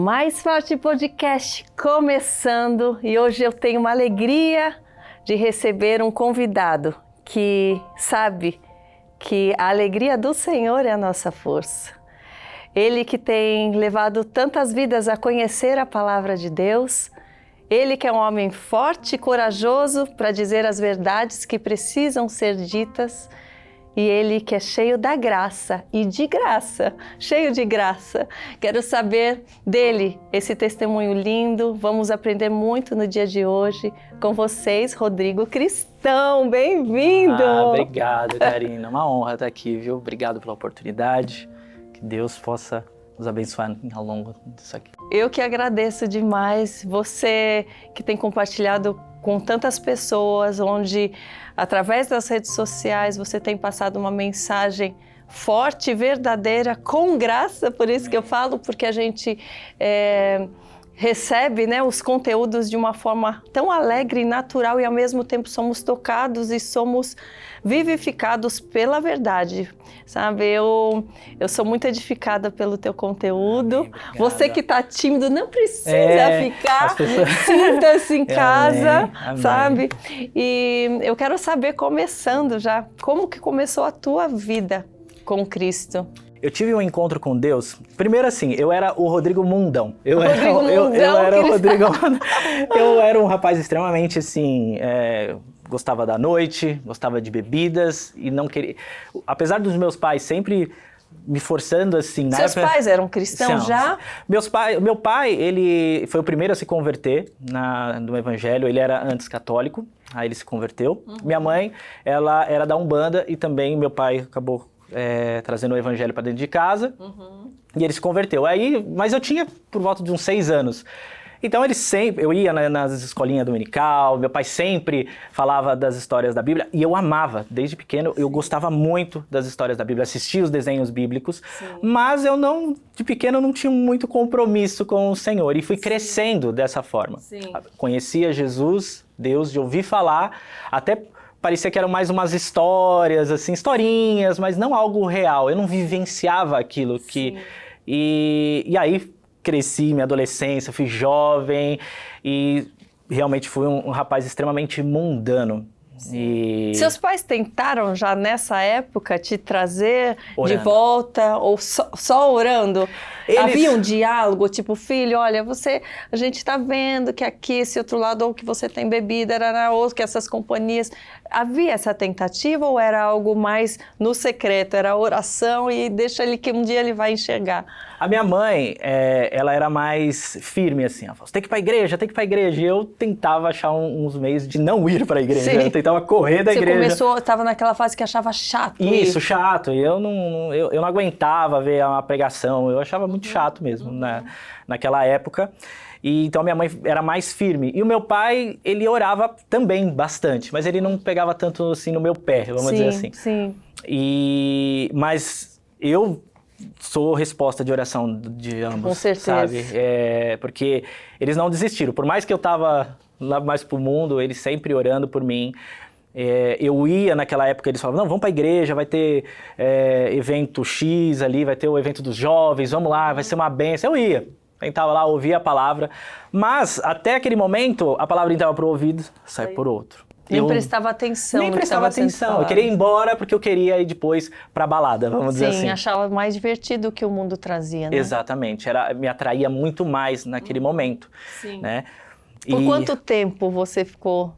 Mais Forte Podcast começando e hoje eu tenho uma alegria de receber um convidado que sabe que a alegria do Senhor é a nossa força. Ele que tem levado tantas vidas a conhecer a palavra de Deus, ele que é um homem forte e corajoso para dizer as verdades que precisam ser ditas, e ele que é cheio da graça e de graça, cheio de graça. Quero saber dele, esse testemunho lindo. Vamos aprender muito no dia de hoje com vocês, Rodrigo Cristão. Bem-vindo! Obrigado, Karina. Uma honra estar aqui, viu? Obrigado pela oportunidade. Que Deus possa nos abençoar ao longo disso aqui. Eu que agradeço demais. Você que tem compartilhado com tantas pessoas, onde através das redes sociais você tem passado uma mensagem forte, verdadeira, com graça, por isso que eu falo, porque a gente recebe, né, os conteúdos de uma forma tão alegre e natural e ao mesmo tempo somos tocados e somos vivificados pela verdade, sabe? Eu sou muito edificada pelo teu conteúdo. Amém, você que está tímido não precisa ficar, pessoas... sinta-se em casa, Amém. sabe? E eu quero saber, começando já, como que começou a tua vida com Cristo? Eu tive um encontro com Deus. Primeiro assim, eu era o Rodrigo Mundão. Eu era um rapaz extremamente assim, gostava da noite, gostava de bebidas e não queria... Apesar dos meus pais sempre me forçando assim... Seus pais eram cristãos já? Meu pai, ele foi o primeiro a se converter no evangelho. Ele era antes católico, aí ele se converteu. Minha mãe, ela era da Umbanda e também meu pai acabou trazendo o evangelho para dentro de casa, e ele se converteu. Aí, mas eu tinha por volta de uns 6 anos. Então eu ia nas escolinhas dominical, meu pai sempre falava das histórias da Bíblia, e eu amava, desde pequeno, eu gostava muito das histórias da Bíblia, assistia os desenhos bíblicos, mas de pequeno eu não tinha muito compromisso com o Senhor, e fui crescendo dessa forma. Conhecia Jesus, Deus, de ouvir falar, até parecia que eram mais umas histórias, assim, historinhas, mas não algo real. Eu não vivenciava aquilo que... E aí cresci, minha adolescência, fui jovem e realmente fui um rapaz extremamente mundano. E... Seus pais tentaram já nessa época te trazer de volta ou só orando? Havia um diálogo, tipo, filho, olha, a gente está vendo que aqui esse outro lado, ou que você tem bebida, ou que essas companhias... Havia essa tentativa ou era algo mais no secreto? Era oração e deixa ele que um dia ele vai enxergar? A minha mãe, ela era mais firme, assim, ela falou, tem que ir pra igreja, tem que ir pra igreja. E eu tentava achar uns meios de não ir pra igreja, eu tentava correr da igreja. Você estava naquela fase que achava chato isso, chato, e eu não aguentava ver uma pregação, eu achava muito chato mesmo, naquela época. E então minha mãe era mais firme. E o meu pai, ele orava também bastante, mas ele não pegava tanto assim no meu pé, vamos dizer assim. Mas eu sou resposta de oração de ambos, com certeza, sabe? Porque eles não desistiram. Por mais que eu tava lá mais pro mundo, eles sempre orando por mim. Eu ia naquela época, eles falavam, não, vamos pra igreja, vai ter evento X ali, vai ter o evento dos jovens, vamos lá, vai ser uma bênção. Eu ia, tentava lá, ouvia a palavra, mas até aquele momento, a palavra entrava pro ouvido, sai por outro. Nem prestava atenção. Nem prestava atenção. Eu queria ir embora porque eu queria ir depois pra balada, vamos dizer assim. Sim, achava mais divertido o que o mundo trazia, né? Exatamente, me atraía muito mais naquele momento. Né? Por quanto tempo você ficou...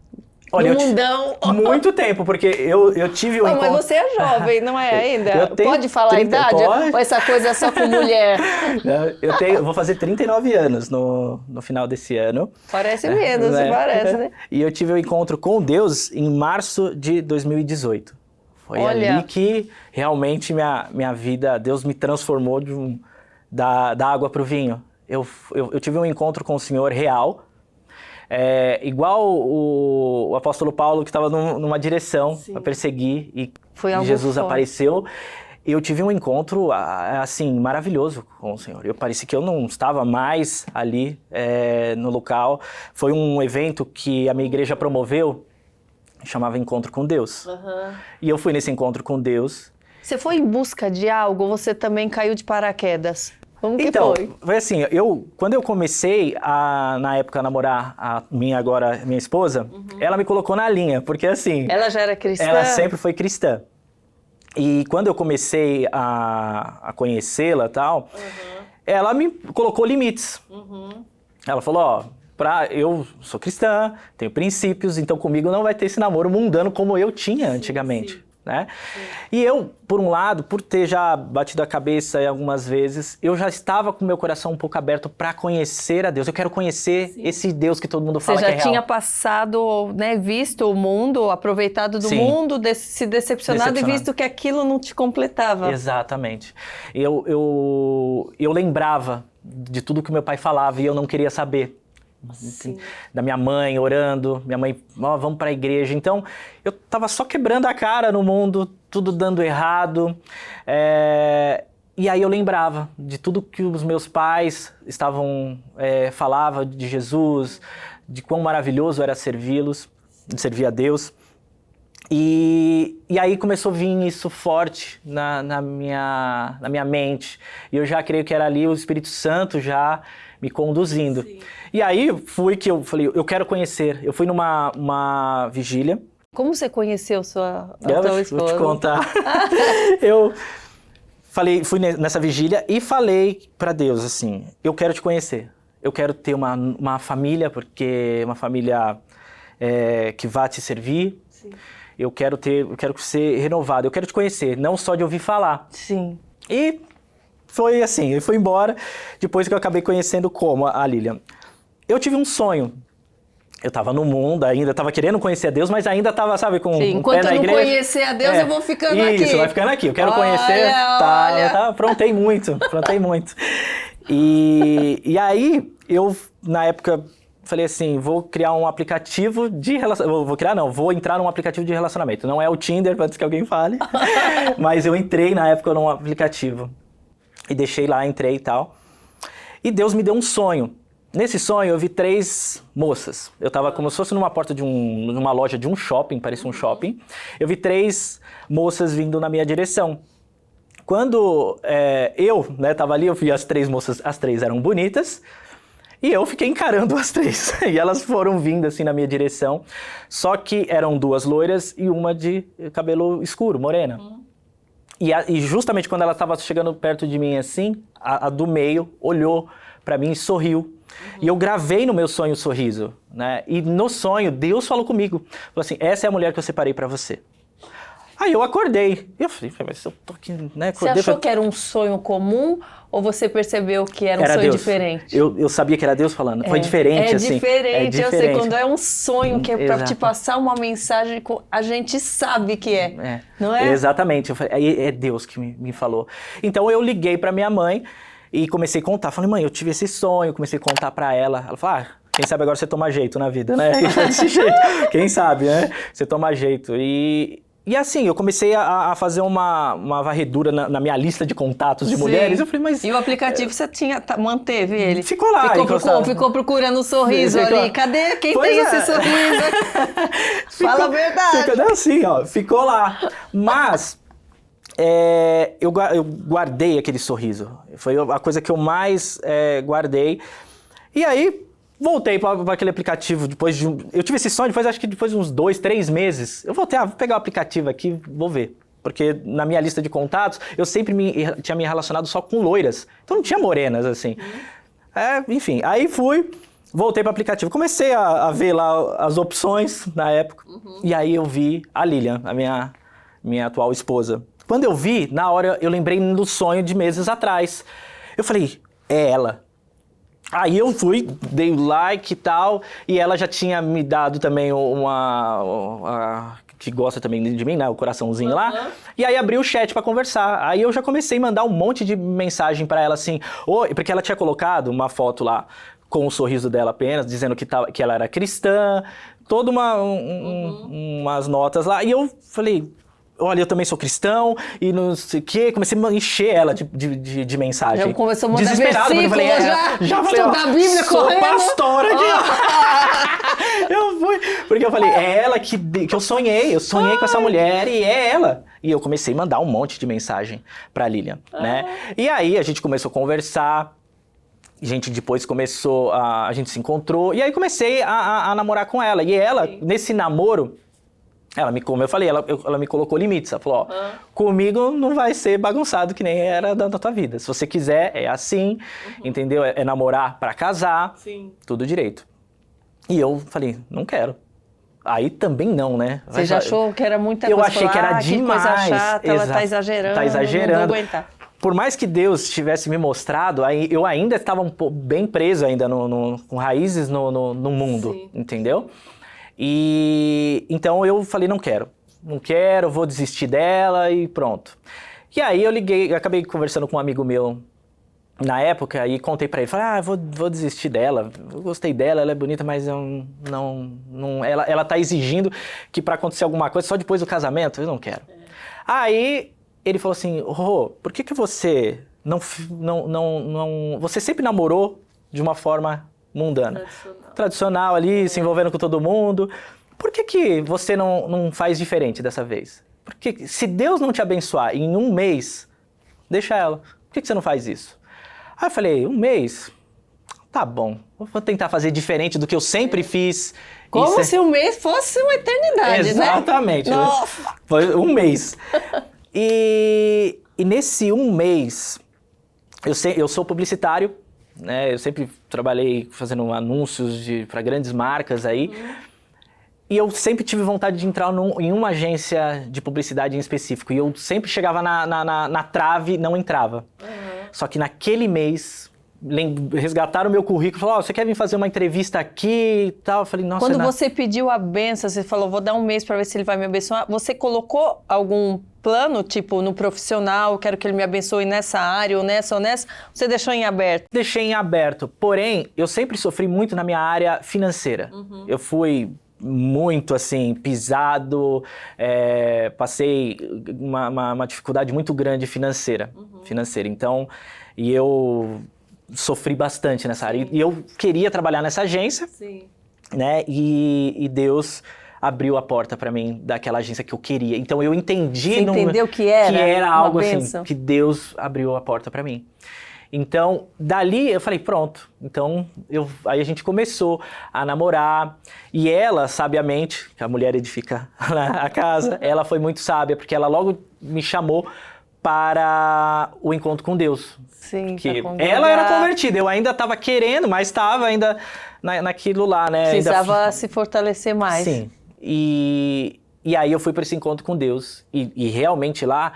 Olha, mundão? Muito tempo, porque eu tive um encontro... Mas você é jovem, não é ainda? Eu tenho pode falar 30, a idade? Pode? Ou essa coisa é só com mulher? Eu vou fazer 39 anos no final desse ano. Parece menos, parece, né? E eu tive um encontro com Deus em março de 2018. Foi ali que realmente minha vida, Deus me transformou da água para o vinho. Eu tive um encontro com o Senhor real, igual o apóstolo Paulo, que estava numa direção para perseguir e Jesus apareceu. Eu tive um encontro, assim, maravilhoso com o Senhor. Parecia que eu não estava mais ali no local. Foi um evento que a minha igreja promoveu, chamava Encontro com Deus. E eu fui nesse encontro com Deus. Você foi em busca de algo ou você também caiu de paraquedas? Como que Então, foi? foi assim, quando eu comecei na época, a namorar a minha esposa, ela me colocou na linha, porque assim... Ela já era cristã? Ela sempre foi cristã. E quando eu comecei a conhecê-la e tal, ela me colocou limites. Ela falou, ó, eu sou cristã, tenho princípios, então comigo não vai ter esse namoro mundano como eu tinha antigamente. Sim. Né? E eu, por um lado, por ter já batido a cabeça algumas vezes, eu já estava com o meu coração um pouco aberto para conhecer a Deus. Eu quero conhecer esse Deus que todo mundo fala que é real. Você já tinha passado, né, visto o mundo, aproveitado do mundo, se decepcionado e visto que aquilo não te completava. Exatamente. Eu lembrava de tudo que meu pai falava e eu não queria saber. Assim, da minha mãe orando, minha mãe, vamos para a igreja. Então, eu tava só quebrando a cara no mundo, tudo dando errado. E aí eu lembrava de tudo que os meus pais falavam de Jesus, de quão maravilhoso era servir a Deus. E aí começou a vir isso forte na minha mente. E eu já creio que era ali o Espírito Santo já me conduzindo. Sim. E aí que eu falei, eu quero conhecer. Eu fui numa vigília. Como você conheceu a tua esposa? Vou te contar. Fui nessa vigília e falei para Deus assim, eu quero te conhecer. Eu quero ter uma família, porque uma família que vá te servir. Sim. Eu quero ser renovado, eu quero te conhecer, não só de ouvir falar. Sim. E foi assim, eu fui embora, depois que eu acabei conhecendo a Lilian. Eu tive um sonho. Eu estava no mundo ainda, estava querendo conhecer a Deus, mas ainda estava, sabe, com um pé na igreja. Enquanto eu não conhecer a Deus, eu vou ficando aqui. Isso, vai ficando aqui. Eu quero conhecer. Aprontei muito. E aí, eu, na época, falei assim, vou criar um aplicativo de relacionamento. Vou entrar num aplicativo de relacionamento. Não é o Tinder, antes que alguém fale. Mas eu entrei, na época, num aplicativo. E deixei lá, entrei e tal. E Deus me deu um sonho. Nesse sonho, eu vi 3 moças. Eu estava como se fosse numa porta de uma loja de um shopping, parecia um shopping. Eu vi 3 moças vindo na minha direção. Quando eu estava ali, eu vi as 3 moças, as 3 eram bonitas. E eu fiquei encarando as 3. E elas foram vindo assim na minha direção. Só que eram 2 loiras e uma de cabelo escuro, morena. E justamente quando ela estava chegando perto de mim assim, a do meio olhou para mim e sorriu. E eu gravei no meu sonho o sorriso, né? E no sonho, Deus falou comigo. Falou assim, essa é a mulher que eu separei para você. Aí eu acordei. Eu falei, mas eu tô aqui, né? Você achou que era um sonho comum ou você percebeu que era um sonho Deus. Diferente? Eu sabia que era Deus falando. Foi diferente, assim. Diferente. Eu sei, quando é um sonho que é para te passar uma mensagem, a gente sabe que não é? Exatamente. Eu falei, é Deus que me falou. Então eu liguei para minha mãe e comecei a contar. Falei, mãe, eu tive esse sonho. Comecei a contar para ela. Ela falou, quem sabe agora você toma jeito na vida, né? Desse jeito. Quem sabe, né? Você toma jeito. E assim, eu comecei a fazer uma varredura na minha lista de contatos de mulheres. Eu falei, mas... E o aplicativo você manteve ele? Ficou lá. Ficou procurando um sorriso ali. Cadê? Quem tem esse sorriso? Fala a verdade. Ficou assim, ficou lá. Mas... eu guardei aquele sorriso. Foi a coisa que eu mais guardei. E aí, voltei para aquele aplicativo depois eu tive esse sonho, acho que depois de uns 2, 3 meses. Eu voltei, vou pegar o aplicativo aqui, vou ver. Porque na minha lista de contatos, eu sempre tinha me relacionado só com loiras. Então não tinha morenas, assim. Enfim, aí voltei para o aplicativo. Comecei a ver lá as opções na época. E aí eu vi a Lilian, a minha atual esposa. Quando eu vi, na hora eu lembrei do sonho de meses atrás. Eu falei, é ela. Aí eu dei o like e tal, e ela já tinha me dado também que gosta também de mim, né, o coraçãozinho lá. E aí abri o chat pra conversar. Aí eu já comecei a mandar um monte de mensagem pra ela assim, porque ela tinha colocado uma foto lá com o sorriso dela apenas, dizendo que ela era cristã, toda umas notas lá. E eu falei, olha, eu também sou cristão, e não sei o quê. Comecei a encher ela de mensagem. Já começou a mandar desesperado, porque eu falei, já falei, da Bíblia sou correndo. pastora aqui. Eu fui, porque eu falei, é ela que eu sonhei com essa mulher e é ela. E eu comecei a mandar um monte de mensagem pra Lilian, né? E aí a gente começou a conversar, a gente depois começou, a gente se encontrou, e aí comecei a namorar com ela. E ela, nesse namoro, como eu falei, ela me colocou limites. Ela falou, ó, comigo não vai ser bagunçado que nem era da tua vida. Se você quiser, é assim, entendeu? É namorar pra casar, tudo direito. E eu falei, não quero. Aí também não, né? Você já achou que era muita coisa? Eu achei que era demais. Que coisa chata, ela tá exagerando. Tá exagerando. Não vou aguentar. Por mais que Deus tivesse me mostrado, eu ainda estava bem preso ainda com raízes no mundo, entendeu? E então eu falei, não quero, vou desistir dela e pronto. E aí eu acabei conversando com um amigo meu na época e contei pra ele, falei, vou desistir dela, eu gostei dela, ela é bonita, mas ela tá exigindo que pra acontecer alguma coisa só depois do casamento, eu não quero. Aí ele falou assim, por que você você sempre namorou de uma forma mundana? Tradicional ali, se envolvendo com todo mundo. Por que você não faz diferente dessa vez? Porque se Deus não te abençoar em um mês, deixa ela. Por que você não faz isso? Aí eu falei, um mês? Tá bom, vou tentar fazer diferente do que eu sempre fiz. Como se um mês fosse uma eternidade, Exatamente. Né? Nossa! Foi um mês. E nesse um mês, eu sou publicitário, né? Eu sempre trabalhei fazendo anúncios para grandes marcas aí. E eu sempre tive vontade de entrar em uma agência de publicidade em específico. E eu sempre chegava na trave e não entrava. Só que naquele mês, resgataram o meu currículo, falaram, você quer vir fazer uma entrevista aqui e tal? Eu falei, nossa... Quando você pediu a benção, você falou, vou dar um mês para ver se ele vai me abençoar, você colocou algum plano, tipo, no profissional, quero que ele me abençoe nessa área, ou nessa, você deixou em aberto? Deixei em aberto, porém, eu sempre sofri muito na minha área financeira. Eu fui muito, assim, pisado, passei uma dificuldade muito grande financeira. Então, e eu sofri bastante nessa área. E eu queria trabalhar nessa agência, né? E Deus abriu a porta para mim daquela agência que eu queria. Então eu entendi... Você entendeu que era algo assim, que Deus abriu a porta para mim. Então, dali eu falei, pronto. Então, aí a gente começou a namorar. E ela, sabiamente, que a mulher edifica a casa, ela foi muito sábia, porque ela logo me chamou para o encontro com Deus. Sim, que ela era convertida, eu ainda estava querendo, mas estava ainda naquilo lá, né? Precisava se fortalecer mais. Sim. E aí eu fui para esse encontro com Deus. E realmente lá,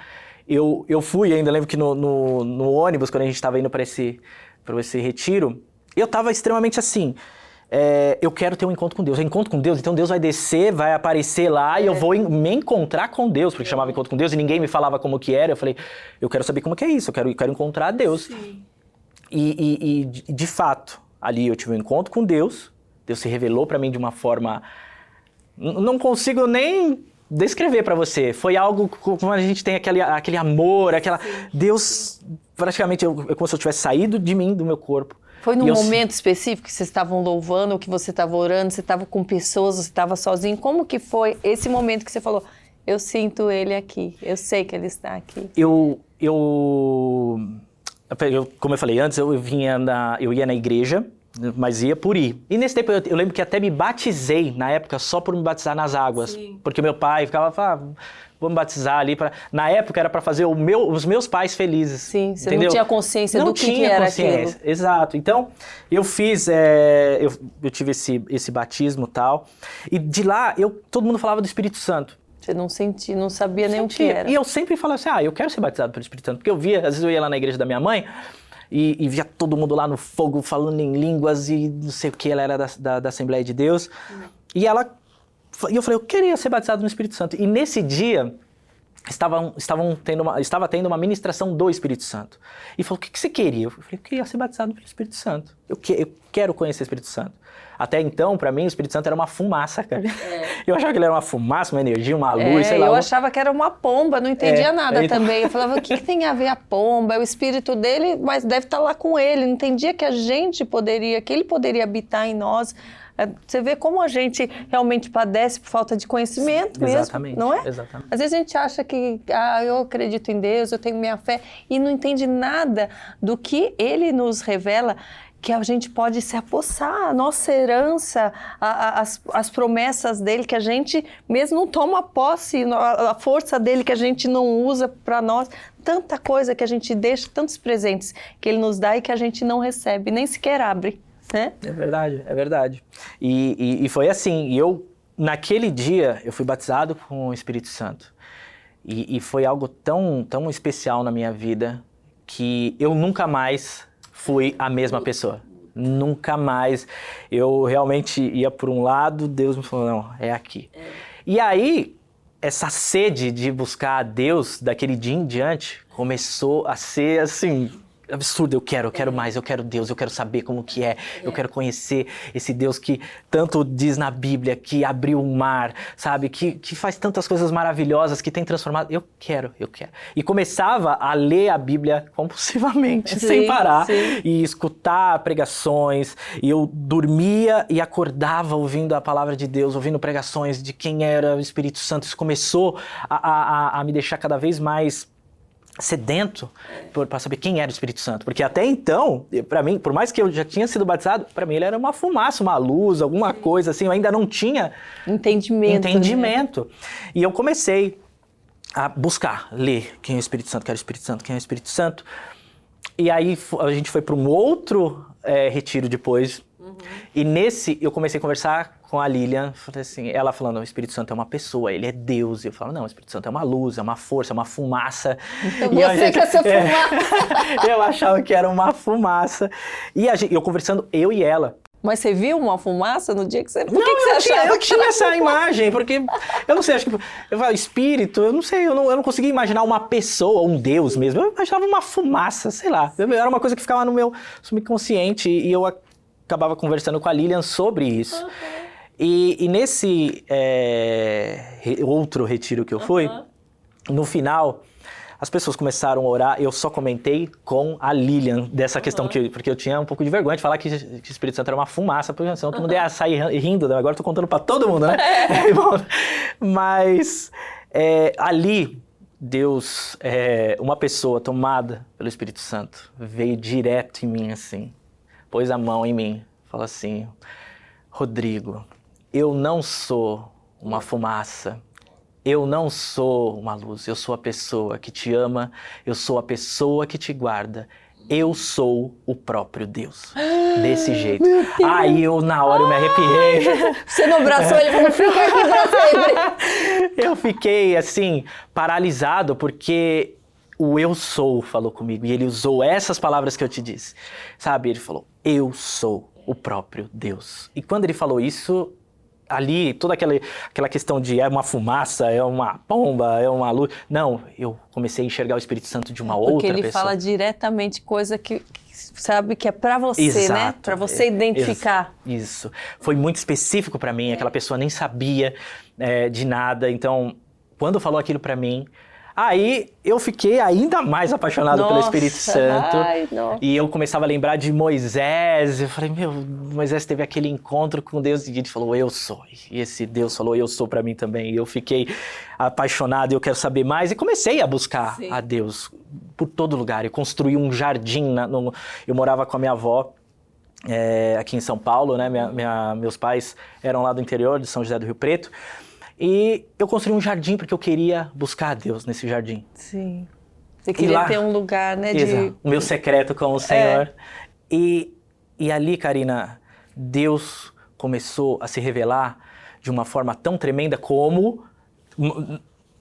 eu fui, ainda lembro que no ônibus, quando a gente estava indo para esse retiro, eu estava extremamente assim... eu quero ter um encontro com Deus. Eu encontro com Deus, então Deus vai descer, vai aparecer lá e eu vou me encontrar com Deus, porque chamava encontro com Deus e ninguém me falava como que era. Eu falei, eu quero saber como que é isso, eu quero encontrar Deus. Sim. E de fato, ali eu tive um encontro com Deus, Deus se revelou para mim de uma forma... Não consigo nem descrever para você. Foi algo como a gente tem aquele amor, Deus, praticamente, como se eu tivesse saído de mim, do meu corpo. Foi num momento específico que vocês estavam louvando, ou que você estava orando, você estava com pessoas, você estava sozinho? Como que foi esse momento que você falou, eu sinto ele aqui, eu sei que ele está aqui? Como eu falei antes, eu ia na igreja, mas ia por ir. E nesse tempo eu lembro que até me batizei, na época, só por me batizar nas águas. Sim. Porque meu pai ficava... vou me batizar ali para... Na época era para fazer os meus pais felizes. Sim, você entendeu? Não tinha consciência do que era aquilo. Exato. Então, eu fiz... eu tive esse batismo e tal. E de lá, todo mundo falava do Espírito Santo. Você não sentia, não sabia nem o que era. E eu sempre falava assim, eu quero ser batizado pelo Espírito Santo. Porque eu via, às vezes eu ia lá na igreja da minha mãe... E via todo mundo lá no fogo, falando em línguas e não sei o que, ela era da Assembleia de Deus. E eu falei, eu queria ser batizado no Espírito Santo. E nesse dia, estava tendo uma ministração do Espírito Santo. E falou, o que você queria? Eu falei, eu queria ser batizado pelo Espírito Santo. eu quero conhecer o Espírito Santo. Até então, para mim, o Espírito Santo era uma fumaça, cara. Eu achava que ele era uma fumaça, uma energia, uma luz, sei lá. Eu achava que era uma pomba, não entendia nada também. Eu falava, o que tem a ver a pomba? É o espírito dele, mas deve estar lá com ele. Não entendia que que ele poderia habitar em nós. Você vê como a gente realmente padece por falta de conhecimento mesmo, exatamente, não é? Exatamente. Às vezes a gente acha que, eu acredito em Deus, eu tenho minha fé, e não entende nada do que Ele nos revela, que a gente pode se apossar, a nossa herança, as promessas dele, que a gente mesmo não toma posse, a força dele que a gente não usa para nós, tanta coisa que a gente deixa, tantos presentes que ele nos dá e que a gente não recebe, nem sequer abre. Né? É verdade, é verdade. E foi assim, naquele dia, eu fui batizado com o Espírito Santo. E foi algo tão, tão especial na minha vida, que eu nunca mais fui a mesma pessoa. Nunca mais. Eu realmente ia por um lado, Deus me falou, não, é aqui. E aí, essa sede de buscar a Deus, daquele dia em diante, começou a ser assim... absurdo, eu quero mais, eu quero Deus, eu quero saber como que é, eu quero conhecer esse Deus que tanto diz na Bíblia, que abriu o mar, sabe, que faz tantas coisas maravilhosas, que tem transformado, eu quero. E começava a ler a Bíblia compulsivamente, sem parar, e escutar pregações, e eu dormia e acordava ouvindo a palavra de Deus, ouvindo pregações de quem era o Espírito Santo. Isso começou a me deixar cada vez mais sedento para saber quem era o Espírito Santo, porque até então, para mim, por mais que eu já tinha sido batizado, para mim ele era uma fumaça, uma luz, alguma coisa assim, eu ainda não tinha entendimento. Né? E eu comecei a buscar, ler quem é o Espírito Santo, quem é o Espírito Santo, quem é o Espírito Santo, e aí a gente foi para um outro retiro depois, e nesse eu comecei a conversar com a Lilian, assim, ela falando, o Espírito Santo é uma pessoa, ele é Deus. E eu falo, não, o Espírito Santo é uma luz, é uma força, é uma fumaça. Então você quer ser fumaça. Eu achava que era uma fumaça. E eu conversando, eu e ela. Mas você viu uma fumaça no dia que você... Por que você achava eu tinha essa imagem, porque, eu não sei, acho que, eu falo, espírito, eu não sei, eu não conseguia imaginar uma pessoa, um Deus mesmo, eu imaginava uma fumaça, sei lá, era uma coisa que ficava no meu subconsciente, e eu acabava conversando com a Lilian sobre isso. E nesse outro retiro que eu fui, no final, as pessoas começaram a orar, eu só comentei com a Lilian dessa questão, porque eu tinha um pouco de vergonha de falar que o Espírito Santo era uma fumaça, porque senão todo mundo ia sair rindo, né? Agora eu tô contando pra todo mundo, né? Mas ali, Deus, uma pessoa tomada pelo Espírito Santo, veio direto em mim assim, pôs a mão em mim, falou assim, Rodrigo, eu não sou uma fumaça, eu não sou uma luz, eu sou a pessoa que te ama, eu sou a pessoa que te guarda, eu sou o próprio Deus. Desse jeito. Aí na hora eu me arrepiei. Você não abraçou ele e falou, fica aqui pra sempre. Eu fiquei assim, paralisado, porque o eu sou falou comigo, e ele usou essas palavras que eu te disse, sabe? Ele falou, eu sou o próprio Deus. E quando ele falou isso, ali, toda aquela questão de é uma fumaça, é uma pomba, é uma luz... Não, eu comecei a enxergar o Espírito Santo de uma outra pessoa. Porque ele fala diretamente coisa que sabe que é pra você, exato, né? Pra você identificar. Isso. Foi muito específico pra mim, aquela pessoa nem sabia de nada. Então, quando falou aquilo pra mim, aí eu fiquei ainda mais apaixonado pelo Espírito Santo. E eu começava a lembrar de Moisés. Eu falei, Moisés teve aquele encontro com Deus e ele falou, eu sou. E esse Deus falou, eu sou pra mim também. E eu fiquei apaixonado e eu quero saber mais. E comecei a buscar a Deus por todo lugar. Eu construí um jardim. Eu morava com a minha avó aqui em São Paulo, né? Meus pais eram lá do interior, de São José do Rio Preto. E eu construí um jardim porque eu queria buscar a Deus nesse jardim. Sim. Você queria ter um lugar, né? O meu secreto com o Senhor. E ali, Karina, Deus começou a se revelar de uma forma tão tremenda como,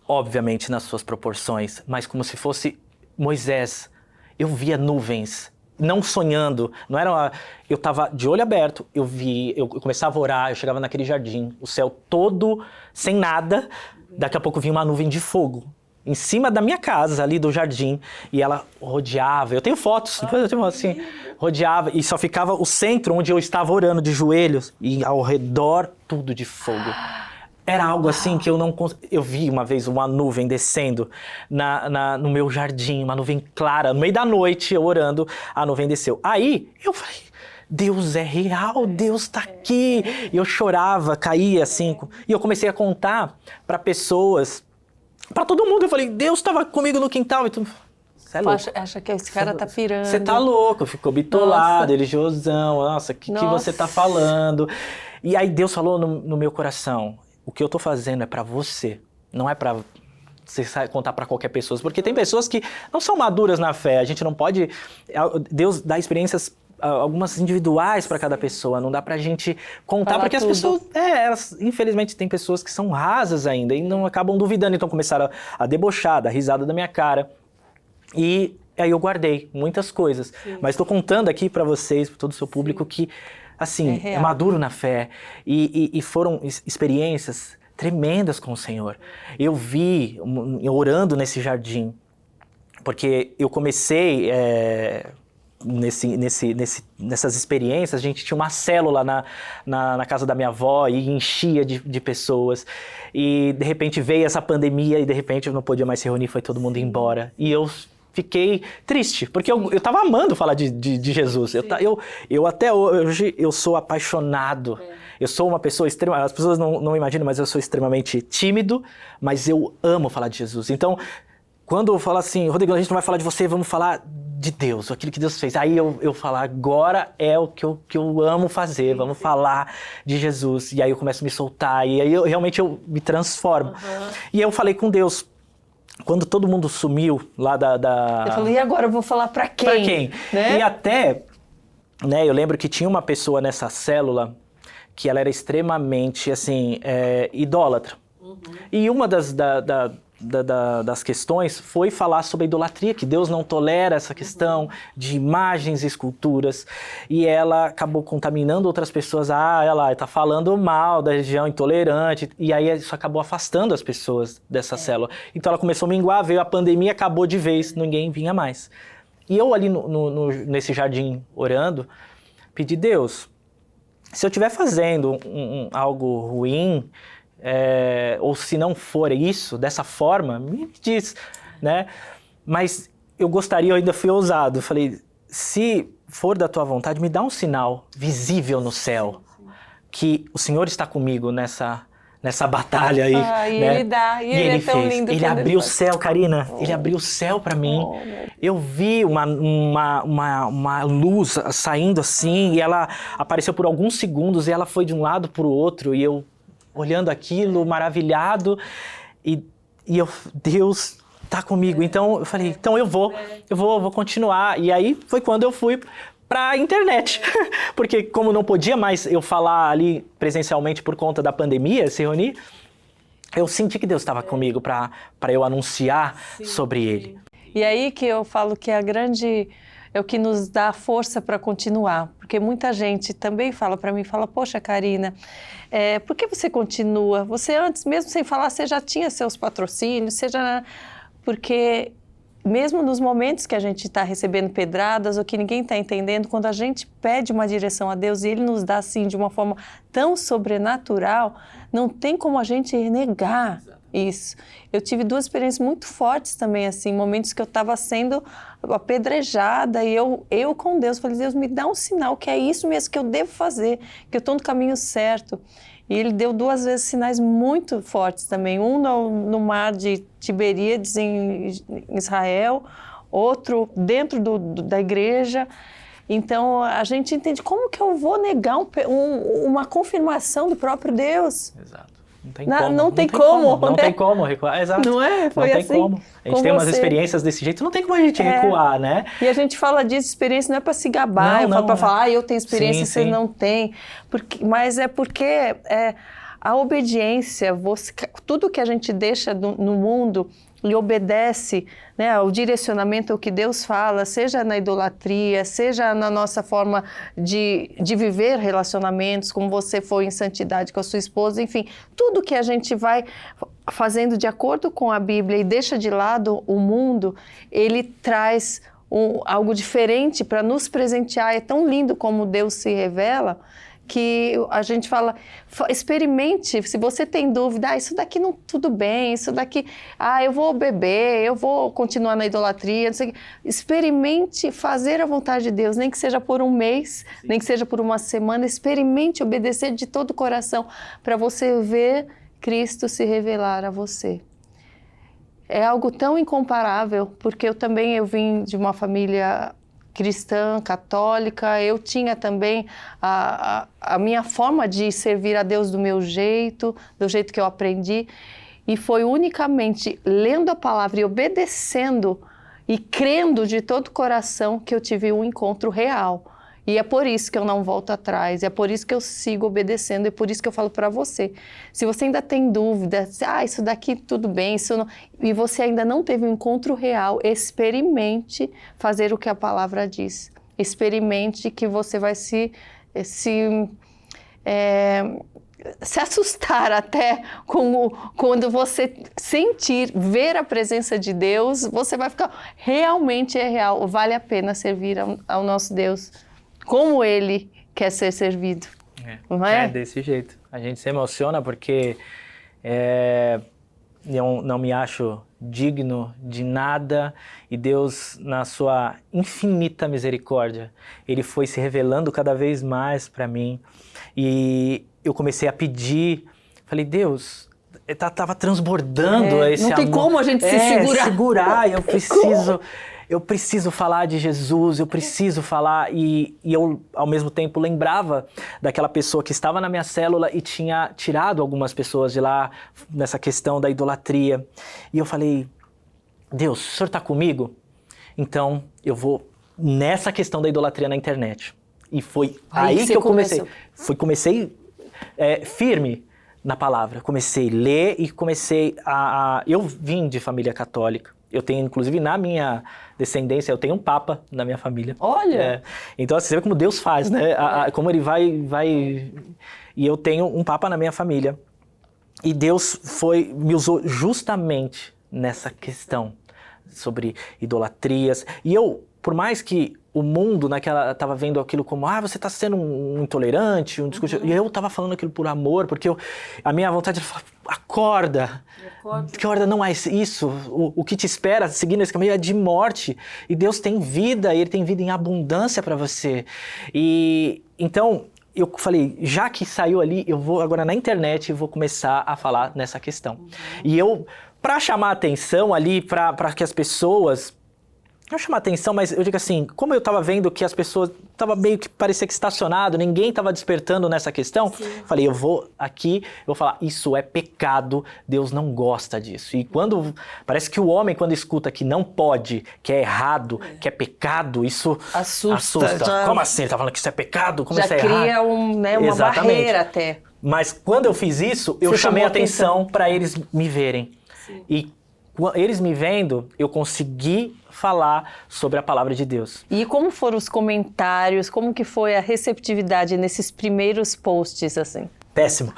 obviamente nas suas proporções, mas como se fosse Moisés. Eu via nuvens, não sonhando, não era eu estava de olho aberto, eu começava a orar, eu chegava naquele jardim, o céu todo sem nada, daqui a pouco vinha uma nuvem de fogo em cima da minha casa, ali do jardim, e ela rodeava, eu tenho fotos, depois eu tenho assim, rodeava, e só ficava o centro onde eu estava orando de joelhos, e ao redor tudo de fogo. Era algo assim que eu não... Eu vi uma vez uma nuvem descendo no meu jardim, uma nuvem clara, no meio da noite, eu orando, a nuvem desceu. Aí, eu falei, Deus é real, Deus tá aqui. E eu chorava, caía assim, e eu comecei a contar para pessoas, para todo mundo. Eu falei, Deus estava comigo no quintal. E tu... Você é louco. Acha que esse cara tá pirando. Você tá louco, ficou bitolado, religiosão. Nossa, que você tá falando? E aí Deus falou no meu coração, o que eu tô fazendo é para você, não é para você contar para qualquer pessoa. Porque tem pessoas que não são maduras na fé, a gente não pode... Deus dá experiências, algumas individuais para cada pessoa, não dá pra gente contar, porque as pessoas, elas, infelizmente, tem pessoas que são rasas ainda e não acabam duvidando, então começaram a debochar, dar risada da minha cara. E aí eu guardei muitas coisas, mas estou contando aqui para vocês, para todo o seu público, que assim, é maduro na fé e foram experiências tremendas com o Senhor. Eu vi, orando nesse jardim, porque eu comecei nessas experiências, a gente tinha uma célula na casa da minha avó e enchia de pessoas. E de repente veio essa pandemia e de repente eu não podia mais se reunir, foi todo mundo embora. E eu fiquei triste, porque eu tava amando falar de Jesus. Eu até hoje eu sou apaixonado. Eu sou uma pessoa extrema, as pessoas não imaginam, mas eu sou extremamente tímido, mas eu amo falar de Jesus. Então, quando eu falo assim, Rodrigo, a gente não vai falar de você, vamos falar de Deus, aquilo que Deus fez. Aí eu falo, agora é o que eu amo fazer, vamos falar de Jesus. E aí eu começo a me soltar, e aí realmente eu me transformo. E eu falei com Deus, quando todo mundo sumiu lá Eu falei, e agora eu vou falar pra quem? Pra quem? Né? E até, né, eu lembro que tinha uma pessoa nessa célula que ela era extremamente, assim, idólatra. E uma das questões foi falar sobre a idolatria, que Deus não tolera essa questão de imagens e esculturas, e ela acabou contaminando outras pessoas. Ela está falando mal da religião intolerante, e aí isso acabou afastando as pessoas dessa célula. Então ela começou a minguar, veio a pandemia, acabou de vez, ninguém vinha mais. E eu ali nesse jardim orando, pedi, Deus, se eu estiver fazendo algo ruim, ou se não for isso, dessa forma, me diz, né? Mas eu gostaria, eu ainda fui ousado, falei, se for da tua vontade, me dá um sinal visível no céu, que o Senhor está comigo nessa batalha aí, e né? ele dá, e ele é tão fez. lindo. Ele abriu o céu, Karina, ele abriu o céu para mim. Eu vi uma luz saindo assim, e ela apareceu por alguns segundos, e ela foi de um lado para o outro, e eu olhando aquilo, maravilhado, e Deus tá comigo. Então eu falei, então eu vou continuar. E aí foi quando eu fui pra internet, porque como não podia mais eu falar ali presencialmente por conta da pandemia, se reunir, eu senti que Deus estava comigo para eu anunciar sobre Ele. E aí que eu falo que é o que nos dá força para continuar, porque muita gente também fala para mim, poxa, Karina, por que você continua? Você antes, mesmo sem falar, você já tinha seus patrocínios, porque mesmo nos momentos que a gente está recebendo pedradas ou que ninguém está entendendo, quando a gente pede uma direção a Deus e Ele nos dá assim de uma forma tão sobrenatural, não tem como a gente negar isso. Eu tive 2 experiências muito fortes também, assim, momentos que eu estava sendo apedrejada e eu com Deus, falei, Deus, me dá um sinal que é isso mesmo que eu devo fazer, que eu estou no caminho certo. E Ele deu 2 vezes sinais muito fortes também, um no mar de Tiberíades, em Israel, outro dentro da igreja. Então, a gente entende, como que eu vou negar uma confirmação do próprio Deus? Exato. Não tem como. Não tem como recuar, exato. Não é? Foi não tem assim como. A gente tem umas experiências desse jeito, não tem como a gente recuar, né? E a gente fala disso, experiência não é para se gabar, para falar, eu tenho experiência, você não tem. Mas é porque a obediência, tudo que a gente deixa no mundo e obedece, né, ao direcionamento, ao que Deus fala, seja na idolatria, seja na nossa forma de viver relacionamentos, como você foi em santidade com a sua esposa, enfim, tudo que a gente vai fazendo de acordo com a Bíblia e deixa de lado o mundo, ele traz algo diferente para nos presentear. É tão lindo como Deus se revela, que a gente fala, experimente, se você tem dúvida, isso daqui não, tudo bem, isso daqui, eu vou beber, eu vou continuar na idolatria, não sei o quê. Experimente fazer a vontade de Deus, nem que seja por um mês, sim, nem que seja por uma semana, experimente obedecer de todo o coração, para você ver Cristo se revelar a você. É algo tão incomparável, porque eu vim de uma família cristã, católica, eu tinha também a minha forma de servir a Deus do meu jeito, do jeito que eu aprendi, e foi unicamente lendo a palavra e obedecendo e crendo de todo o coração que eu tive um encontro real. E é por isso que eu não volto atrás, é por isso que eu sigo obedecendo, é por isso que eu falo para você. Se você ainda tem dúvida, isso daqui tudo bem, isso não, e você ainda não teve um encontro real, experimente fazer o que a palavra diz. Experimente que você vai se assustar até quando você ver a presença de Deus, você vai ficar, realmente é real, vale a pena servir ao nosso Deus. Como Ele quer ser servido, não é? É desse jeito. A gente se emociona porque eu não me acho digno de nada e Deus, na sua infinita misericórdia, Ele foi se revelando cada vez mais para mim e eu comecei a pedir, falei, Deus, estava transbordando esse amor. Não tem como a gente se segurar. Eu preciso falar de Jesus, eu preciso falar, e eu, ao mesmo tempo, lembrava daquela pessoa que estava na minha célula e tinha tirado algumas pessoas de lá, nessa questão da idolatria. E eu falei, Deus, o Senhor está comigo? Então, eu vou nessa questão da idolatria na internet. E foi aí que eu comecei. Comecei firme na palavra. Comecei a ler e comecei Eu vim de família católica. Eu tenho, inclusive, na minha descendência, eu tenho um papa na minha família. Olha! Então, assim, você vê como Deus faz, né? Como Ele vai... E eu tenho um papa na minha família. E Deus me usou justamente nessa questão sobre idolatrias. E eu, por mais que o mundo estava vendo aquilo como, você está sendo um intolerante, um discurso... E eu estava falando aquilo por amor, porque a minha vontade era falar, acorda, não é isso, o que te espera seguindo esse caminho é de morte, e Deus tem vida, e Ele tem vida em abundância para você. E então, eu falei, já que saiu ali, eu vou agora na internet e vou começar a falar nessa questão. E eu, para chamar atenção ali, para que as pessoas... Não chamar atenção, mas eu digo assim, como eu estava vendo que as pessoas estavam meio que parecia que estacionado, ninguém estava despertando nessa questão, falei, eu vou falar, isso é pecado, Deus não gosta disso. E parece que o homem, quando escuta que não pode, que é errado, que é pecado, isso assusta. Como assim? Ele está falando que isso é pecado? Como isso é errado? Já cria uma barreira até. Mas quando eu fiz isso, eu chamei a atenção para eles me verem. Sim. E eles me vendo, eu consegui falar sobre a palavra de Deus. E como foram os comentários? Como que foi a receptividade nesses primeiros posts, assim? Péssimo.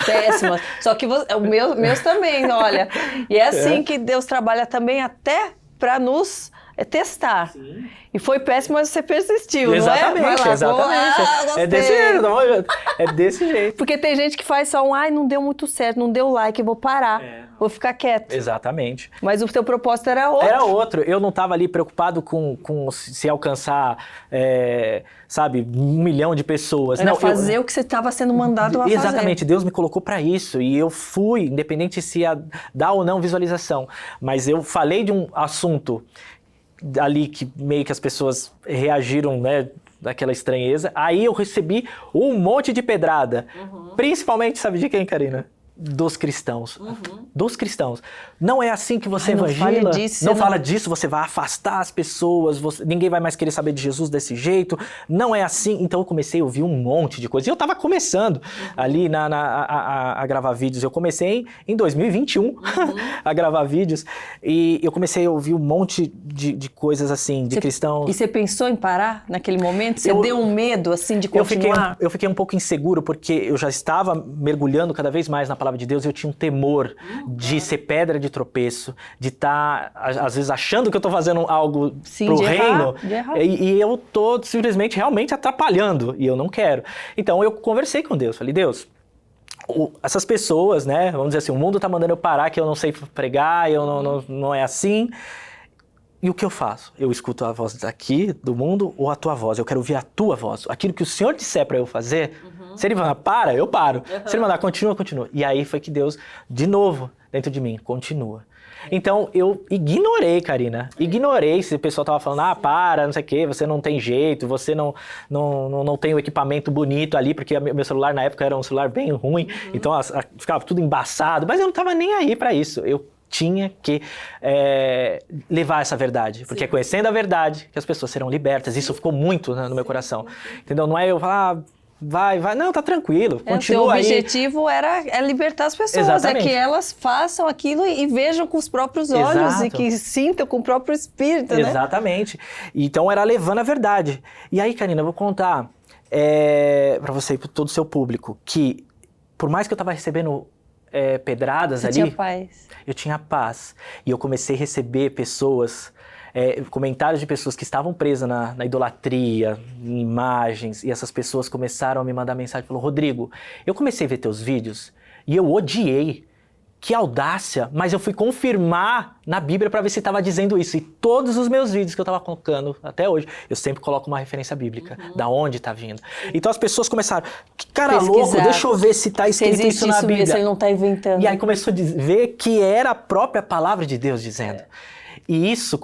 Só que meus também, olha. E é assim que Deus trabalha também até para nos testar. Sim. E foi péssimo, mas você persistiu, exatamente, não é? Exatamente. É desse jeito. Porque tem gente que faz só não deu muito certo, não deu like, vou parar, vou ficar quieto. Exatamente. Mas o teu propósito era outro. Era outro. Eu não estava ali preocupado com se alcançar, 1 milhão de pessoas. Era fazer o que você estava sendo mandado a fazer. Exatamente. Deus me colocou para isso e eu fui, independente se ia dar ou não visualização. Mas eu falei de um assunto ali que meio que as pessoas reagiram, né, daquela estranheza. Aí eu recebi um monte de pedrada. Principalmente, sabe de quem, Karina? Dos cristãos. Dos cristãos. Não é assim que você evangela. Não fala disso, você vai afastar as pessoas, ninguém vai mais querer saber de Jesus desse jeito. Não é assim. Então eu comecei a ouvir um monte de coisa. E eu estava começando ali a gravar vídeos. Eu comecei em 2021 a gravar vídeos. E eu comecei a ouvir um monte de coisas assim, de cristãos. E você pensou em parar naquele momento? Você deu um medo assim de continuar? Eu fiquei um pouco inseguro, porque eu já estava mergulhando cada vez mais na palavra de Deus, eu tinha um temor de ser pedra de tropeço, de estar, às vezes, achando que eu estou fazendo algo pro reino, e eu estou simplesmente, realmente atrapalhando, e eu não quero. Então, eu conversei com Deus, falei, Deus, essas pessoas, né, vamos dizer assim, o mundo está mandando eu parar, que eu não sei pregar, não é assim. E o que eu faço? Eu escuto a voz daqui, do mundo, ou a tua voz? Eu quero ouvir a tua voz. Aquilo que o Senhor disser para eu fazer, se ele mandar para, eu paro. Se ele mandar continua, continua. E aí foi que Deus, de novo, dentro de mim, continua. Então, eu ignorei, Karina. Ignorei se o pessoal tava falando, para, não sei o quê, você não tem jeito, você não tem o equipamento bonito ali, porque meu celular na época era um celular bem ruim, então ficava tudo embaçado, mas eu não tava nem aí para isso. Eu tinha que levar essa verdade, porque é conhecendo a verdade que as pessoas serão libertas. Isso ficou muito, né, no meu coração, entendeu? Não é eu falar, vai, não, tá tranquilo, continua aí. O objetivo é libertar as pessoas, Exatamente. é que elas façam aquilo e vejam com os próprios olhos. Exato. E que sintam com o próprio espírito, né? Exatamente. Então era levando a verdade. E aí, Karina, eu vou contar para você e para todo o seu público que, por mais que eu tava recebendo pedradas Você ali, tinha paz. Eu tinha paz. E eu comecei a receber pessoas, comentários de pessoas que estavam presas na idolatria, em imagens, e essas pessoas começaram a me mandar mensagem, falou, Rodrigo, eu comecei a ver teus vídeos e eu odiei. Que audácia, mas eu fui confirmar na Bíblia para ver se estava dizendo isso. E todos os meus vídeos que eu estava colocando até hoje, eu sempre coloco uma referência bíblica, da onde está vindo. Então as pessoas começaram, que cara louco, deixa eu ver se está escrito isso na Bíblia. Mesmo, ele não está inventando. E aí começou a ver que era a própria palavra de Deus dizendo. E isso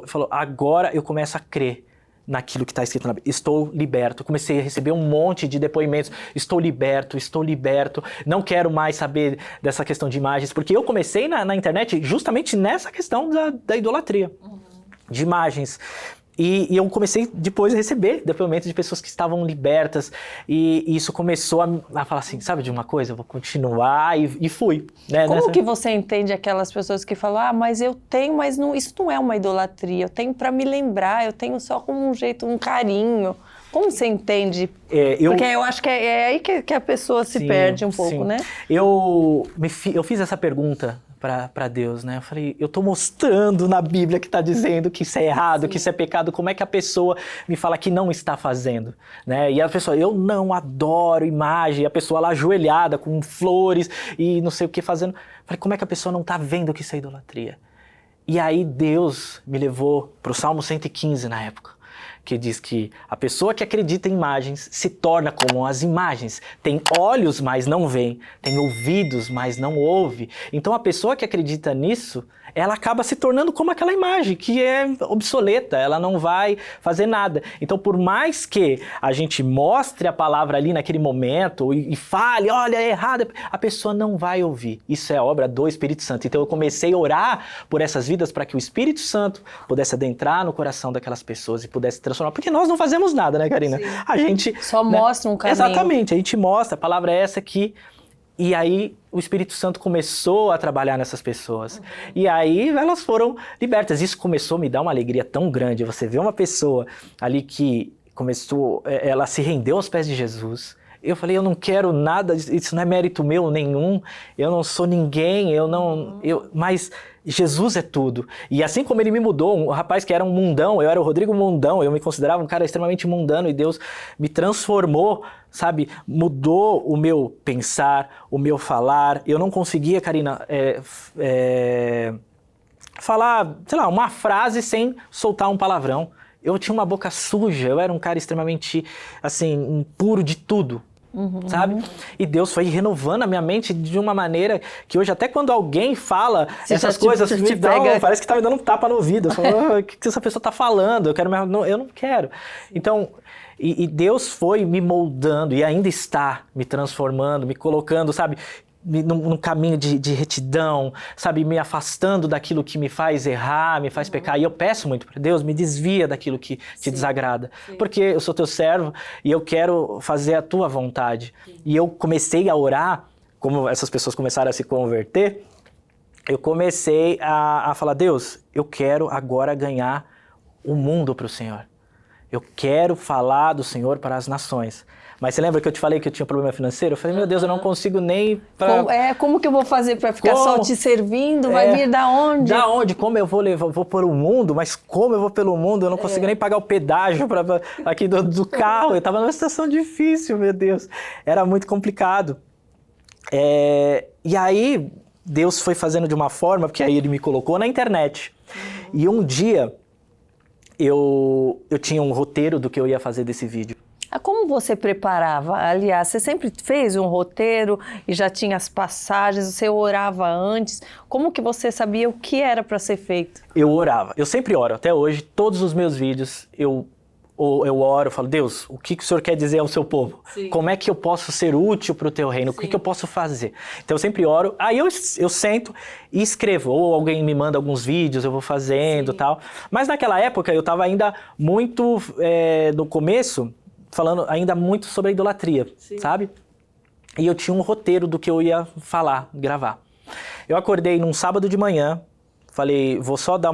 falou, agora eu começo a crer naquilo que está escrito na Bíblia. Estou liberto. Comecei a receber um monte de depoimentos. Estou liberto, não quero mais saber dessa questão de imagens, porque eu comecei na internet justamente nessa questão da idolatria, de imagens. E eu comecei depois a receber depoimentos de pessoas que estavam libertas, e isso começou a falar assim, sabe de uma coisa? Eu vou continuar, e fui. Né, Como que você entende aquelas pessoas que falam, mas eu tenho, mas não, isso não é uma idolatria, eu tenho para me lembrar, eu tenho só como um jeito, um carinho. Como você entende? Porque eu acho que é aí que a pessoa se perde um pouco, né? Eu fiz essa pergunta para Deus, né? Eu falei, eu tô mostrando na Bíblia que tá dizendo que isso é errado, que isso é pecado, como é que a pessoa me fala que não está fazendo, né? E a pessoa, eu não adoro imagem, a pessoa lá ajoelhada com flores e não sei o que fazendo. Eu falei, como é que a pessoa não tá vendo que isso é idolatria? E aí Deus me levou pro Salmo 115 na época, que diz que a pessoa que acredita em imagens se torna como as imagens. Tem olhos, mas não vê. Tem ouvidos, mas não ouve. Então a pessoa que acredita nisso, ela acaba se tornando como aquela imagem, que é obsoleta, ela não vai fazer nada. Então por mais que a gente mostre a palavra ali naquele momento e fale, olha, é errado, a pessoa não vai ouvir. Isso é obra do Espírito Santo. Então eu comecei a orar por essas vidas para que o Espírito Santo pudesse adentrar no coração daquelas pessoas e pudesse transformar. Porque nós não fazemos nada, né, Karina? Sim. A gente só mostra um caminho. Exatamente, a gente mostra, a palavra é essa aqui. E aí o Espírito Santo começou a trabalhar nessas pessoas. E aí elas foram libertas. Isso começou a me dar uma alegria tão grande. Você vê uma pessoa ali que começou, ela se rendeu aos pés de Jesus. Eu falei, eu não quero nada, isso não é mérito meu nenhum, eu não sou ninguém, mas Jesus é tudo. E assim como ele me mudou, um rapaz que era um mundão, eu era o Rodrigo mundão, eu me considerava um cara extremamente mundano, e Deus me transformou, sabe? Mudou o meu pensar, o meu falar. Eu não conseguia, Karina, falar, sei lá, uma frase sem soltar um palavrão. Eu tinha uma boca suja, eu era um cara extremamente, assim, impuro de tudo, sabe? E Deus foi renovando a minha mente de uma maneira que hoje, até quando alguém fala essas coisas, parece que tá me dando um tapa no ouvido. Eu falo, o que essa pessoa tá falando? Eu não quero. Então, e Deus foi me moldando e ainda está me transformando, me colocando, sabe? Num caminho de retidão, sabe, me afastando daquilo que me faz errar, me faz pecar. E eu peço muito para Deus, me desvia daquilo que te desagrada. Porque eu sou teu servo e eu quero fazer a tua vontade. E eu comecei a orar, como essas pessoas começaram a se converter, eu comecei a falar, Deus, eu quero agora ganhar o mundo para o Senhor. Eu quero falar do Senhor para as nações. Mas você lembra que eu te falei que eu tinha problema financeiro? Eu falei, meu Deus, eu não consigo nem... Como que eu vou fazer para ficar só te servindo? Vai vir da onde? Da onde? Como eu vou levar? Vou pelo mundo? Mas como eu vou pelo mundo? Eu não consigo nem pagar o pedágio aqui do carro. Eu estava numa situação difícil, meu Deus. Era muito complicado. E aí, Deus foi fazendo de uma forma, porque aí Ele me colocou na internet. E um dia, eu tinha um roteiro do que eu ia fazer desse vídeo. Como você preparava? Aliás, você sempre fez um roteiro e já tinha as passagens, você orava antes? Como que você sabia o que era para ser feito? Eu orava. Eu sempre oro. Até hoje, todos os meus vídeos, eu oro, eu falo, Deus, o que o Senhor quer dizer ao seu povo? Sim. Como é que eu posso ser útil para o teu reino? Sim. O que eu posso fazer? Então eu sempre oro, aí eu sento e escrevo, ou alguém me manda alguns vídeos, eu vou fazendo e tal. Mas naquela época eu estava ainda muito, no começo, falando ainda muito sobre a idolatria, sim, sabe? E eu tinha um roteiro do que eu ia falar, gravar. Eu acordei num sábado de manhã, falei, vou dar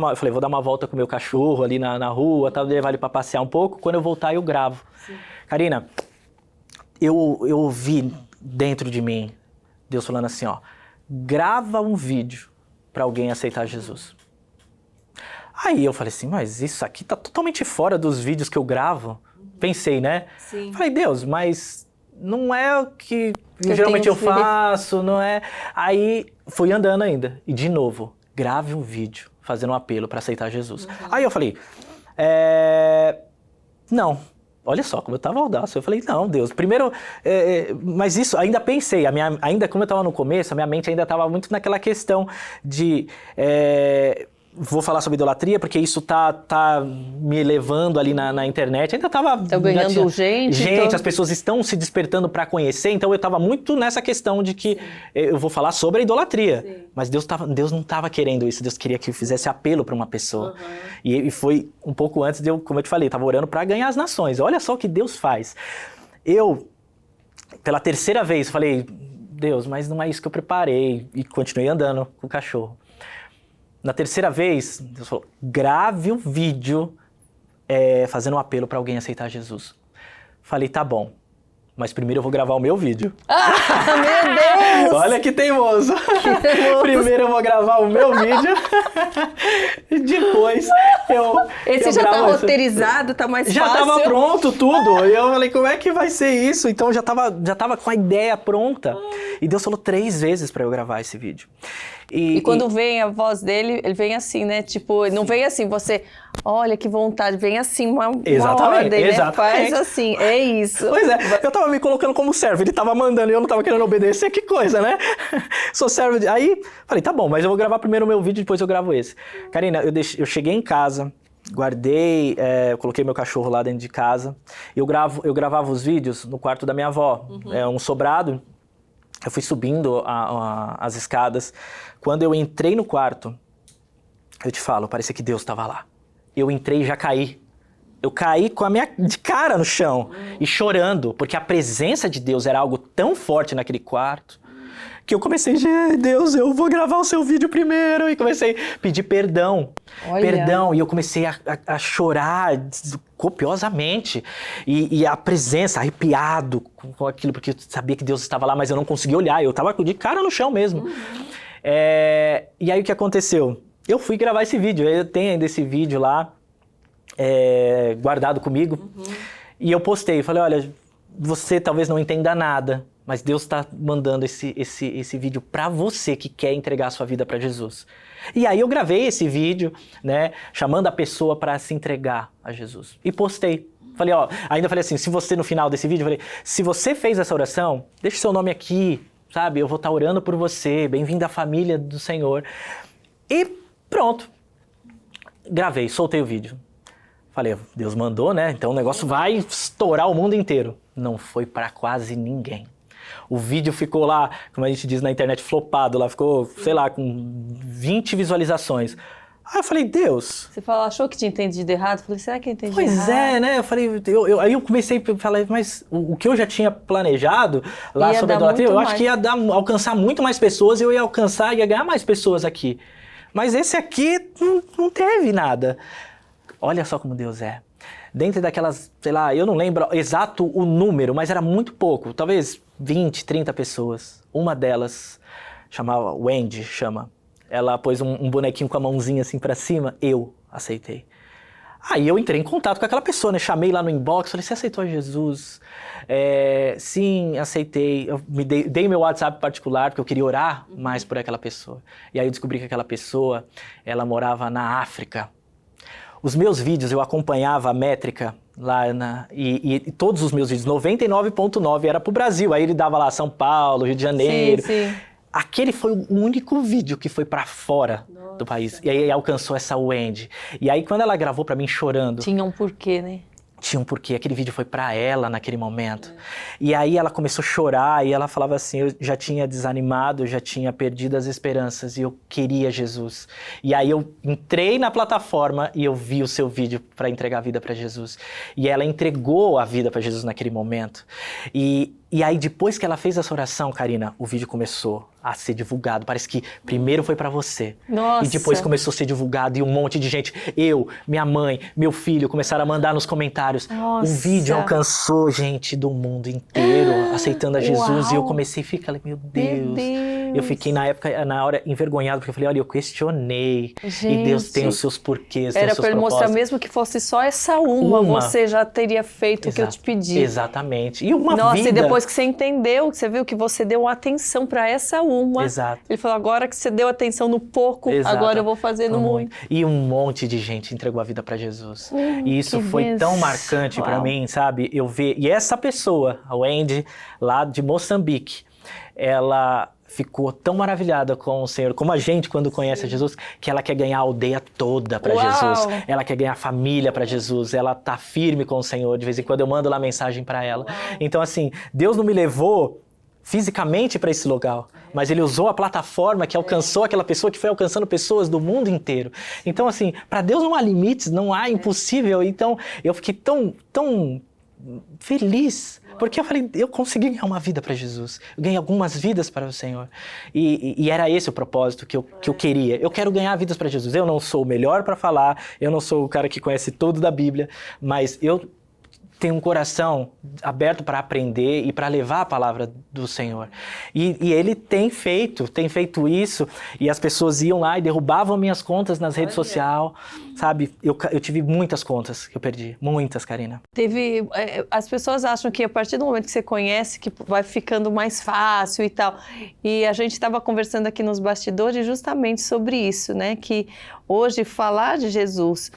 uma volta com o meu cachorro ali na rua, levar ele para passear um pouco, quando eu voltar eu gravo. Sim. Karina, eu ouvi dentro de mim, Deus falando assim, ó, grava um vídeo para alguém aceitar Jesus. Aí eu falei assim, mas isso aqui tá totalmente fora dos vídeos que eu gravo. Pensei, né? Sim. Falei, Deus, mas não é o que geralmente eu faço, não é? Aí fui andando ainda. E de novo, grave um vídeo fazendo um apelo para aceitar Jesus. Uhum. Aí eu falei, não. Olha só como eu estava audaz. Eu falei, não, Deus, primeiro... mas isso, ainda pensei, ainda como eu estava no começo, a minha mente ainda estava muito naquela questão de... vou falar sobre idolatria, porque isso tá me levando ali na internet. Ainda tava... Tá ganhando gente. As pessoas estão se despertando para conhecer, então eu tava muito nessa questão de que eu vou falar sobre a idolatria. Sim. Mas Deus não tava querendo isso, Deus queria que eu fizesse apelo para uma pessoa. Uhum. E foi um pouco antes de eu, como eu te falei, tava orando para ganhar as nações. Olha só o que Deus faz. Eu, pela terceira vez, falei, Deus, mas não é isso que eu preparei. E continuei andando com o cachorro. Na terceira vez, Deus falou, grave um vídeo fazendo um apelo para alguém aceitar Jesus. Falei, tá bom, mas primeiro eu vou gravar o meu vídeo. Meu Deus! Olha que teimoso! Primeiro eu vou gravar o meu vídeo, e depois Esse já tá roteirizado, tá mais já fácil. Já tava pronto tudo. E eu falei, como é que vai ser isso? Então eu já tava com a ideia pronta. E Deus falou 3 vezes para eu gravar esse vídeo. E quando vem a voz dele, ele vem assim, né? Tipo, não vem assim, você, olha que vontade, vem assim, uma ordem, né? Faz assim, é isso. Pois é, eu tava me colocando como servo, ele tava mandando e eu não tava querendo obedecer, que coisa, né? Sou servo de... Aí, falei, tá bom, mas eu vou gravar primeiro o meu vídeo, depois eu gravo esse. Karina, eu cheguei em casa, guardei, coloquei meu cachorro lá dentro de casa, eu gravava os vídeos no quarto da minha avó, um sobrado. Eu fui subindo as escadas. Quando eu entrei no quarto, eu te falo, parecia que Deus estava lá. Eu entrei e já caí. Eu caí de cara no chão e chorando, porque a presença de Deus era algo tão forte naquele quarto, que eu comecei, Deus, eu vou gravar o seu vídeo primeiro. E comecei a pedir perdão. Olha. Perdão. E eu comecei a chorar copiosamente. E a presença, arrepiado com aquilo, porque eu sabia que Deus estava lá, mas eu não conseguia olhar. Eu estava de cara no chão mesmo. E aí o que aconteceu? Eu fui gravar esse vídeo. Eu tenho ainda esse vídeo lá, guardado comigo. E eu postei. Falei, olha, você talvez não entenda nada, mas Deus está mandando esse vídeo para você que quer entregar a sua vida para Jesus. E aí eu gravei esse vídeo, né, chamando a pessoa para se entregar a Jesus. E postei. Falei, ainda falei assim, se você no final desse vídeo, falei, se você fez essa oração, deixa o seu nome aqui, sabe? Eu vou estar orando por você, bem-vindo à família do Senhor. E pronto. Gravei, soltei o vídeo. Falei, Deus mandou, né? Então o negócio vai estourar o mundo inteiro. Não foi para quase ninguém. O vídeo ficou lá, como a gente diz na internet, flopado. Lá ficou, sei lá, com 20 visualizações. Aí eu falei, Deus... Você achou que tinha entendido errado? Eu falei, será que eu entendi errado? Pois é, né? Eu falei, aí eu comecei a falar, mas o que eu já tinha planejado lá sobre a idolatria, eu acho que ia alcançar muito mais pessoas e eu ia ganhar mais pessoas aqui. Mas esse aqui não teve nada. Olha só como Deus é. Dentre daquelas, sei lá, eu não lembro exato o número, mas era muito pouco, talvez 20, 30 pessoas. Uma delas chamava Wendy, ela pôs um bonequinho com a mãozinha assim pra cima, eu aceitei. Aí eu entrei em contato com aquela pessoa, né? Chamei lá no inbox, falei, você aceitou Jesus? Sim, aceitei. Eu dei meu WhatsApp particular, porque eu queria orar mais por aquela pessoa. E aí eu descobri que aquela pessoa, ela morava na África. Os meus vídeos, eu acompanhava a métrica lá, e todos os meus vídeos, 99,9 era pro Brasil. Aí ele dava lá São Paulo, Rio de Janeiro. Sim. Aquele foi o único vídeo que foi pra fora do país. E aí alcançou essa Wendy. E aí quando ela gravou pra mim chorando... Tinha um porquê, né? Tinha um porquê. Aquele vídeo foi pra ela naquele momento. E aí ela começou a chorar e ela falava assim, eu já tinha desanimado, eu já tinha perdido as esperanças e eu queria Jesus. E aí eu entrei na plataforma e eu vi o seu vídeo pra entregar a vida pra Jesus. E ela entregou a vida pra Jesus naquele momento. E aí, depois que ela fez essa oração, Karina, o vídeo começou a ser divulgado. Parece que primeiro foi pra você. Nossa. E depois começou a ser divulgado e um monte de gente, eu, minha mãe, meu filho, começaram a mandar nos comentários. Nossa. O vídeo alcançou gente do mundo inteiro aceitando a Jesus. Uau. E eu comecei a ficar, meu Deus. Eu fiquei na hora envergonhado, porque eu falei, olha, eu questionei. Gente, e Deus tem os seus porquês, tem era os seus pra ele propósitos. mostrar mesmo que fosse só essa uma, você já teria feito o que eu te pedi. Exatamente. E uma Nossa, vida... e depois que você entendeu, que você viu que você deu atenção pra essa uma. Exato. Ele falou, agora que você deu atenção no pouco, Exato. agora eu vou fazer no muito. E um monte de gente entregou a vida pra Jesus. E isso foi tão marcante pra mim, sabe? Eu ver... E essa pessoa, a Wendy, lá de Moçambique, ela ficou tão maravilhada com o Senhor, como a gente quando conhece a Jesus, que ela quer ganhar a aldeia toda para Jesus. Ela quer ganhar a família para Jesus. Ela tá firme com o Senhor. De vez em quando eu mando lá mensagem para ela. Então assim, Deus não me levou fisicamente para esse lugar, mas Ele usou a plataforma que alcançou aquela pessoa, que foi alcançando pessoas do mundo inteiro. Então assim, para Deus não há limites, não há impossível. Então eu fiquei tão feliz, porque eu falei, eu consegui ganhar uma vida para Jesus, eu ganhei algumas vidas para o Senhor, e era esse o propósito que eu queria. Eu quero ganhar vidas para Jesus. Eu não sou o melhor para falar, eu não sou o cara que conhece tudo da Bíblia, mas eu tenho um coração aberto para aprender e para levar a palavra do Senhor. E Ele tem feito isso, e as pessoas iam lá e derrubavam minhas contas nas redes sociais, sabe? Eu tive muitas contas que eu perdi, muitas, Karina. As pessoas acham que a partir do momento que você conhece, que vai ficando mais fácil e tal. E a gente estava conversando aqui nos bastidores justamente sobre isso, né? Que hoje falar de Jesus,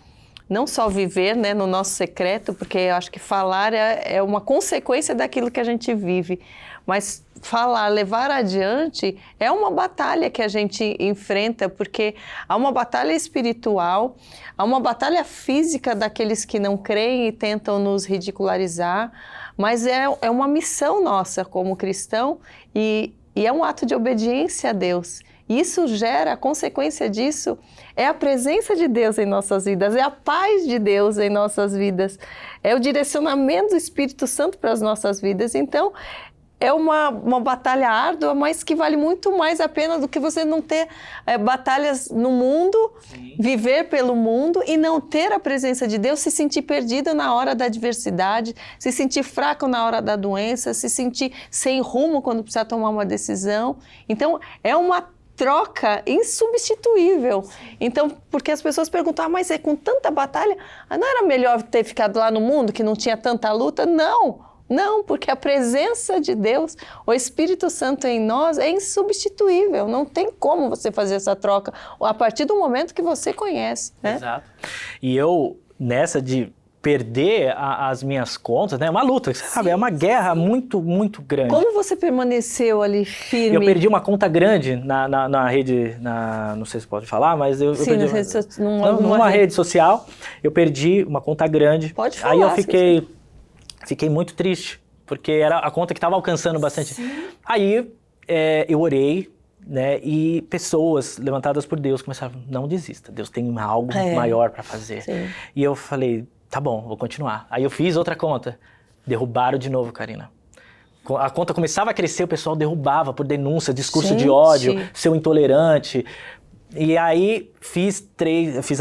não só viver, né, no nosso secreto, porque eu acho que falar é uma consequência daquilo que a gente vive, mas falar, levar adiante é uma batalha que a gente enfrenta, porque há uma batalha espiritual, há uma batalha física daqueles que não creem e tentam nos ridicularizar, mas é uma missão nossa como cristão e é um ato de obediência a Deus. Isso gera, a consequência disso é a presença de Deus em nossas vidas, é a paz de Deus em nossas vidas, é o direcionamento do Espírito Santo para as nossas vidas. Então, é uma batalha árdua, mas que vale muito mais a pena do que você não ter batalhas no mundo, viver pelo mundo e não ter a presença de Deus, se sentir perdido na hora da adversidade, se sentir fraco na hora da doença, se sentir sem rumo quando precisa tomar uma decisão. Então, é uma troca insubstituível. Então, porque as pessoas perguntam, mas é com tanta batalha, não era melhor ter ficado lá no mundo que não tinha tanta luta? Não, porque a presença de Deus, o Espírito Santo em nós é insubstituível. Não tem como você fazer essa troca a partir do momento que você conhece, né? Exato. E eu, nessa de perder as minhas contas, né? É uma luta, sabe? É uma guerra muito, muito grande. Como você permaneceu ali firme? Eu perdi uma conta grande na rede, não sei se pode falar, mas eu perdi numa rede social, eu perdi uma conta grande. Pode falar. Aí eu fiquei muito triste, porque era a conta que estava alcançando bastante. Aí eu orei, né? E pessoas levantadas por Deus começaram, não desista, Deus tem algo maior para fazer. Sim. E eu falei, tá bom, vou continuar. Aí eu fiz outra conta, derrubaram de novo, Karina. A conta começava a crescer, o pessoal derrubava por denúncia, discurso de ódio, seu intolerante. E aí fiz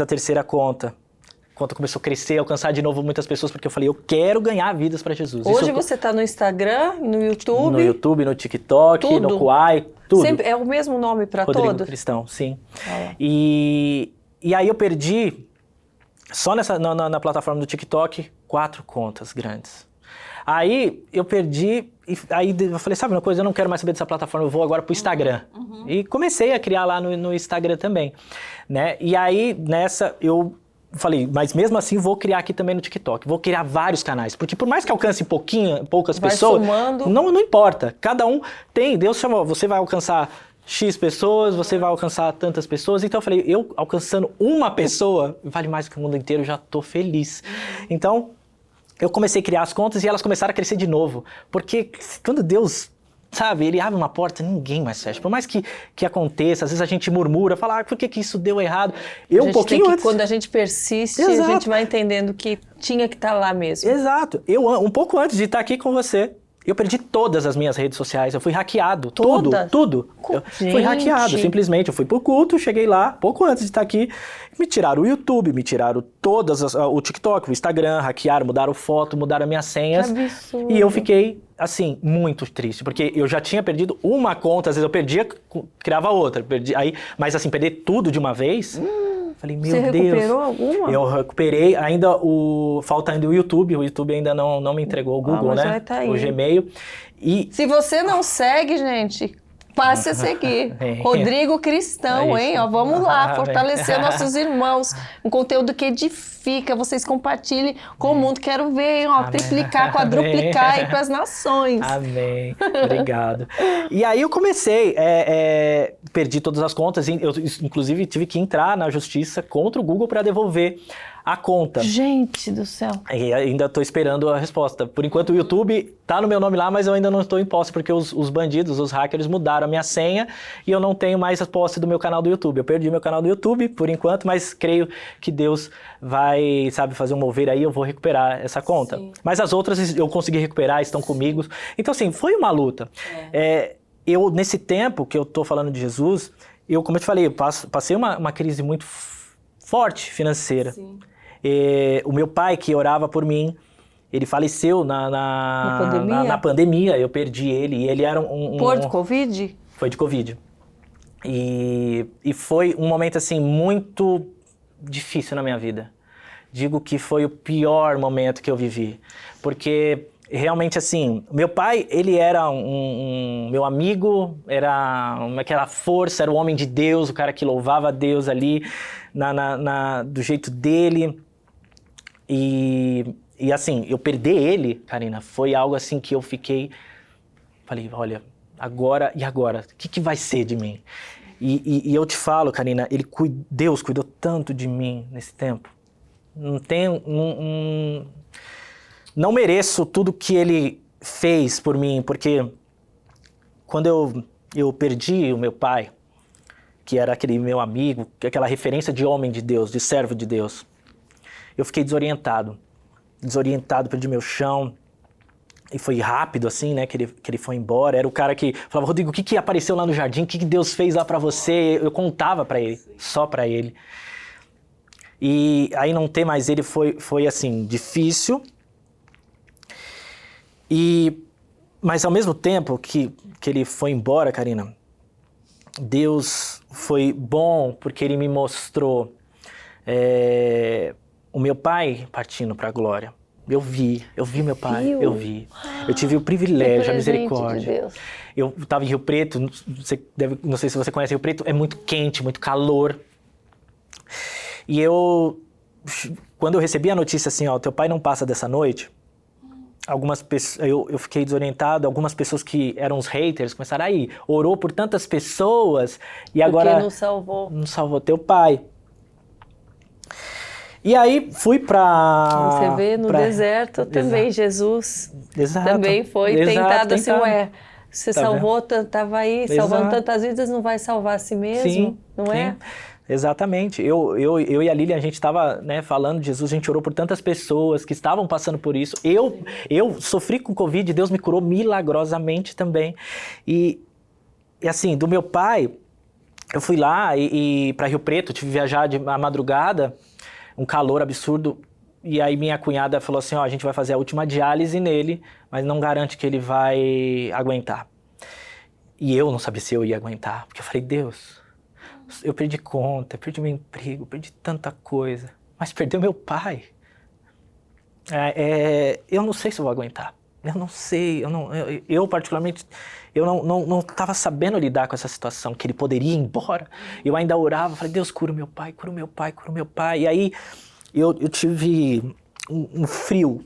a terceira conta. conta começou a crescer, alcançar de novo muitas pessoas, porque eu falei, eu quero ganhar vidas para Jesus. Hoje você tá no Instagram, no YouTube? No YouTube, no TikTok, tudo. no Quai, tudo. Sempre, é o mesmo nome para todos? Rodrigo Cristão, sim. E aí eu perdi, só na plataforma do TikTok, 4 contas grandes. Aí eu perdi, e aí eu falei, sabe uma coisa, eu não quero mais saber dessa plataforma, eu vou agora pro Instagram. E comecei a criar lá no Instagram também, né? E aí nessa eu falei, mas mesmo assim vou criar aqui também no TikTok, vou criar vários canais, porque por mais que alcance poucas pessoas, não importa, cada um tem, Deus chamou, você vai alcançar X pessoas, você vai alcançar tantas pessoas, então eu falei, eu alcançando uma pessoa, vale mais do que o mundo inteiro, eu já tô feliz. Então, eu comecei a criar as contas e elas começaram a crescer de novo. Porque quando Deus, sabe, Ele abre uma porta, ninguém mais fecha. Por mais que aconteça, às vezes a gente murmura, fala, por que isso deu errado? Quando a gente persiste, a gente vai entendendo que tinha que estar lá mesmo. Exato. Um pouco antes de estar aqui com você, eu perdi todas as minhas redes sociais, eu fui hackeado, tudo. Fui hackeado, simplesmente, eu fui pro culto, cheguei lá, pouco antes de estar aqui, me tiraram o YouTube, me tiraram o TikTok, o Instagram, hackearam, mudaram foto, mudaram minhas senhas. Que absurdo. E eu fiquei, assim, muito triste, porque eu já tinha perdido uma conta, às vezes eu perdia, criava outra, mas assim, perder tudo de uma vez... Falei, meu Deus. Você recuperou alguma? Eu recuperei, falta ainda o YouTube ainda não me entregou o Google, mas né? vai tá aí. O Gmail. Se você não segue, gente, passe a seguir. Rodrigo Cristão, hein? Ó, vamos lá, fortalecer nossos irmãos. Um conteúdo que edifica, vocês compartilhem com o mundo. Quero ver, hein? Ó, triplicar, quadruplicar aí para as nações. Amém. Obrigado. E aí eu comecei, perdi todas as contas, eu inclusive tive que entrar na justiça contra o Google para devolver a conta. Gente do céu. E ainda estou esperando a resposta. Por enquanto o YouTube tá no meu nome lá, mas eu ainda não estou em posse, porque os bandidos, os hackers mudaram a minha senha e eu não tenho mais a posse do meu canal do YouTube. Eu perdi meu canal do YouTube por enquanto, mas creio que Deus vai, sabe, fazer um mover aí, eu vou recuperar essa conta. Sim. Mas as outras eu consegui recuperar, estão comigo. Então assim, foi uma luta. Eu, nesse tempo que eu estou falando de Jesus, como eu te falei, eu passei uma crise muito forte financeira. Sim. O meu pai, que orava por mim, ele faleceu na pandemia, eu perdi ele, e ele era Por Covid? Foi de Covid. E foi um momento, assim, muito difícil na minha vida. Digo que foi o pior momento que eu vivi, porque realmente, assim, meu pai, ele era meu amigo, era aquela força, era o homem de Deus, o cara que louvava a Deus ali, do jeito dele. E assim, eu perder ele, Karina, foi algo assim que eu falei, olha, agora, o que vai ser de mim? E eu te falo, Karina, Deus cuidou tanto de mim nesse tempo. Não mereço tudo que ele fez por mim, porque quando eu perdi o meu pai, que era aquele meu amigo, aquela referência de homem de Deus, de servo de Deus, eu fiquei desorientado, perdi meu chão, e foi rápido assim, né, que ele foi embora. Era o cara que falava, Rodrigo, o que apareceu lá no jardim, o que Deus fez lá pra você? Eu contava pra ele, só pra ele. E aí não ter mais ele foi assim, difícil. Mas ao mesmo tempo que ele foi embora, Karina, Deus foi bom porque ele me mostrou o meu pai partindo para a glória. Eu vi meu pai, eu vi. Eu tive o privilégio, a misericórdia. De Deus. Eu estava em Rio Preto, não sei se você conhece Rio Preto, é muito quente, muito calor. E quando eu recebi a notícia assim, ó, teu pai não passa dessa noite, algumas pessoas, eu fiquei desorientado, algumas pessoas que eram os haters começaram aí, orou por tantas pessoas e agora... Porque não salvou teu pai. E aí fui pra... Você vê no deserto também, Jesus também foi tentado assim, você salvou, tava aí, salvando tantas vidas, não vai salvar a si mesmo, sim, não é? Sim. Exatamente. Eu e a Lilian, a gente estava, né, falando de Jesus, a gente orou por tantas pessoas que estavam passando por isso. Eu sofri com Covid, Deus me curou milagrosamente também. E assim, do meu pai, eu fui lá e para Rio Preto, tive que viajar à madrugada, um calor absurdo. E aí minha cunhada falou assim, ó, a gente vai fazer a última diálise nele, mas não garante que ele vai aguentar. E eu não sabia se eu ia aguentar, porque eu falei, Deus, eu perdi conta, eu perdi meu emprego, eu perdi tanta coisa, mas perdeu meu pai. Eu não sei se eu vou aguentar. Eu não sei, eu particularmente, eu não estava sabendo lidar com essa situação, que ele poderia ir embora. Eu ainda orava, falei, Deus, cura o meu pai, cura o meu pai, cura o meu pai. E aí eu tive um frio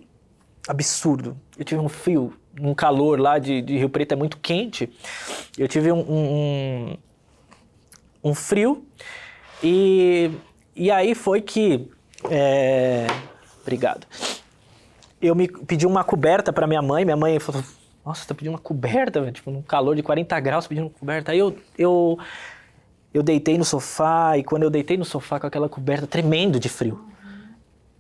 absurdo, eu tive um frio, um calor lá de Rio Preto, é muito quente. Eu tive um frio e aí foi que... Obrigado. Eu me pedi uma coberta para minha mãe falou, nossa, você tá pedindo uma coberta, velho? Tipo, num calor de 40 graus, pedindo uma coberta. Aí eu deitei no sofá, e quando eu deitei no sofá com aquela coberta tremendo de frio,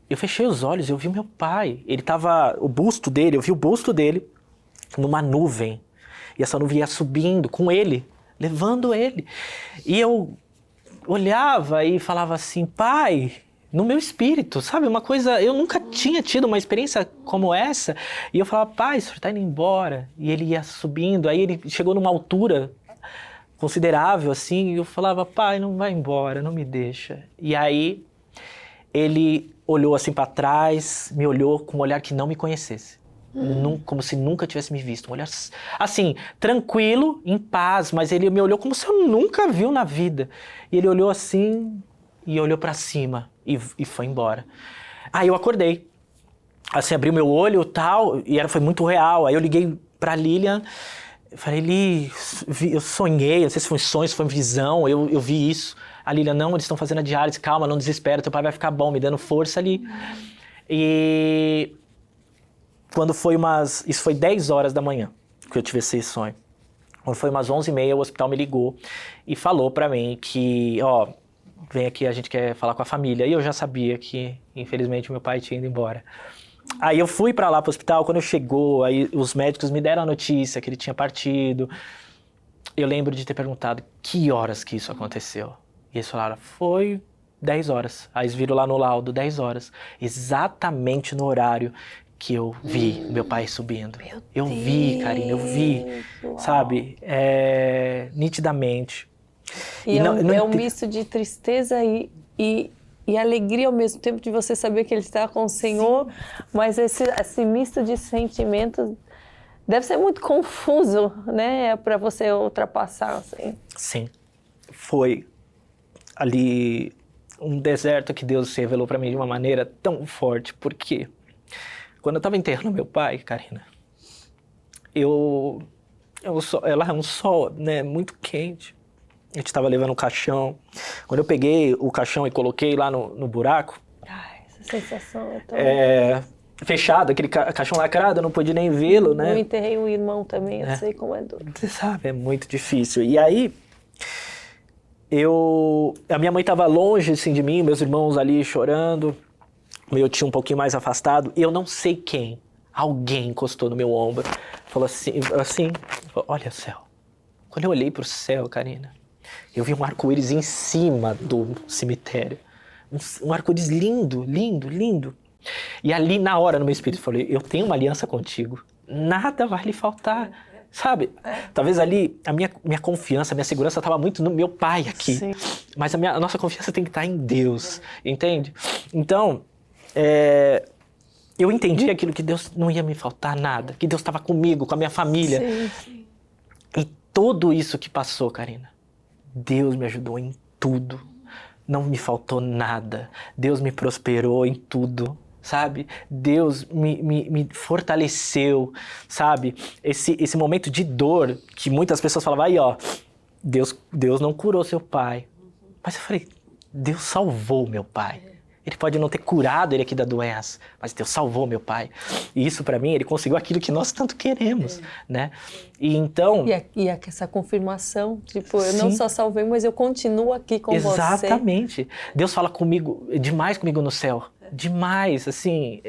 eu fechei os olhos e eu vi meu pai. Ele tava, eu vi o busto dele numa nuvem. E essa nuvem ia subindo com ele, levando ele. E eu olhava e falava assim, pai... no meu espírito, sabe? Uma coisa... eu nunca tinha tido uma experiência como essa. E eu falava, pai, o senhor tá indo embora. E ele ia subindo. Aí ele chegou numa altura considerável, assim. E eu falava, pai, não vai embora, não me deixa. E aí ele olhou assim para trás, me olhou com um olhar que não me conhecesse. Como se nunca tivesse me visto. Um olhar, assim, tranquilo, em paz. Mas ele me olhou como se eu nunca viu na vida. E ele olhou assim... e olhou pra cima e foi embora. Aí eu acordei, assim, abri o meu olho e tal, e foi muito real. Aí eu liguei pra Lilian, falei, Li, eu sonhei, não sei se foi um sonho, se foi uma visão, eu vi isso. A Lilian, não, eles estão fazendo a diálise, calma, não desespera, teu pai vai ficar bom, me dando força ali. E quando foi isso foi 10 horas da manhã que eu tive esse sonho. Quando foi umas 11h30, o hospital me ligou e falou pra mim que, ó, vem aqui, a gente quer falar com a família. E eu já sabia que, infelizmente, meu pai tinha ido embora. Aí eu fui pra lá pro hospital, quando eu chegou, aí os médicos me deram a notícia que ele tinha partido. Eu lembro de ter perguntado, que horas que isso aconteceu? E eles falaram, foi 10 horas. Aí eles viram lá no laudo, 10 horas. Exatamente no horário que eu vi meu pai subindo. Eu vi, Karina, eu vi, sabe? Nitidamente. E é um misto de tristeza e alegria ao mesmo tempo, de você saber que ele está com o Senhor. Sim. Mas esse misto de sentimentos deve ser muito confuso, né? Para você ultrapassar, assim. Sim. Foi ali um deserto que Deus se revelou para mim de uma maneira tão forte. Porque quando eu estava enterrando meu pai, Karina, lá é um sol, né, muito quente. A gente estava levando um caixão. Quando eu peguei o caixão e coloquei lá no buraco... Ai, essa sensação é tão... fechado, aquele caixão lacrado, eu não pude nem vê-lo, né? Eu enterrei um irmão também, eu sei como é duro. Você sabe, é muito difícil. E aí, a minha mãe estava longe, assim, de mim, meus irmãos ali chorando, meu tio um pouquinho mais afastado, e eu não sei quem, alguém encostou no meu ombro, falou assim, olha o céu. Quando eu olhei pro céu, Karina, eu vi um arco-íris em cima do cemitério. Um arco-íris lindo, lindo, lindo. E ali, na hora, no meu espírito, eu falei, eu tenho uma aliança contigo. Nada vai lhe faltar. Sabe? Talvez ali a minha confiança, a minha segurança estava muito no meu pai aqui. Sim. Mas a nossa confiança tem que estar em Deus. Entende? Então, eu entendi aquilo, que Deus não ia me faltar nada. Que Deus estava comigo, com a minha família. Sim. E tudo isso que passou, Karina, Deus me ajudou em tudo. Não me faltou nada. Deus me prosperou em tudo, sabe? Deus me fortaleceu, sabe? Esse momento de dor, que muitas pessoas falavam, aí ó, Deus não curou seu pai. Mas eu falei, Deus salvou meu pai. Ele pode não ter curado ele aqui da doença, mas Deus salvou meu pai. E isso, para mim, ele conseguiu aquilo que nós tanto queremos, né? E então... E essa confirmação, tipo, eu não só salvei, mas eu continuo aqui com você. Exatamente. Deus fala demais comigo no céu. Demais, assim,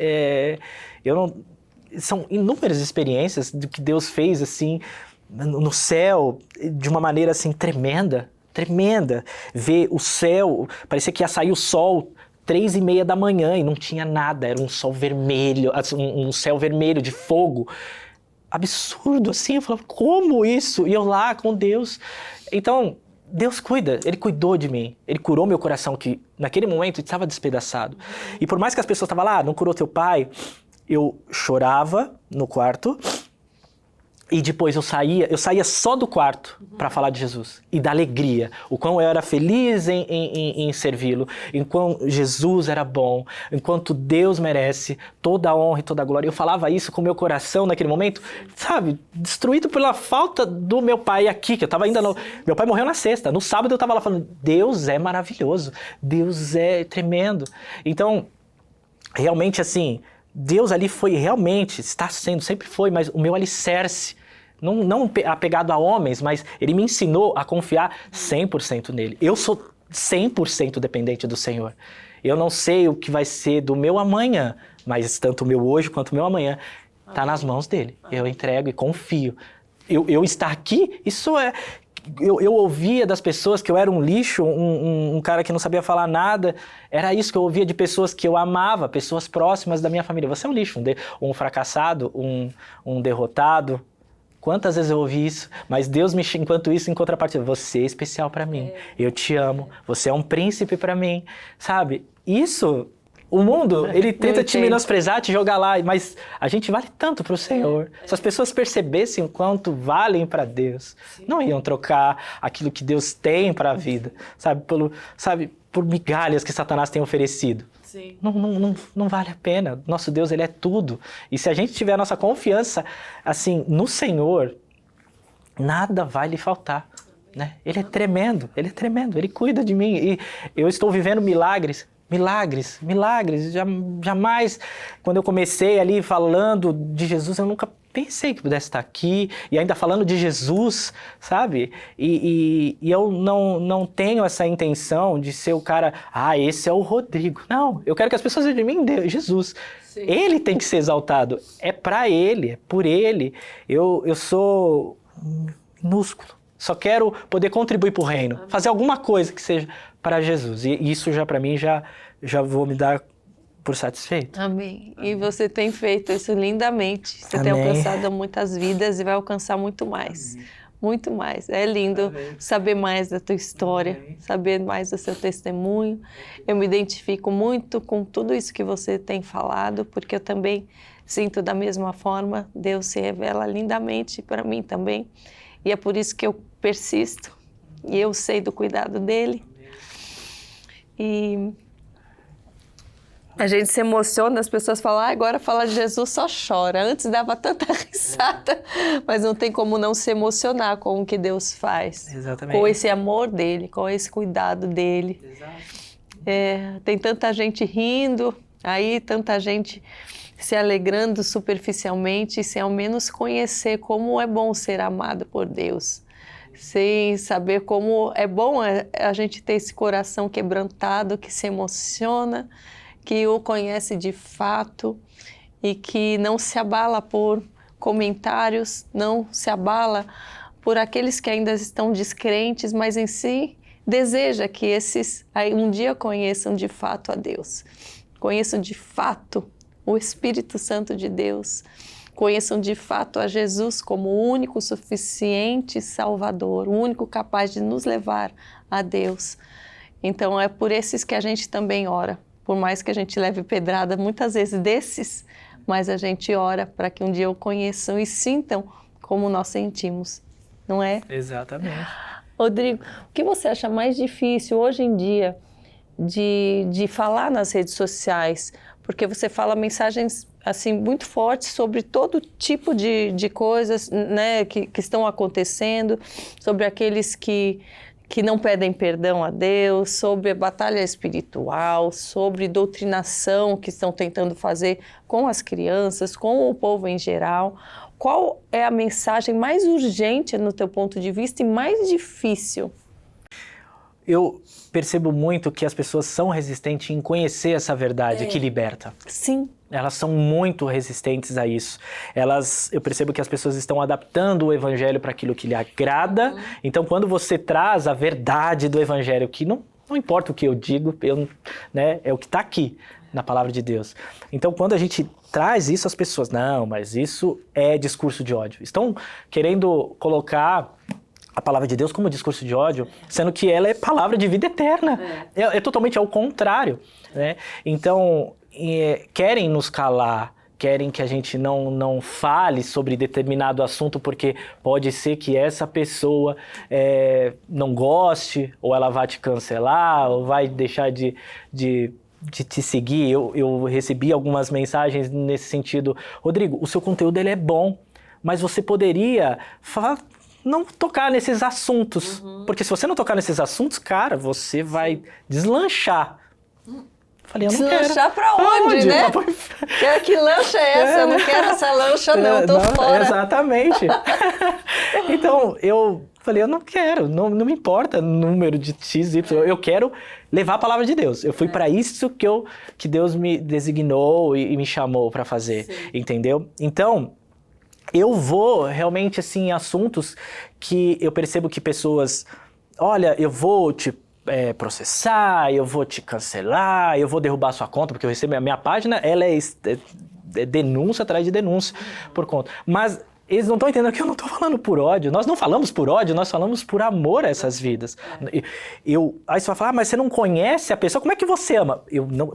são inúmeras experiências do que Deus fez, assim, no céu, de uma maneira, assim, tremenda. Ver o céu, parecia que ia sair o sol 3:30 da manhã e não tinha nada, era um sol vermelho, um céu vermelho de fogo. Absurdo, assim, eu falava, como isso? E eu lá com Deus. Então, Deus cuida, Ele cuidou de mim. Ele curou meu coração, que naquele momento estava despedaçado. E por mais que as pessoas estavam lá, não curou teu pai, eu chorava no quarto. E depois eu saía só do quarto para falar de Jesus e da alegria, o quão eu era feliz em servi-lo, enquanto Jesus era bom, enquanto Deus merece toda a honra e toda a glória. Eu falava isso com o meu coração naquele momento, sabe, destruído pela falta do meu pai aqui, que eu estava ainda Meu pai morreu na sexta, no sábado eu estava lá falando, Deus é maravilhoso, Deus é tremendo. Então, realmente assim, Deus ali foi realmente, está sendo, sempre foi, mas o meu alicerce. Não apegado a homens, mas ele me ensinou a confiar 100% nele. Eu sou 100% dependente do Senhor. Eu não sei o que vai ser do meu amanhã, mas tanto o meu hoje quanto o meu amanhã está nas mãos dele. Eu entrego e confio. Eu estar aqui, isso é... Eu ouvia das pessoas que eu era um lixo, um cara que não sabia falar nada. Era isso que eu ouvia de pessoas que eu amava, pessoas próximas da minha família. Você é um lixo, um fracassado, um derrotado. Quantas vezes eu ouvi isso, mas Deus me enquanto isso, em contrapartida, você é especial para mim, eu te amo, você é um príncipe para mim, sabe? Isso, o mundo, ele tenta te menosprezar, te jogar lá, mas a gente vale tanto para o Senhor. Se as pessoas percebessem o quanto valem para Deus, não iam trocar aquilo que Deus tem para a vida, sabe? Por migalhas que Satanás tem oferecido. Sim. Não vale a pena. Nosso Deus, Ele é tudo. E se a gente tiver a nossa confiança assim, no Senhor, nada vai lhe faltar. Né? Ele é tremendo, Ele cuida de mim. E eu estou vivendo milagres. Jamais, quando eu comecei ali falando de Jesus, eu nunca pensei que pudesse estar aqui, e ainda falando de Jesus, sabe? E eu não tenho essa intenção de ser o cara, esse é o Rodrigo. Não, eu quero que as pessoas vejam de mim Jesus. Sim. Ele tem que ser exaltado. É pra Ele, é por Ele. Eu sou minúsculo. Só quero poder contribuir para o reino, fazer alguma coisa que seja para Jesus. E isso já para mim já vou me dar por satisfeito. Amém. E você tem feito isso lindamente. Você tem alcançado muitas vidas e vai alcançar muito mais. Amém. Muito mais. É lindo saber mais da tua história, saber mais do seu testemunho. Eu me identifico muito com tudo isso que você tem falado, porque eu também sinto da mesma forma. Deus se revela lindamente para mim também. E é por isso que eu persisto. E eu sei do cuidado dele. E a gente se emociona, as pessoas falam, agora falar de Jesus só chora. Antes dava tanta risada, mas não tem como não se emocionar com o que Deus faz. Exatamente. Com esse amor dele, com esse cuidado dele. Exato. Tem tanta gente rindo, aí tanta gente se alegrando superficialmente, sem ao menos conhecer como é bom ser amado por Deus. Sem saber como é bom a gente ter esse coração quebrantado, que se emociona, que o conhece de fato e que não se abala por comentários, não se abala por aqueles que ainda estão descrentes, mas em si deseja que esses aí um dia conheçam de fato a Deus, conheçam de fato o Espírito Santo de Deus, conheçam de fato a Jesus como o único suficiente Salvador, o único capaz de nos levar a Deus. Então é por esses que a gente também ora. Por mais que a gente leve pedrada muitas vezes desses, mas a gente ora para que um dia o conheçam e sintam como nós sentimos, não é? Exatamente. Rodrigo, o que você acha mais difícil hoje em dia de falar nas redes sociais? Porque você fala mensagens assim, muito fortes sobre todo tipo de coisas, né, que estão acontecendo, sobre aqueles que não pedem perdão a Deus, sobre a batalha espiritual, sobre doutrinação que estão tentando fazer com as crianças, com o povo em geral. Qual é a mensagem mais urgente no teu ponto de vista e mais difícil? Eu percebo muito que as pessoas são resistentes em conhecer essa verdade que liberta. Sim. Elas são muito resistentes a isso. Eu percebo que as pessoas estão adaptando o evangelho para aquilo que lhe agrada. Então, quando você traz a verdade do evangelho, que não importa o que eu digo, eu né? É o que está aqui na palavra de Deus. Então, quando a gente traz isso às pessoas, não, mas isso é discurso de ódio. Estão querendo colocar a palavra de Deus como discurso de ódio, sendo que ela é palavra de vida eterna. É totalmente ao contrário, né? Então, querem nos calar, querem que a gente não fale sobre determinado assunto, porque pode ser que essa pessoa não goste, ou ela vai te cancelar, ou vai deixar de te seguir. Eu recebi algumas mensagens nesse sentido. Rodrigo, o seu conteúdo ele é bom, mas você poderia não tocar nesses assuntos. Porque se você não tocar nesses assuntos, cara, você vai deslanchar. Falei, eu não quero. Deslanchar pra onde, né? Que lancha é essa? Eu não quero essa lancha não, tô fora. Exatamente. Então, eu falei, eu não quero, não me importa o número de X, Y, eu quero levar a palavra de Deus. Eu fui para isso que Deus me designou e me chamou para fazer, entendeu? Então, eu vou realmente, assim, em assuntos que eu percebo que pessoas, olha, eu vou te processar, eu vou te cancelar, eu vou derrubar sua conta, porque eu recebo a minha página, ela é denúncia atrás de denúncia por conta. Mas eles não estão entendendo que eu não estou falando por ódio. Nós não falamos por ódio, nós falamos por amor a essas vidas. Aí você vai falar, mas você não conhece a pessoa, como é que você ama?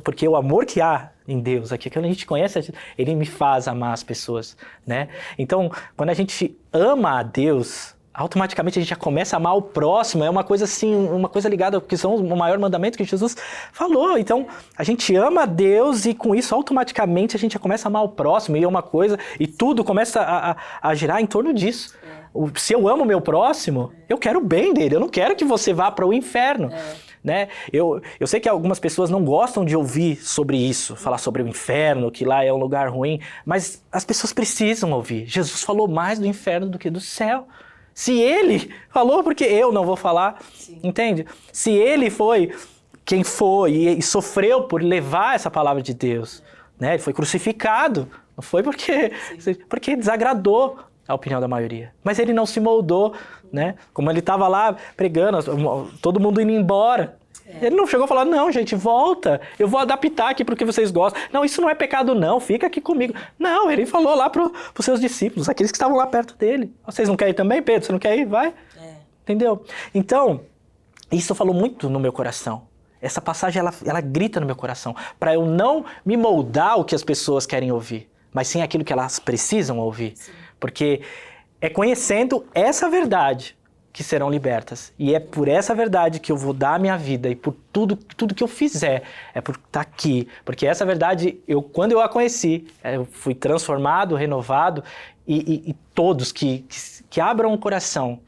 Porque o amor que há em Deus, aqui que a gente conhece, ele me faz amar as pessoas, né? Então, quando a gente ama a Deus, automaticamente a gente já começa a amar o próximo, é uma coisa assim, uma coisa ligada, porque são o maior mandamento que Jesus falou. Então, a gente ama a Deus e com isso, automaticamente, a gente já começa a amar o próximo, e é uma coisa, e tudo começa a girar em torno disso. Se eu amo o meu próximo, eu quero o bem dele, eu não quero que você vá para o inferno. Né? Eu sei que algumas pessoas não gostam de ouvir sobre isso, falar sobre o inferno, que lá é um lugar ruim, mas as pessoas precisam ouvir. Jesus falou mais do inferno do que do céu. Se ele falou, porque eu não vou falar, entende? Se ele foi quem foi e sofreu por levar essa palavra de Deus, né? Ele foi crucificado, não foi porque desagradou a opinião da maioria. Mas ele não se moldou, né? Como ele estava lá pregando, todo mundo indo embora. Ele não chegou a falar, não, gente, volta, eu vou adaptar aqui para o que vocês gostam. Não, isso não é pecado não, fica aqui comigo. Não, ele falou lá para os seus discípulos, aqueles que estavam lá perto dele. Vocês não querem ir também, Pedro? Você não quer ir? Vai. Entendeu? Então, isso falou muito no meu coração. Essa passagem, ela grita no meu coração, para eu não me moldar o que as pessoas querem ouvir, mas sim aquilo que elas precisam ouvir. Porque é conhecendo essa verdade que serão libertas. E é por essa verdade que eu vou dar a minha vida, e por tudo que eu fizer, é por estar aqui. Porque essa verdade, quando eu a conheci, eu fui transformado, renovado, e todos que abram o coração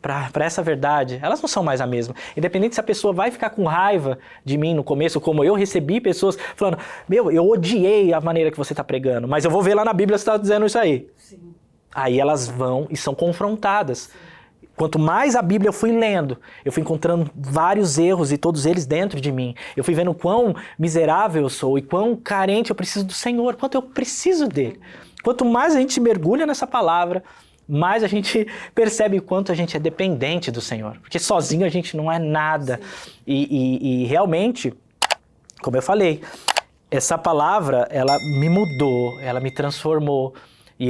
para essa verdade, elas não são mais a mesma. Independente se a pessoa vai ficar com raiva de mim no começo, como eu recebi pessoas falando, eu odiei a maneira que você está pregando, mas eu vou ver lá na Bíblia se está dizendo isso aí. Sim. Aí elas vão e são confrontadas. Sim. Quanto mais a Bíblia eu fui lendo, eu fui encontrando vários erros e todos eles dentro de mim. Eu fui vendo quão miserável eu sou e quão carente eu preciso do Senhor, quanto eu preciso dele. Quanto mais a gente mergulha nessa palavra, mais a gente percebe o quanto a gente é dependente do Senhor. Porque sozinho a gente não é nada. E realmente, como eu falei, essa palavra, ela me mudou, ela me transformou. E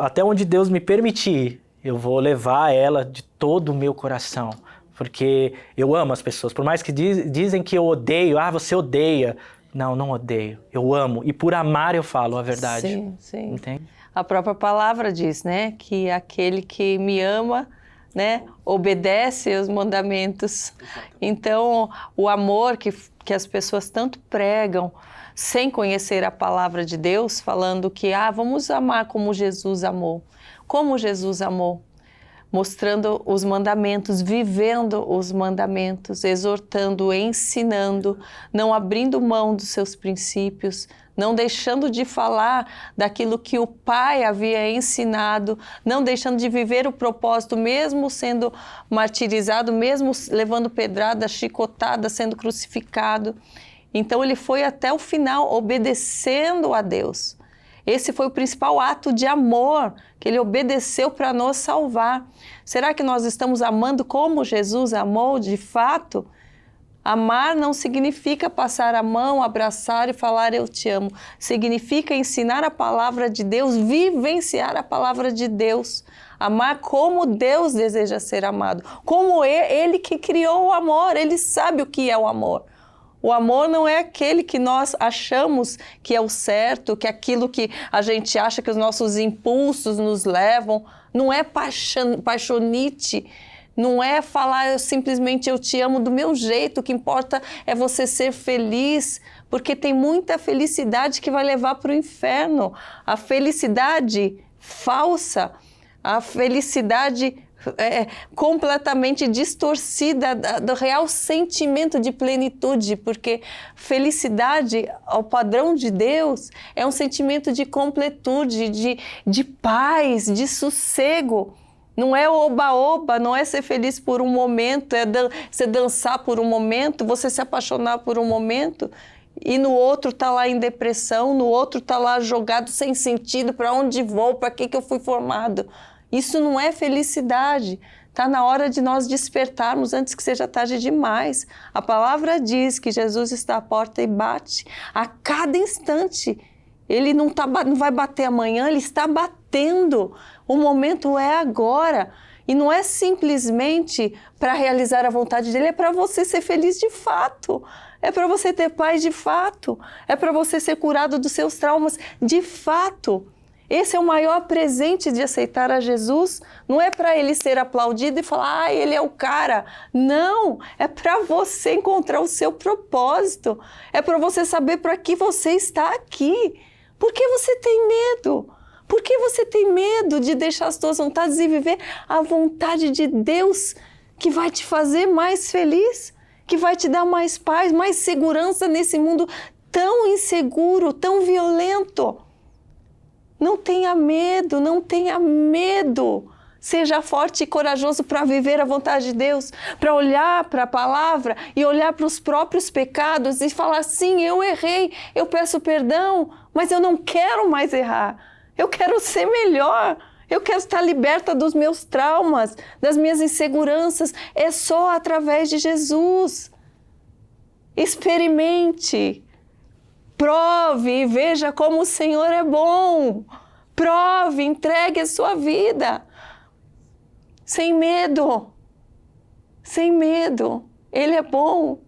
até onde Deus me permitir, eu vou levar ela de todo o meu coração, porque eu amo as pessoas. Por mais que dizem que eu odeio, você odeia. Não odeio. Eu amo. E por amar eu falo a verdade. Sim. Entende? A própria palavra diz, né, que aquele que me ama, né, obedece aos mandamentos. Então, o amor que as pessoas tanto pregam, sem conhecer a palavra de Deus, falando que, vamos amar como Jesus amou. Como Jesus amou, mostrando os mandamentos, vivendo os mandamentos, exortando, ensinando, não abrindo mão dos seus princípios, não deixando de falar daquilo que o Pai havia ensinado, não deixando de viver o propósito, mesmo sendo martirizado, mesmo levando pedrada, chicotada, sendo crucificado. Então ele foi até o final obedecendo a Deus. Esse foi o principal ato de amor que ele obedeceu para nos salvar. Será que nós estamos amando como Jesus amou de fato? Amar não significa passar a mão, abraçar e falar eu te amo. Significa ensinar a palavra de Deus, vivenciar a palavra de Deus. Amar como Deus deseja ser amado. Como Ele que criou o amor, Ele sabe o que é o amor. O amor não é aquele que nós achamos que é o certo, que é aquilo que a gente acha que os nossos impulsos nos levam. Não é paixonite. Não é falar simplesmente eu te amo do meu jeito, o que importa é você ser feliz, porque tem muita felicidade que vai levar para o inferno. A felicidade falsa, a felicidade completamente distorcida do real sentimento de plenitude, porque felicidade, ao padrão de Deus, é um sentimento de completude, de paz, de sossego. Não é oba-oba, não é ser feliz por um momento, é você dançar por um momento, você se apaixonar por um momento e no outro tá lá em depressão, no outro tá lá jogado sem sentido, para onde vou, para que eu fui formado. Isso não é felicidade. Está na hora de nós despertarmos antes que seja tarde demais. A palavra diz que Jesus está à porta e bate a cada instante. Ele não vai bater amanhã, ele está batendo. O momento é agora. E não é simplesmente para realizar a vontade dele, é para você ser feliz de fato. É para você ter paz de fato. É para você ser curado dos seus traumas de fato. Esse é o maior presente de aceitar a Jesus. Não é para ele ser aplaudido e falar, ele é o cara. Não, é para você encontrar o seu propósito. É para você saber para que você está aqui. Por que você tem medo? Por que você tem medo de deixar as suas vontades e viver a vontade de Deus que vai te fazer mais feliz, que vai te dar mais paz, mais segurança nesse mundo tão inseguro, tão violento? Não tenha medo, não tenha medo. Seja forte e corajoso para viver a vontade de Deus, para olhar para a palavra e olhar para os próprios pecados e falar, sim, eu errei, eu peço perdão, mas eu não quero mais errar. Eu quero ser melhor, eu quero estar liberta dos meus traumas, das minhas inseguranças. É só através de Jesus. Experimente, prove e veja como o Senhor é bom. Prove, entregue a sua vida. Sem medo. Sem medo. Ele é bom.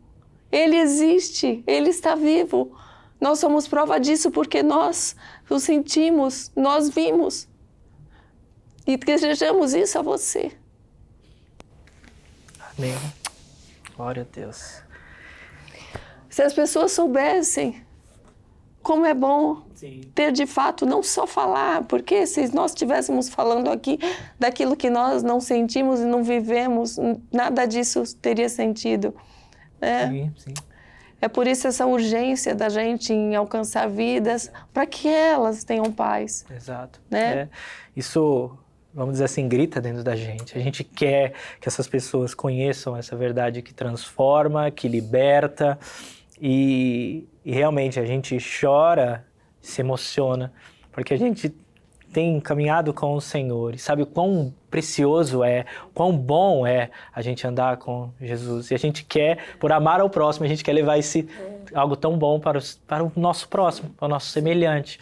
Ele existe. Ele está vivo. Nós somos prova disso porque nós o sentimos, nós vimos. E desejamos isso a você. Amém. Glória a Deus. Se as pessoas soubessem como é bom Sim. ter de fato, não só falar, porque se nós estivéssemos falando aqui daquilo que nós não sentimos e não vivemos, nada disso teria sentido. Sim, sim. É por isso essa urgência da gente em alcançar vidas, para que elas tenham paz. Exato. Né? Isso, vamos dizer assim, grita dentro da gente. A gente quer que essas pessoas conheçam essa verdade que transforma, que liberta. E realmente a gente chora, se emociona, porque a gente tem caminhado com o Senhor e sabe o quão precioso é, quão bom é a gente andar com Jesus. E a gente quer, por amar ao próximo, a gente quer levar algo tão bom para o nosso próximo, para o nosso semelhante.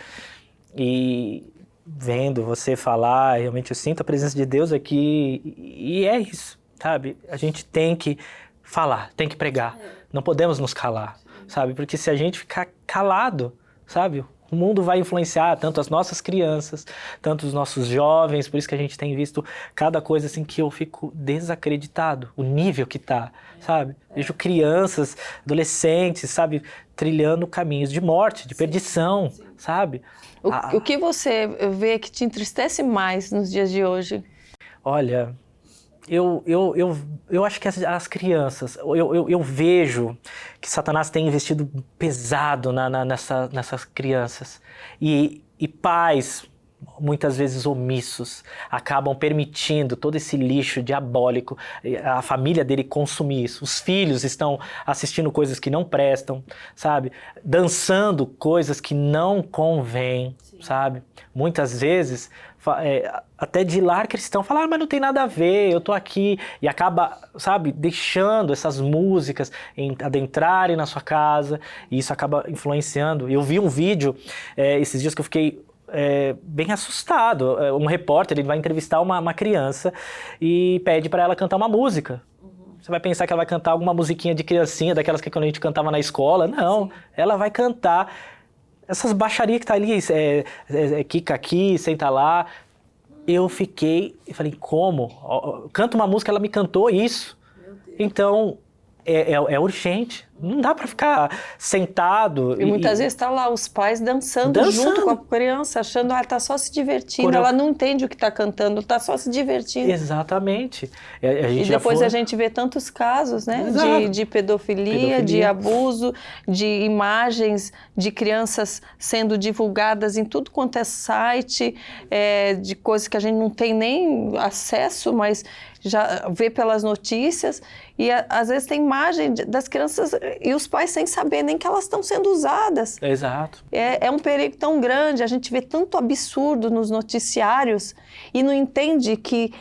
E vendo você falar, realmente eu sinto a presença de Deus aqui e é isso, sabe? A gente tem que falar, tem que pregar, não podemos nos calar, sabe? Porque se a gente ficar calado, sabe? O mundo vai influenciar tanto as nossas crianças, tanto os nossos jovens, por isso que a gente tem visto cada coisa assim que eu fico desacreditado, o nível que tá, sabe? Vejo crianças, adolescentes, sabe, trilhando caminhos de morte, de perdição, sabe? O que você vê que te entristece mais nos dias de hoje? Olha, eu acho que as crianças, eu vejo que Satanás tem investido pesado nessas crianças. E pais, muitas vezes omissos, acabam permitindo todo esse lixo diabólico, a família dele consumir isso. Os filhos estão assistindo coisas que não prestam, sabe? Dançando coisas que não convêm, sabe? Muitas vezes, até de lar cristão, falar, mas não tem nada a ver, eu tô aqui, e acaba, sabe, deixando essas músicas adentrarem na sua casa, e isso acaba influenciando. Eu vi um vídeo esses dias que eu fiquei bem assustado. Um repórter, ele vai entrevistar uma criança e pede para ela cantar uma música. Você vai pensar que ela vai cantar alguma musiquinha de criancinha, daquelas que quando a gente cantava na escola. Não, ela vai cantar essas baixarias que tá ali, quica aqui, senta lá. Eu falei, como? Canta uma música, ela me cantou isso. Então, é urgente. Não dá para ficar sentado. E muitas vezes tá lá os pais dançando junto com a criança, achando que ela tá só se divertindo. Ela não entende o que tá cantando, tá só se divertindo. Exatamente. E depois a gente vê tantos casos, né? De pedofilia, de abuso, de imagens de crianças sendo divulgadas em tudo quanto é site, de coisas que a gente não tem nem acesso, mas já vê pelas notícias. E às vezes tem imagem das crianças e os pais sem saber nem que elas estão sendo usadas. Exato. É um perigo tão grande, a gente vê tanto absurdo nos noticiários e não entende que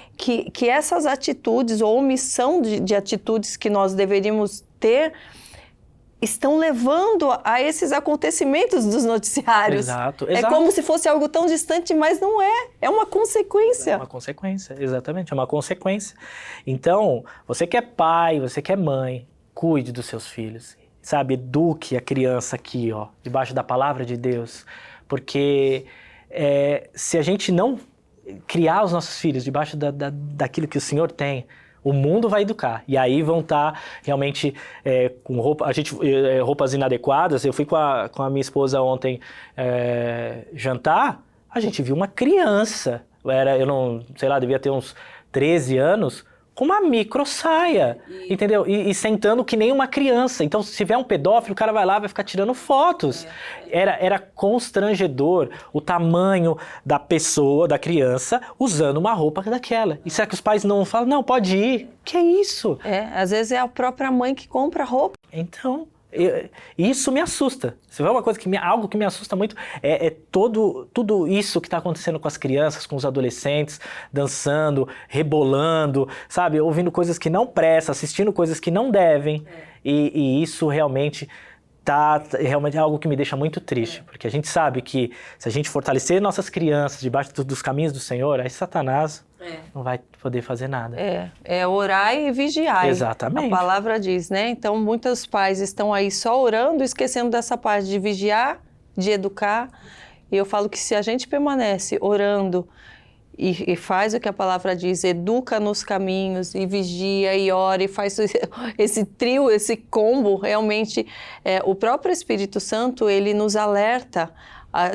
essas atitudes ou omissão de atitudes que nós deveríamos ter estão levando a esses acontecimentos dos noticiários. Exato. É como se fosse algo tão distante, mas não é. É uma consequência. É uma consequência, exatamente, é uma consequência. Então, você que é pai, você que é mãe, cuide dos seus filhos, sabe? Eduque a criança aqui, ó, debaixo da palavra de Deus. Porque se a gente não criar os nossos filhos debaixo daquilo que o Senhor tem, o mundo vai educar. E aí vão estar realmente com roupas inadequadas. Eu fui com a minha esposa ontem jantar, a gente viu uma criança, eu não sei lá, devia ter uns 13 anos, com uma micro saia, entendeu? E sentando que nem uma criança. Então, se tiver um pedófilo, o cara vai lá, vai ficar tirando fotos. Era constrangedor o tamanho da pessoa, da criança, usando uma roupa daquela. E será que os pais não falam, não, pode ir? Que é isso? Às vezes é a própria mãe que compra a roupa. Então, isso me assusta. Se vê uma coisa algo que me assusta muito, tudo isso que está acontecendo com as crianças, com os adolescentes, dançando, rebolando, sabe? Ouvindo coisas que não prestam, assistindo coisas que não devem. E isso realmente é algo que me deixa muito triste, porque a gente sabe que se a gente fortalecer nossas crianças debaixo dos caminhos do Senhor, aí Satanás não vai poder fazer nada. É orar e vigiar. Exatamente. A palavra diz, né? Então, muitos pais estão aí só orando, esquecendo dessa parte de vigiar, de educar. E eu falo que se a gente permanece orando e faz o que a palavra diz, educa nos caminhos e vigia e ora e faz esse trio, esse combo, realmente o próprio Espírito Santo, ele nos alerta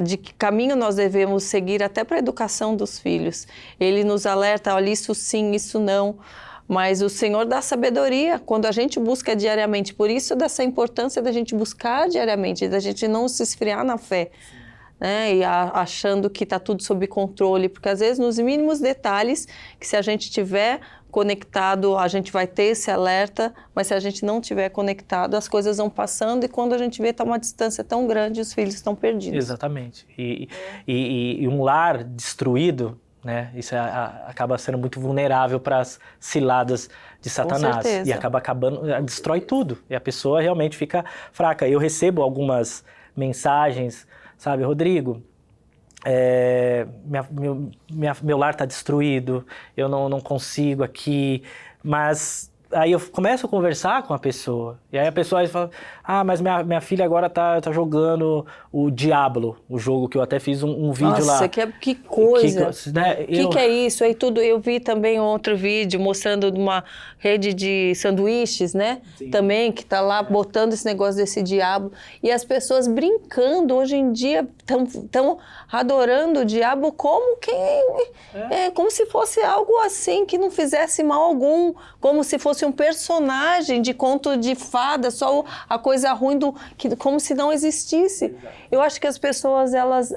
de que caminho nós devemos seguir até para a educação dos filhos. Ele nos alerta, olha, isso sim, isso não. Mas o Senhor dá sabedoria quando a gente busca diariamente. Por isso, dessa importância da gente buscar diariamente, da gente não se esfriar na fé. Né, e achando que está tudo sob controle, porque às vezes nos mínimos detalhes, que se a gente tiver conectado, a gente vai ter esse alerta, mas se a gente não tiver conectado, as coisas vão passando e quando a gente vê está uma distância tão grande, os filhos estão perdidos. Exatamente. E um lar destruído, né, isso acaba sendo muito vulnerável para as ciladas de Satanás. Com certeza. E acaba destrói tudo. E a pessoa realmente fica fraca. Eu recebo algumas mensagens, sabe, Rodrigo, meu lar está destruído, eu não consigo aqui, mas aí eu começo a conversar com a pessoa, e aí a pessoa fala, mas minha filha agora tá jogando o Diablo, o jogo que eu até fiz um vídeo lá. Nossa, que coisa! Que é isso? Aí eu vi também outro vídeo mostrando uma rede de sanduíches, né? Sim. Também, que tá lá botando esse negócio desse diabo. E as pessoas brincando, hoje em dia, estão adorando o diabo como como se fosse algo assim, que não fizesse mal algum, como se fosse um personagem de conto de fada, só a coisa ruim como se não existisse. Exato. Eu acho que as pessoas, elas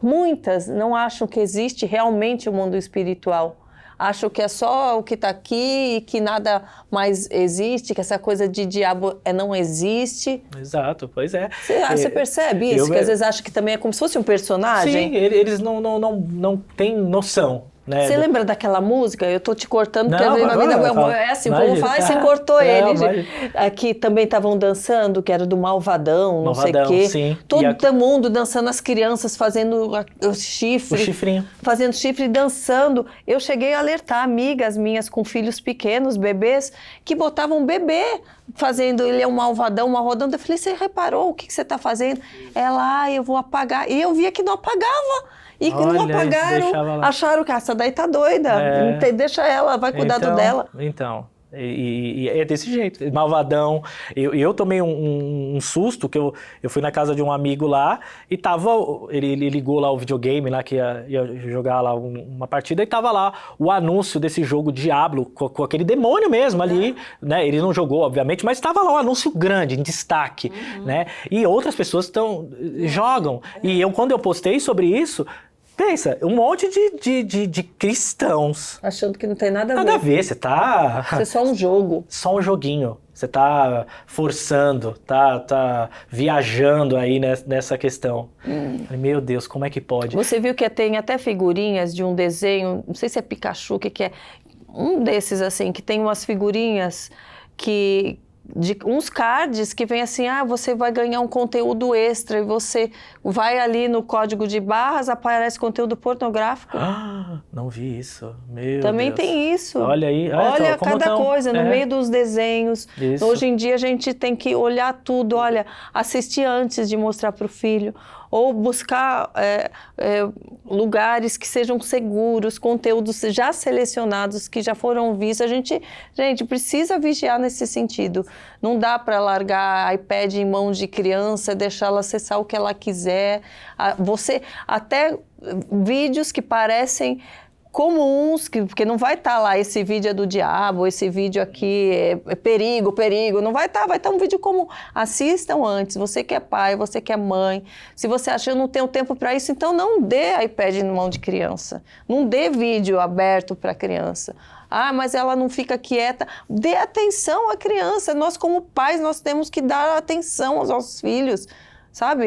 muitas não acham que existe realmente o mundo espiritual. Acham que é só o que está aqui e que nada mais existe, que essa coisa de diabo não existe. Exato, pois é. Você percebe isso? Que às vezes acha que também é como se fosse um personagem? Sim, eles não têm noção. Né? Você lembra daquela música? Eu tô te cortando, porque Não, às vezes é assim, o povo fala e você cortou ele. Aqui também estavam dançando, que era do Malvadão, não sei o quê. Sim. Todo mundo dançando, as crianças fazendo o chifre. O chifrinho. Fazendo chifre e dançando. Eu cheguei a alertar amigas minhas com filhos pequenos, bebês, que botavam um bebê fazendo, ele é um malvadão. Eu falei, você reparou o que você está fazendo? Ela, eu vou apagar. E eu via que não apagava. E que não apagaram, acharam que essa daí tá doida, deixa ela, vai cuidar dela. Então, e é desse jeito, malvadão. Eu tomei um susto, que eu fui na casa de um amigo lá, e ele ligou lá o videogame, lá, que ia jogar lá uma partida, e tava lá o anúncio desse jogo Diablo, com aquele demônio mesmo ali, né? Ele não jogou, obviamente, mas tava lá um anúncio grande, em destaque, né? E outras pessoas jogam. E quando eu postei sobre isso, pensa, um monte de cristãos. Achando que não tem nada a ver. Nada a ver, você tá... Isso é só um jogo. Só um joguinho. Você tá forçando, tá viajando aí nessa questão. Meu Deus, como é que pode? Você viu que tem até figurinhas de um desenho, não sei se é Pikachu, o que é? Um desses, assim, que tem umas figurinhas de uns cards que vem assim, você vai ganhar um conteúdo extra e você vai ali no código de barras, aparece conteúdo pornográfico. Não vi isso, meu Também Deus. tem isso. Olha aí. Olha cada coisa, no meio dos desenhos. Isso. Hoje em dia a gente tem que olhar tudo, assistir antes de mostrar para o filho. Ou buscar lugares que sejam seguros, conteúdos já selecionados, que já foram vistos. A gente precisa vigiar nesse sentido. Não dá para largar iPad em mão de criança, deixar ela acessar o que ela quiser. Até vídeos que parecem comuns, porque não vai estar lá, esse vídeo é do diabo, esse vídeo aqui é perigo, não vai estar um vídeo comum. Assistam antes, você que é pai, você que é mãe, se você acha que eu não tenho tempo para isso, então não dê iPad na mão de criança, não dê vídeo aberto para criança. Mas ela não fica quieta. Dê atenção à criança, nós como pais, nós temos que dar atenção aos nossos filhos. Sabe,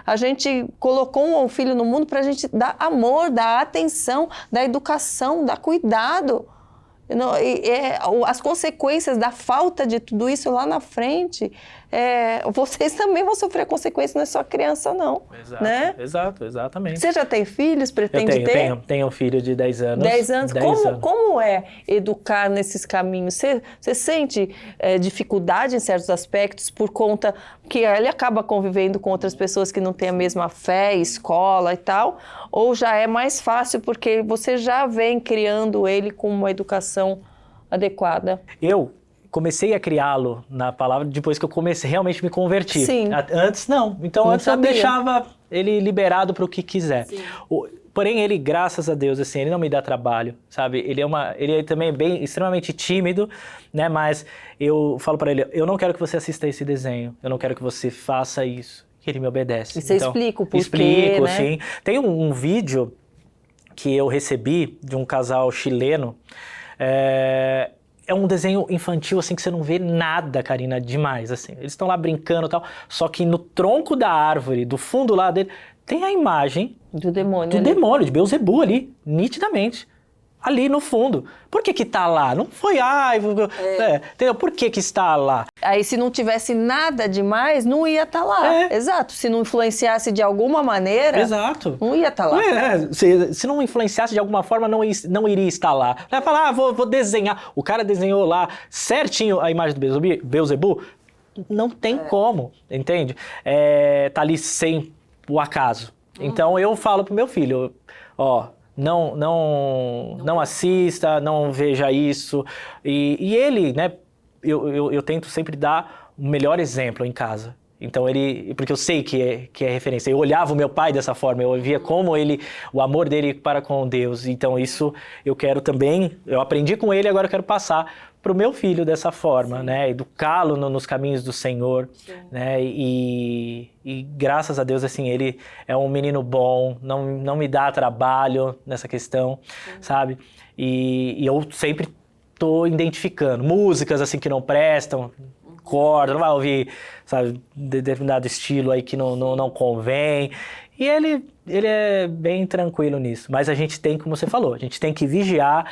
a gente colocou um filho no mundo para a gente dar amor, dar atenção, dar educação, dar cuidado. As consequências da falta de tudo isso lá na frente, vocês também vão sofrer consequências, não é só criança não. Exato, né? Exatamente. Você já tem filhos? Pretende ter? Tenho um filho de 10 anos. 10 anos. Como é educar nesses caminhos? Você sente dificuldade em certos aspectos por conta que ele acaba convivendo com outras pessoas que não têm a mesma fé, escola e tal? Ou já é mais fácil porque você já vem criando ele com uma educação adequada? Eu comecei a criá-lo na palavra depois que eu realmente me converti. Sim. Antes não. Então antes eu deixava ele liberado para o que quiser. Porém, ele, graças a Deus, assim, ele não me dá trabalho, sabe? Ele também é extremamente tímido, né? Mas eu falo para ele, eu não quero que você assista esse desenho, eu não quero que você faça isso. Ele me obedece. E você explica o porquê, explico, né? Sim. Tem um vídeo que eu recebi de um casal chileno. É um desenho infantil, assim, que você não vê nada, Karina, demais, assim. Eles estão lá brincando e tal, só que no tronco da árvore, do fundo lá dele, tem a imagem do demônio. Do demônio, de Beelzebu ali, nitidamente. Ali no fundo. Por que tá lá? Não foi, entendeu? Por que está lá? Aí se não tivesse nada demais, não ia estar lá. Exato. Se não influenciasse de alguma maneira, exato, não ia estar lá. Se não influenciasse de alguma forma, não iria estar lá. Vai falar, vou desenhar. O cara desenhou lá certinho a imagem do Beelzebu. Não tem como, entende? Tá ali sem o acaso. Então eu falo pro meu filho, não assista, não veja isso. E ele, né, eu tento sempre dar o melhor exemplo em casa. Então porque eu sei que é referência. Eu olhava o meu pai dessa forma, eu via como o amor dele para com Deus. Então isso eu quero também, eu aprendi com ele, agora eu quero passar para o meu filho dessa forma, né? Educá-lo nos caminhos do Senhor, né? E graças a Deus, assim, ele é um menino bom, não me dá trabalho nessa questão, sabe? E eu sempre tô identificando músicas assim que não prestam, corda, não vai ouvir, sabe, determinado estilo aí que não convém. E ele é bem tranquilo nisso. Mas a gente tem, como você falou, a gente tem que vigiar,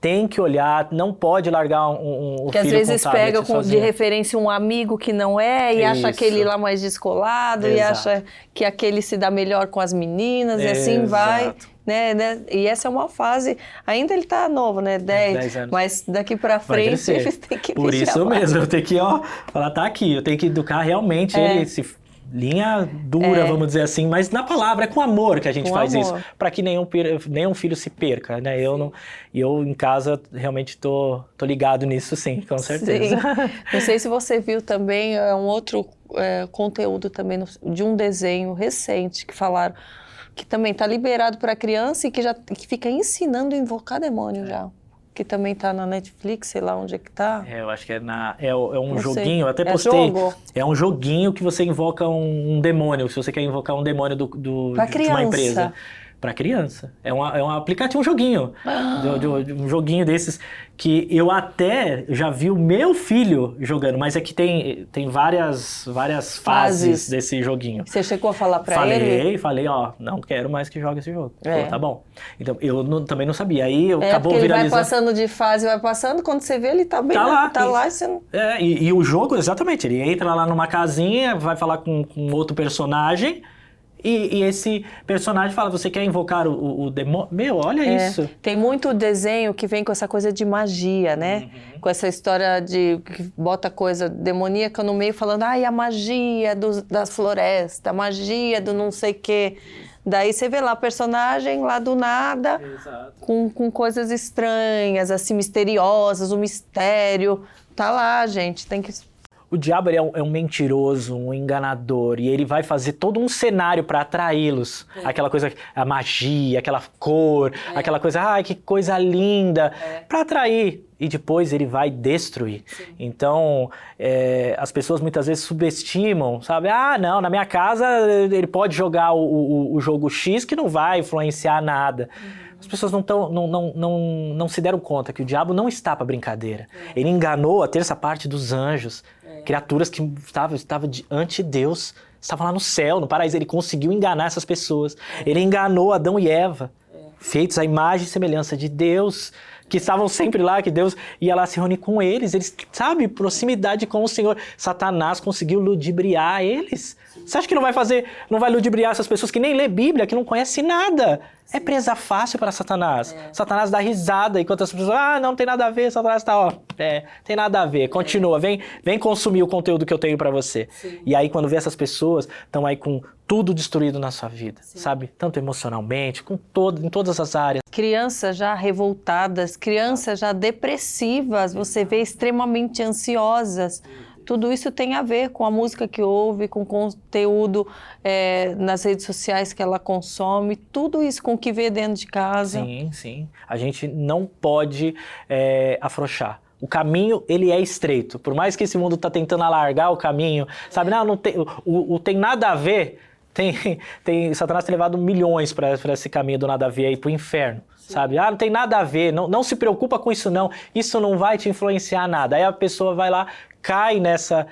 tem que olhar, não pode largar o que filho às vezes com o tablet pega de sozinho. referência um amigo que não é e acha Isso. aquele lá mais descolado e Exato. acha que aquele se dá melhor com as meninas e assim vai. Exato. Né? E essa é uma fase, ainda ele tá novo, né? 10 anos. Mas daqui pra Vai frente crescer. eles têm que Por vigiar isso mais. mesmo, eu tenho que, falar, tá aqui, eu tenho que educar realmente ele, linha dura, vamos dizer assim, mas na palavra, é com amor que a gente Com faz amor. isso, para que nenhum filho se perca, né? Eu em casa realmente tô ligado nisso, sim, com certeza. Sim. Não sei se você viu também, é um outro conteúdo também de um desenho recente que falaram que também está liberado para criança e que fica ensinando a invocar demônio já. Que também está na Netflix, sei lá onde é que tá. Eu acho que é um Não sei. joguinho, eu até É postei. jogo? É um joguinho que você invoca um demônio, se você quer invocar um demônio Pra de uma empresa. criança. Para criança. É um aplicativo, um joguinho. Um joguinho desses que eu até já vi o meu filho jogando, mas é que tem várias fases desse joguinho. Você chegou a falar para ele? Falei, não quero mais que jogue esse jogo. É. Falou, tá bom. Então, eu também não sabia. Aí acabou porque ele vai viralizando. passando de fase, vai passando, quando você vê ele tá bem, Tá lá. E você não... E o jogo, exatamente, ele entra lá numa casinha, vai falar com outro personagem, e esse personagem fala, você quer invocar o demônio? Meu, olha isso. Tem muito desenho que vem com essa coisa de magia, né? Com essa história de que bota coisa demoníaca no meio, falando, a magia das florestas, a magia do não sei o quê. Daí você vê lá o personagem lá do nada, com coisas estranhas, assim, misteriosas, o mistério. Tá lá, gente, tem que... O diabo ele é um mentiroso, um enganador, e ele vai fazer todo um cenário para atraí-los. Aquela coisa, a magia, aquela cor, aquela coisa, que coisa linda, para atrair. E depois ele vai destruir. Então, as pessoas muitas vezes subestimam, sabe? Não, na minha casa ele pode jogar o jogo X que não vai influenciar nada. As pessoas não se deram conta que o diabo não está para brincadeira. Ele enganou a terça parte dos anjos, criaturas que estavam diante de Deus, estavam lá no céu, no paraíso. Ele conseguiu enganar essas pessoas. Ele enganou Adão e Eva, feitos à imagem e semelhança de Deus, que estavam sempre lá, que Deus ia lá se reunir com eles. Eles, sabe, proximidade com o Senhor. Satanás conseguiu ludibriar eles. Você acha que não vai ludibriar essas pessoas que nem lê Bíblia, que não conhecem nada? É presa fácil para Satanás. Satanás dá risada, enquanto as pessoas, não tem nada a ver, Satanás tá, tem nada a ver, continua, vem consumir o conteúdo que eu tenho para você. E aí quando vê essas pessoas, estão aí com tudo destruído na sua vida, sabe? Tanto emocionalmente, em todas as áreas. Crianças já revoltadas, crianças já depressivas, você vê extremamente ansiosas. Tudo isso tem a ver com a música que ouve, com o conteúdo nas redes sociais que ela consome, tudo isso com o que vê dentro de casa. Sim. A gente não pode afrouxar. O caminho, ele é estreito. Por mais que esse mundo está tentando alargar o caminho, sabe? Não tem, tem nada a ver. Satanás tem levado milhões para esse caminho do nada a ver aí pro inferno. Sabe? Não tem nada a ver, não se preocupa com isso não, isso não vai te influenciar nada. Aí a pessoa vai lá, cai nessa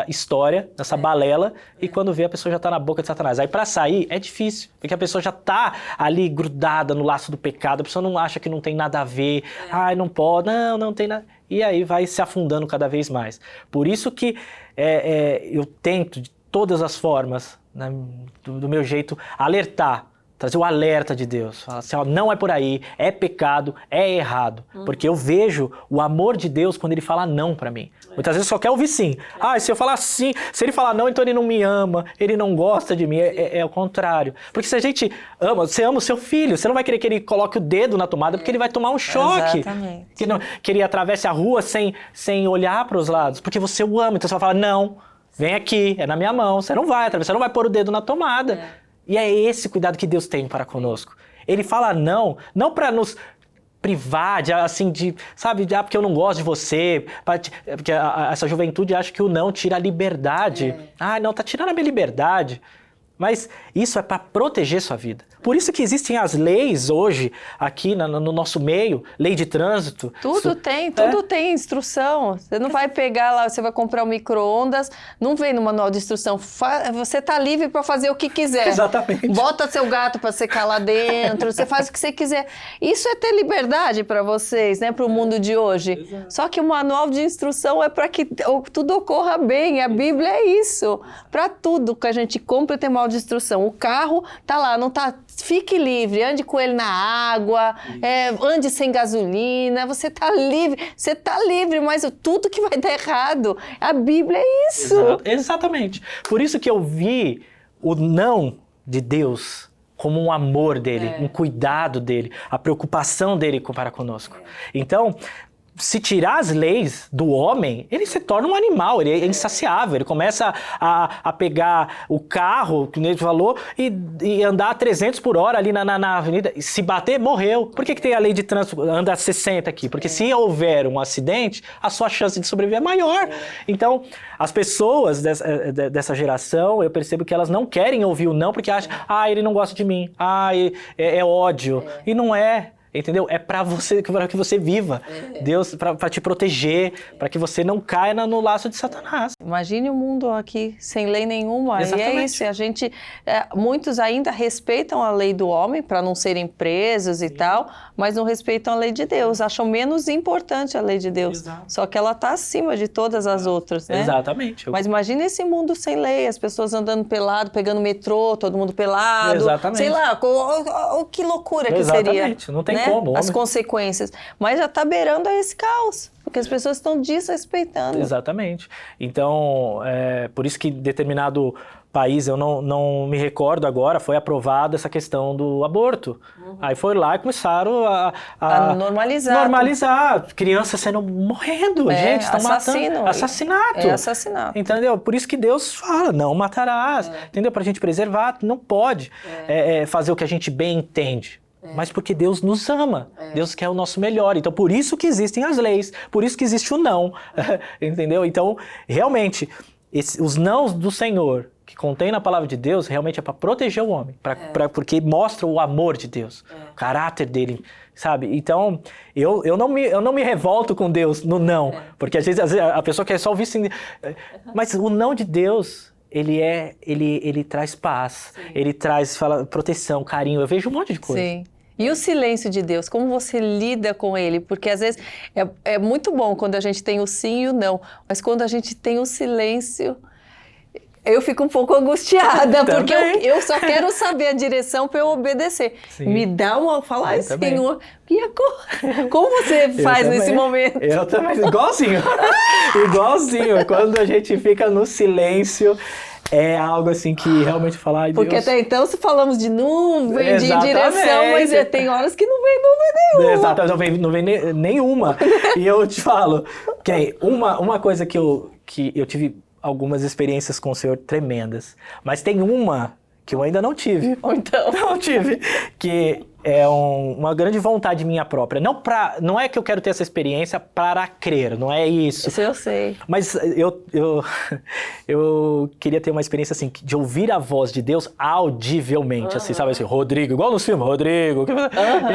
história, nessa balela, e quando vê a pessoa já está na boca de Satanás. Aí para sair é difícil, porque a pessoa já está ali grudada no laço do pecado, a pessoa não acha que não tem nada a ver, não pode, não tem nada, e aí vai se afundando cada vez mais. Por isso que eu tento de todas as formas, né, do meu jeito, alertar, trazer o alerta de Deus. Falar assim, não é por aí, é pecado, é errado. Porque eu vejo o amor de Deus quando ele fala não pra mim. Muitas vezes eu só quero ouvir sim. Se eu falar sim, se ele falar não, então ele não me ama, ele não gosta de mim. É o contrário. Porque se a gente ama, você ama o seu filho, você não vai querer que ele coloque o dedo na tomada, porque ele vai tomar um choque. Exatamente. Que ele atravesse a rua sem olhar para os lados, porque você o ama. Então você vai falar não. Vem aqui, é na minha mão, você não vai atravessar, você não vai pôr o dedo na tomada. E é esse cuidado que Deus tem para conosco. Ele fala não para nos privar, sabe, porque eu não gosto de você, porque essa juventude acha que o não tira a liberdade. Não, tá tirando a minha liberdade. Mas isso é para proteger sua vida. Por isso que existem as leis hoje, aqui no nosso meio, lei de trânsito. Tudo tem instrução. Você não vai pegar lá, você vai comprar um micro-ondas, não vem no manual de instrução. Você tá livre para fazer o que quiser. Exatamente. Bota seu gato para secar lá dentro, você faz o que você quiser. Isso é ter liberdade para vocês, né, para o mundo de hoje. Exato. Só que o manual de instrução é para que tudo ocorra bem. A Bíblia é isso. Para tudo que a gente compra tem manual de instrução. O carro tá lá, não tá... Fique livre, ande com ele na água, ande sem gasolina, você tá livre, mas tudo que vai dar errado, a Bíblia é isso. Exatamente. Por isso que eu vi o não de Deus como um amor dele, um cuidado dele, a preocupação dele para conosco. Então, se tirar as leis do homem, ele se torna um animal, ele é insaciável, ele começa a pegar o carro, que ele falou, e andar a 300 por hora ali na avenida, e se bater, morreu. Por que tem a lei de trânsito, anda a 60 aqui? Porque se houver um acidente, a sua chance de sobreviver é maior. Então, as pessoas dessa geração, eu percebo que elas não querem ouvir o não, porque acham, ele não gosta de mim, é ódio. E não é. Entendeu? É para que você viva. Deus, para te proteger, para que você não caia no laço de Satanás. Imagine o mundo aqui sem lei nenhuma. Exatamente. E é isso. A gente, muitos ainda respeitam a lei do homem para não serem presos e tal, mas não respeitam a lei de Deus. Acham menos importante a lei de Deus. Exato. Só que ela está acima de todas as outras, né? Exatamente. Mas imagine esse mundo sem lei, as pessoas andando pelado, pegando metrô, todo mundo pelado. Exatamente. Sei lá, que loucura que seria. Exatamente. Não tem né? como. As consequências. Mas já está beirando a esse caos, porque as pessoas estão desrespeitando. Exatamente. Então, por isso que em determinado país, eu não me recordo agora, foi aprovada essa questão do aborto. Aí foi lá e começaram a normalizar. Crianças morrendo, gente, estão matando. Assassinato. É assassinato. Entendeu? Por isso que Deus fala, não matarás. Entendeu? Pra gente preservar, não pode fazer o que a gente bem entende. Mas porque Deus nos ama, Deus quer o nosso melhor. Então, por isso que existem as leis, por isso que existe o não, entendeu? Então, realmente, os nãos do Senhor, que contém na palavra de Deus, realmente é para proteger o homem, porque mostra o amor de Deus, o caráter dele, sabe? Então, eu não me revolto com Deus no não, porque às vezes a pessoa quer só ouvir assim, mas o não de Deus... Ele traz paz, ele traz proteção, carinho. Eu vejo um monte de coisa. Sim. E o silêncio de Deus, como você lida com ele? Porque às vezes é muito bom quando a gente tem o sim e o não, mas quando a gente tem o silêncio, eu fico um pouco angustiada, porque eu só quero saber a direção para eu obedecer. Sim. Me dá fala, Senhor, como você faz nesse momento? Eu também, igualzinho. Igualzinho, quando a gente fica no silêncio... É algo assim que realmente fala, Deus... Porque até então se falamos de nuvem, de direção, mas tem horas que não vem nuvem nenhuma. Exatamente, não vem nenhuma. E eu te falo, que uma coisa que eu tive algumas experiências com o Senhor tremendas, mas tem uma que eu ainda não tive. Ou então? Não tive. Que é uma grande vontade minha própria. Não é que eu quero ter essa experiência para crer, não é isso. Isso eu sei. Mas eu queria ter uma experiência assim, de ouvir a voz de Deus audivelmente, assim, sabe assim, Rodrigo, igual nos filmes, Rodrigo.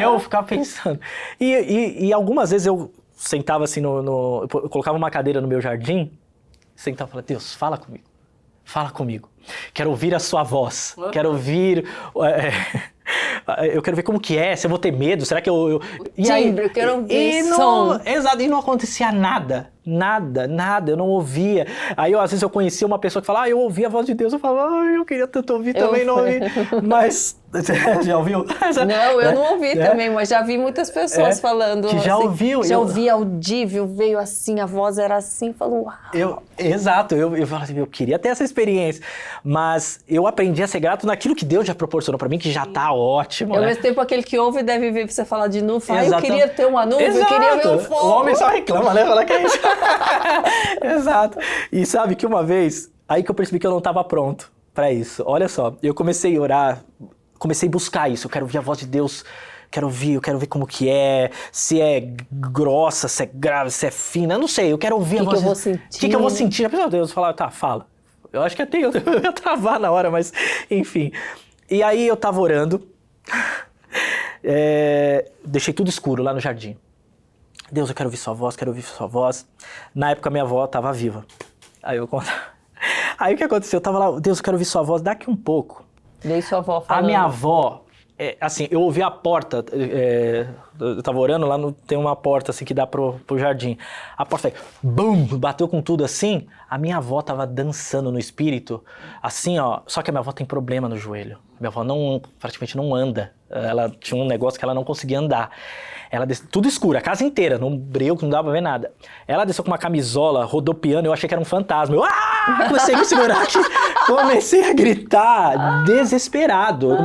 Eu ficava pensando. E algumas vezes eu sentava assim, eu colocava uma cadeira no meu jardim, sentava e falava, Deus, fala comigo. Fala comigo. Quero ouvir a sua voz. Quero ouvir... eu quero ver como que é, se eu vou ter medo, será que eu quero ouvir som. Exato, e não acontecia nada, eu não ouvia. Aí, às vezes, eu conhecia uma pessoa que falava, eu ouvi a voz de Deus, eu falava, eu queria tanto ouvir, também não ouvi. Mas, já ouviu? Não, eu não ouvi também, mas já vi muitas pessoas falando. Que já assim, ouviu. Já ouvi audível, veio assim, a voz era assim, falou, uau. Exato, eu falava assim, eu queria ter essa experiência, mas eu aprendi a ser grato naquilo que Deus já proporcionou pra mim, que já tá ótimo, Ao né? mesmo tempo, aquele que ouve deve ver você falar de nuvem, eu queria ter uma nuvem, eu queria ver fogo. O homem só reclama, né? Fala que é isso. Exato. E sabe que uma vez, Aí que eu percebi que eu não estava pronto para isso. Olha só, eu comecei a orar, comecei a buscar isso. Eu quero ouvir a voz de Deus, eu quero ver como que é, se é grossa, se é grave, se é fina, eu não sei, eu quero ouvir a voz de Deus. O que eu vou sentir? A pessoa de Deus falar, tá, fala. Eu acho que eu ia travar na hora, mas enfim. E aí eu tava orando, deixei tudo escuro lá no jardim. Deus, eu quero ouvir sua voz, quero ouvir sua voz. Na época minha avó tava viva. Aí o que aconteceu? Eu tava lá, Deus, eu quero ouvir sua voz, daqui um pouco. Daí sua avó falando. A minha avó, assim, eu ouvi a porta, eu tava orando lá, tem uma porta assim que dá pro jardim. A porta aí, bum, bateu com tudo assim. A minha avó tava dançando no espírito, assim, ó. Só que a minha avó tem problema no joelho. Minha avó praticamente não anda. Ela tinha um negócio que ela não conseguia andar. Ela desceu, tudo escuro, a casa inteira, num breu que não dava pra ver nada. Ela desceu com uma camisola, rodopiando, eu achei que era um fantasma. Comecei a me segurar aqui, comecei a gritar, desesperado.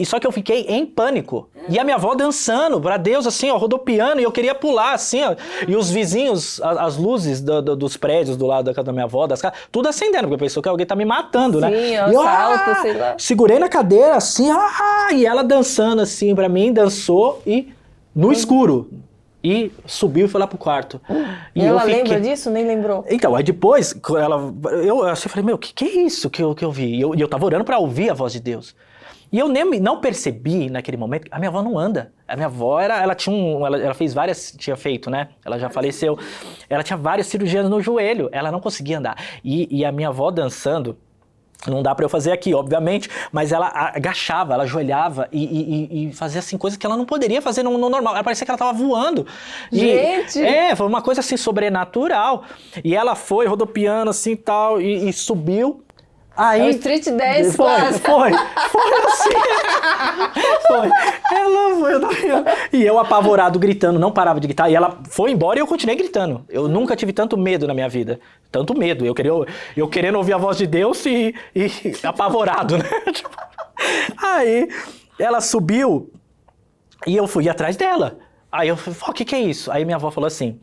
Só que eu fiquei em pânico. E a minha avó dançando pra Deus, assim, ó, rodopiando, e eu queria pular, assim, ó. E os vizinhos, as luzes dos prédios do lado da casa da minha avó, das casas, tudo acendendo, porque eu pensei que alguém tá me matando, né? Sim, eu salto, sei lá. Segurei na cadeira, assim, e ela dançando, assim, pra mim, dançou, e no escuro. E subiu e foi lá pro quarto. E ela lembra disso? Nem lembrou? Então, aí depois, eu falei, meu, que é isso que eu vi? E eu tava orando pra ouvir a voz de Deus. E eu não percebi naquele momento, a minha avó não anda. A minha avó, ela fez várias, tinha feito, né? Ela já faleceu. Ela tinha várias cirurgias no joelho, ela não conseguia andar. E a minha avó dançando, não dá pra eu fazer aqui, obviamente, mas ela agachava, ela ajoelhava e fazia assim, coisas que ela não poderia fazer no normal. Ela parecia que ela tava voando. Gente! Foi uma coisa assim, sobrenatural. E ela foi rodopiando assim tal, e subiu. Aí, é o Street Dance quase. Foi assim. Ela foi. E eu apavorado, gritando, não parava de gritar. E ela foi embora e eu continuei gritando. Eu nunca tive tanto medo na minha vida. Tanto medo. Eu querendo ouvir a voz de Deus e apavorado, né? Aí ela subiu e eu fui atrás dela. Aí eu falei, o que é isso? Aí minha avó falou assim...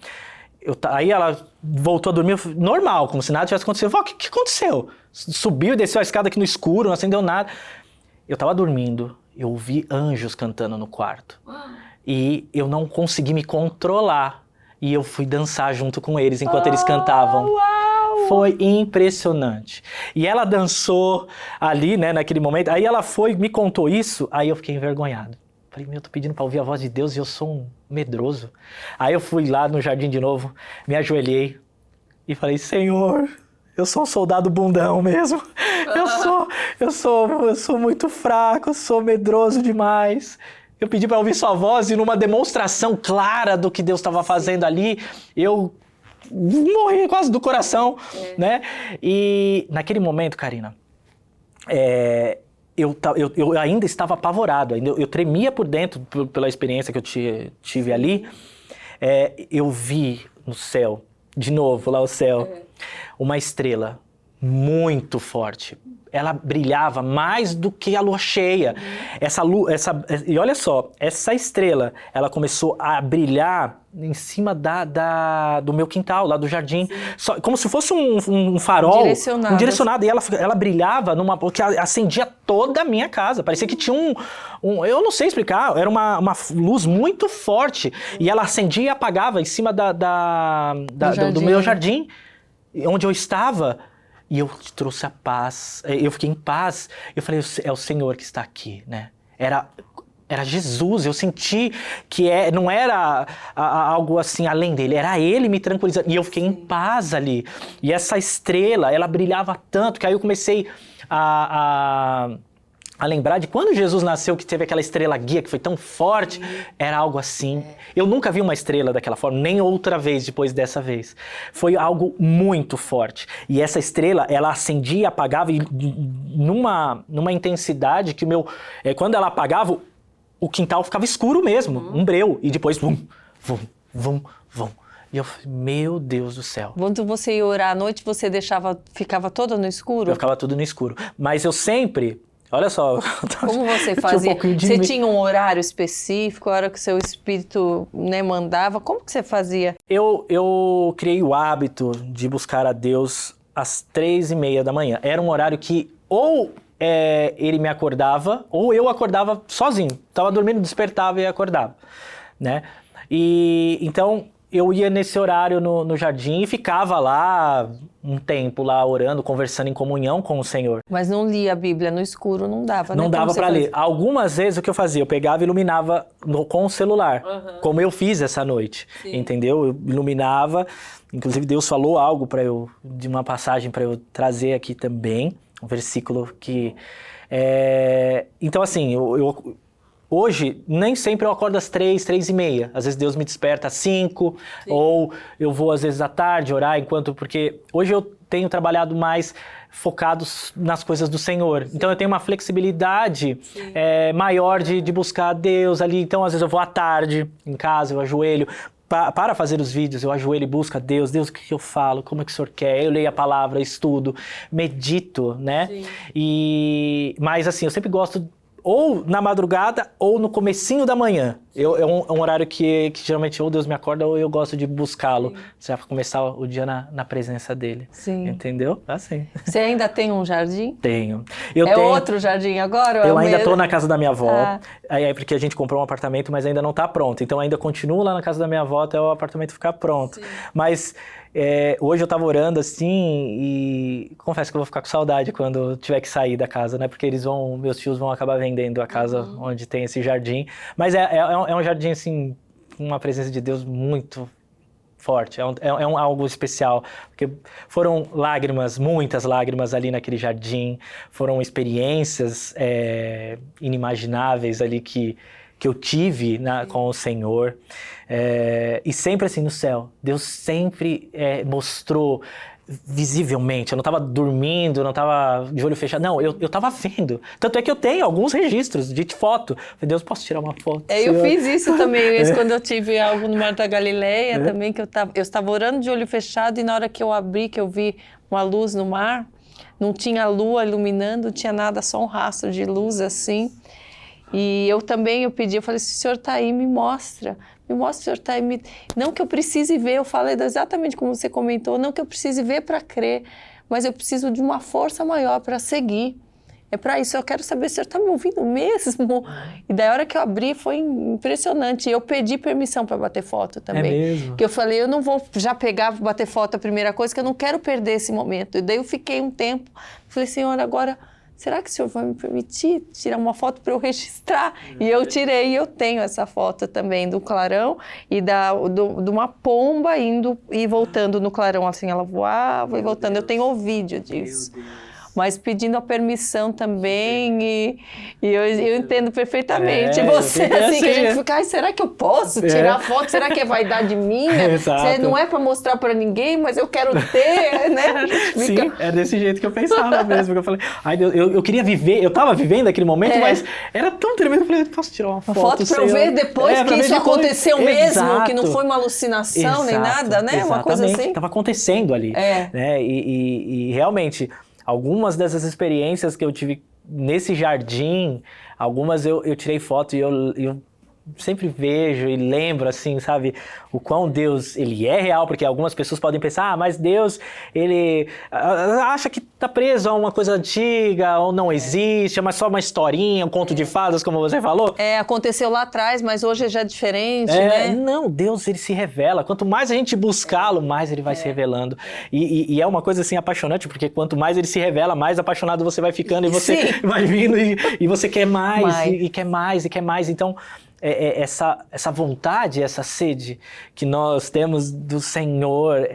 Aí ela voltou a dormir normal, como se nada tivesse acontecido. O que aconteceu? Subiu e desceu a escada aqui no escuro, não acendeu nada. Eu tava dormindo, eu ouvi anjos cantando no quarto. E eu não consegui me controlar. E eu fui dançar junto com eles enquanto eles cantavam. Uau! Foi impressionante. E ela dançou ali, né, naquele momento. Aí ela me contou isso, aí eu fiquei envergonhado. Falei, eu tô pedindo pra ouvir a voz de Deus e eu sou um medroso. Aí eu fui lá no jardim de novo, me ajoelhei e falei, Senhor, eu sou um soldado bundão mesmo. Eu sou muito fraco, eu sou medroso demais. Eu pedi pra ouvir sua voz e numa demonstração clara do que Deus estava fazendo ali, eu morri quase do coração, né? E naquele momento, Karina, eu ainda estava apavorado, eu tremia por dentro pela experiência que eu tive ali. Eu vi no céu, de novo lá o céu, uma estrela muito forte. Ela brilhava mais do que a lua cheia. E olha só, essa estrela, ela começou a brilhar em cima do meu quintal, lá do jardim. Só, como se fosse um farol. Direcionado. E ela brilhava que acendia toda a minha casa. Parecia que tinha eu não sei explicar, era uma luz muito forte. E ela acendia e apagava em cima do meu jardim, onde eu estava. E eu trouxe a paz, eu fiquei em paz. Eu falei, é o Senhor que está aqui, né? Era Jesus, eu senti que não era algo assim além dele, era ele me tranquilizando. E eu fiquei em paz ali. E essa estrela, ela brilhava tanto, que aí eu comecei a lembrar de quando Jesus nasceu, que teve aquela estrela guia que foi tão forte, era algo assim. Eu nunca vi uma estrela daquela forma, nem outra vez depois dessa vez. Foi algo muito forte. E essa estrela, ela acendia e apagava numa intensidade que quando ela apagava, o quintal ficava escuro mesmo, um breu. E depois, vum, vum, vum, vum. E eu falei, meu Deus do céu. Quando você ia orar à noite, você ficava todo no escuro? Eu ficava tudo no escuro. Mas eu sempre... Olha só. Como você fazia? Você tinha um horário específico, a hora que o seu espírito, né, mandava? Como que você fazia? Eu criei o hábito de buscar a Deus às 3h30 da manhã. Era um horário que ou ele me acordava, ou eu acordava sozinho. Tava dormindo, despertava e acordava, né? E então eu ia nesse horário no jardim e ficava lá um tempo lá orando, conversando em comunhão com o Senhor. Mas não lia a Bíblia no escuro, não dava, né? Não dava para ler. Algumas vezes o que eu fazia? Eu pegava e iluminava com o celular, como eu fiz essa noite, entendeu? Eu iluminava, inclusive Deus falou algo para eu, de uma passagem para eu trazer aqui também, um versículo que... Então assim, hoje, nem sempre eu acordo às 3h30. Às vezes Deus me desperta às 5, ou eu vou às vezes à tarde orar porque hoje eu tenho trabalhado mais focado nas coisas do Senhor. Então eu tenho uma flexibilidade maior de buscar Deus ali. Então às vezes eu vou à tarde em casa, eu ajoelho. Para fazer os vídeos, eu ajoelho e busco a Deus. Deus, o que eu falo? Como é que o Senhor quer? Eu leio a palavra, estudo, medito, né? Mas assim, eu sempre gosto ou na madrugada ou no comecinho da manhã. É um horário que geralmente ou Deus me acorda ou eu gosto de buscá-lo. Já para começar o dia na presença dele. Sim. Entendeu? Assim. Você ainda tem um jardim? Tenho. Outro jardim agora? Eu ainda estou na casa da minha avó. Porque a gente comprou um apartamento, mas ainda não está pronto. Então ainda continuo lá na casa da minha avó até o apartamento ficar pronto. Sim. Mas hoje eu estava orando assim e confesso que eu vou ficar com saudade quando tiver que sair da casa, né? Porque meus tios vão acabar vendendo a casa onde tem esse jardim. Mas é um jardim assim, com uma presença de Deus muito forte, algo especial, porque foram lágrimas, muitas lágrimas ali naquele jardim, foram experiências inimagináveis ali que eu tive com o Senhor, e sempre assim no céu, Deus sempre mostrou visivelmente, eu não estava dormindo, não estava de olho fechado, não, eu estava vendo, tanto é que eu tenho alguns registros de foto, falei, Deus, posso tirar uma foto? Eu fiz isso também, quando eu tive algo no Mar da Galileia também, que eu estava orando de olho fechado e na hora que eu abri, que eu vi uma luz no mar, não tinha lua iluminando, não tinha nada, só um rastro de luz assim, e eu pedi, eu falei, se o Senhor está aí, me mostra, o Senhor está aí. Não que eu precise ver, eu falei exatamente como você comentou, não que eu precise ver para crer, mas eu preciso de uma força maior para seguir. É para isso, eu quero saber se o Senhor está me ouvindo mesmo. E daí a hora que eu abri foi impressionante. Eu pedi permissão para bater foto também. É mesmo? Porque eu falei, eu não vou já pegar, bater foto a primeira coisa, que eu não quero perder esse momento. E daí eu fiquei um tempo, falei, Senhor, agora... será que o Senhor vai me permitir tirar uma foto para eu registrar? E eu tirei, e eu tenho essa foto também do clarão e de uma pomba indo e voltando no clarão, assim, ela voava e voltando. Eu tenho o vídeo disso. Mas pedindo a permissão também, e eu entendo perfeitamente você, assim, que a gente fica, será que eu posso tirar foto? Será que é vaidade minha? Exato. Não é para mostrar para ninguém, mas eu quero ter, né? Sim, é desse jeito que eu pensava mesmo, porque eu falei, ai Deus, eu queria viver, eu tava vivendo aquele momento, mas era tão tremendo, eu falei, posso tirar uma foto para eu ver depois que isso aconteceu mesmo, que não foi uma alucinação nem nada, né? Exatamente. Uma coisa assim. Estava acontecendo ali, né? E realmente... algumas dessas experiências que eu tive nesse jardim, algumas eu tirei foto e eu sempre vejo e lembro, assim, sabe, o quão Deus, ele é real, porque algumas pessoas podem pensar, mas Deus, ele acha que tá preso a uma coisa antiga, ou não existe, mas só uma historinha, um conto de fadas, como você falou. Aconteceu lá atrás, mas hoje já é diferente, né? Não, Deus, ele se revela. Quanto mais a gente buscá-lo, mais ele vai se revelando. E é uma coisa, assim, apaixonante, porque quanto mais ele se revela, mais apaixonado você vai ficando, e você vai vindo, e você quer mais. E quer mais, e quer mais. Então... essa vontade, essa sede que nós temos do Senhor,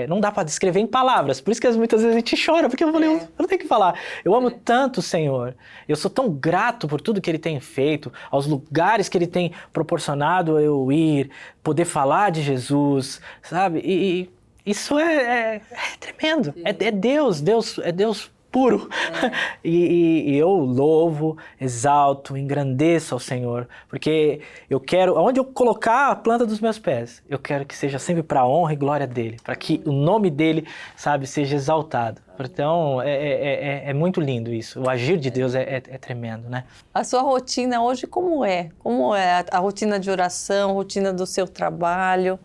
não dá para descrever em palavras, por isso que muitas vezes a gente chora, porque eu falei, eu não tenho o que falar, eu amo tanto o Senhor, eu sou tão grato por tudo que Ele tem feito, aos lugares que Ele tem proporcionado eu ir, poder falar de Jesus, sabe, e isso é tremendo, é Deus puro. E eu louvo, exalto, engrandeço ao Senhor, porque eu quero, aonde eu colocar a planta dos meus pés, eu quero que seja sempre para a honra e glória dele, para que o nome dele, sabe, seja exaltado. Então, é muito lindo isso. O agir de Deus é tremendo, né? A sua rotina hoje como é? Como é a rotina de oração, a rotina do seu trabalho?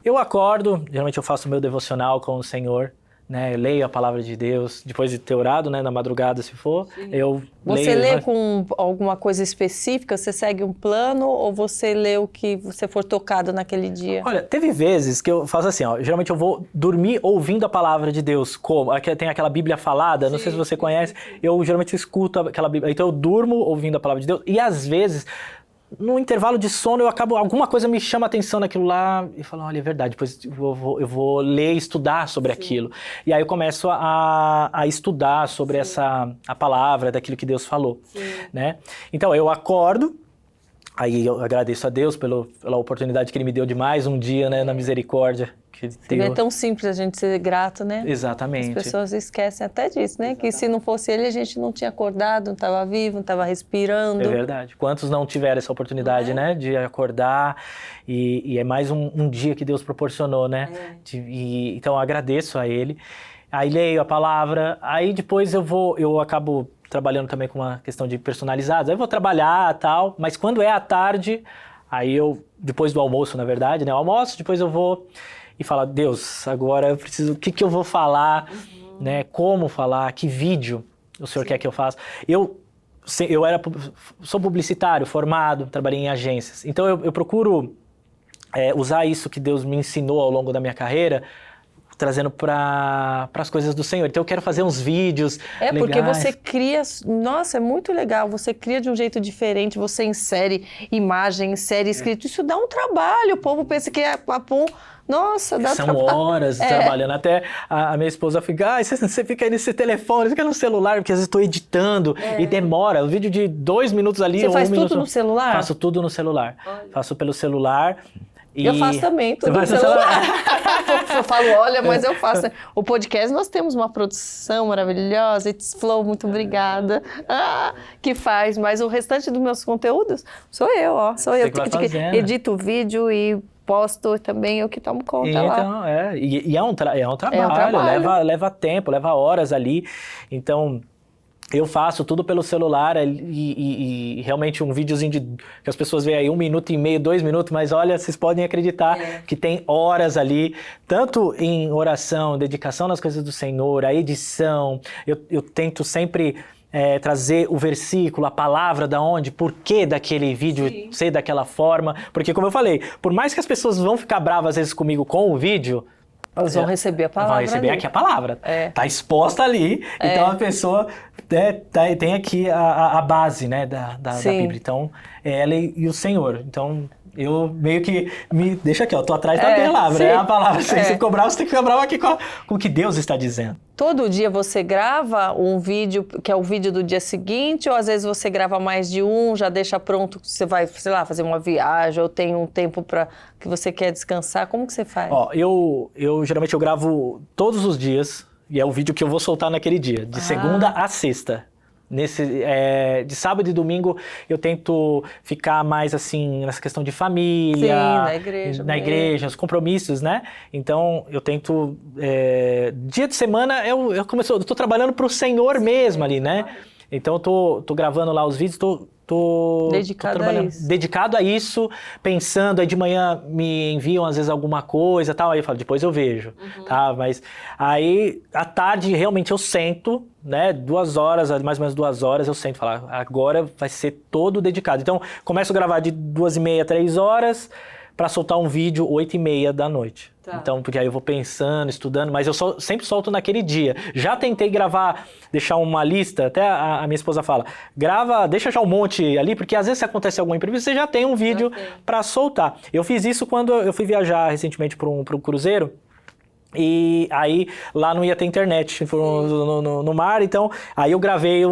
Eu acordo, geralmente eu faço o meu devocional com o Senhor, né? Eu leio a palavra de Deus, depois de ter orado, né? Na madrugada, se for, eu Você leio. lê com alguma coisa específica? Você segue um plano ou você lê o que você for tocado naquele dia? Olha, teve vezes que eu faço assim, ó, geralmente eu vou dormir ouvindo a palavra de Deus, como? Tem aquela Bíblia falada, não sei se você conhece, eu geralmente escuto aquela Bíblia, então eu durmo ouvindo a palavra de Deus, e às vezes, no intervalo de sono, alguma coisa me chama a atenção naquilo lá, e falo, olha, é verdade, depois eu vou ler e estudar sobre aquilo. E aí eu começo a estudar sobre a palavra, daquilo que Deus falou, né? Então, eu acordo, aí eu agradeço a Deus pela oportunidade que Ele me deu de mais um dia, né, na misericórdia. É tão simples a gente ser grato, né? Exatamente. As pessoas esquecem até disso, né? Que se não fosse Ele, a gente não tinha acordado, não estava vivo, não estava respirando. É verdade. Quantos não tiveram essa oportunidade, né? De acordar e é mais um dia que Deus proporcionou, né? Então eu agradeço a Ele. Aí leio a palavra, aí depois eu acabo trabalhando também com uma questão de personalizados. Aí eu vou trabalhar e tal, mas quando é à tarde, aí depois do almoço, na verdade, né? Eu almoço, depois eu vou e falo, Deus, agora eu preciso, o que eu vou falar, né? Como falar, que vídeo o Senhor quer que eu faça. Eu sou publicitário, formado, trabalhei em agências. Então eu procuro usar isso que Deus me ensinou ao longo da minha carreira, trazendo para as coisas do Senhor. Então eu quero fazer uns vídeos legais. Porque você cria... Nossa, é muito legal. Você cria de um jeito diferente, você insere imagem, insere escrito. Isso dá um trabalho. O povo pensa que é papum. Nossa, dá São trabalho. horas trabalhando. Até a minha esposa fica, você fica aí nesse telefone, fica no celular, porque às vezes estou editando e demora. O vídeo de 2 minutos ali, Você ou faz 1 minuto. tudo no celular? Faço tudo no celular. Olha. Faço pelo celular. Eu faço também, tudo no celular. Eu falo, olha, mas eu faço. O podcast, nós temos uma produção maravilhosa, It's Flow, muito obrigada, que faz, mas o restante dos meus conteúdos sou eu, ó. Sou eu que edito o vídeo e posto também, eu que tomo conta lá. Então, é um trabalho, leva tempo, leva horas ali, então... Eu faço tudo pelo celular e realmente um videozinho que as pessoas veem aí 1 minuto e meio, 2 minutos, mas olha, vocês podem acreditar que tem horas ali, tanto em oração, dedicação nas coisas do Senhor, a edição, eu tento sempre trazer o versículo, a palavra por que daquele vídeo ser daquela forma, porque como eu falei, por mais que as pessoas vão ficar bravas às vezes comigo com o vídeo, elas vão receber a palavra. Vai receber aqui a palavra. Tá exposta ali, então a pessoa tem aqui a base, né, da Bíblia. Então, ela e o Senhor. Então, eu meio que deixa aqui, ó, tô atrás da palavra, é a palavra. Se você cobrar, você tem que cobrar aqui com o que Deus está dizendo. Todo dia você grava um vídeo, que é o vídeo do dia seguinte, ou às vezes você grava mais de um, já deixa pronto, você vai, sei lá, fazer uma viagem, ou tem um tempo que você quer descansar, como que você faz? Ó, eu geralmente eu gravo todos os dias, e é o vídeo que eu vou soltar naquele dia, de segunda a sexta. De sábado e domingo eu tento ficar mais assim nessa questão de família, na igreja, os compromissos, né? Então eu tento dia de semana eu tô trabalhando para o Senhor mesmo ali, né? Então eu tô gravando lá os vídeos, tô dedicado a isso, pensando, aí de manhã me enviam às vezes alguma coisa, tal, aí eu falo, depois eu vejo, tá? Mas aí à tarde realmente eu sento, né, 2 horas, mais ou menos 2 horas, eu sento e falo, agora vai ser todo dedicado. Então começo a gravar de 2h30 a 3 horas, para soltar um vídeo 8h30 da noite. Tá. Então, porque aí eu vou pensando, estudando, mas eu sempre solto naquele dia. Já tentei gravar, deixar uma lista, até a minha esposa fala, deixa já um monte ali, porque às vezes se acontece algum imprevisto, você já tem um vídeo para soltar. Eu fiz isso quando eu fui viajar recentemente para um cruzeiro, e aí lá não ia ter internet no mar, então aí eu gravei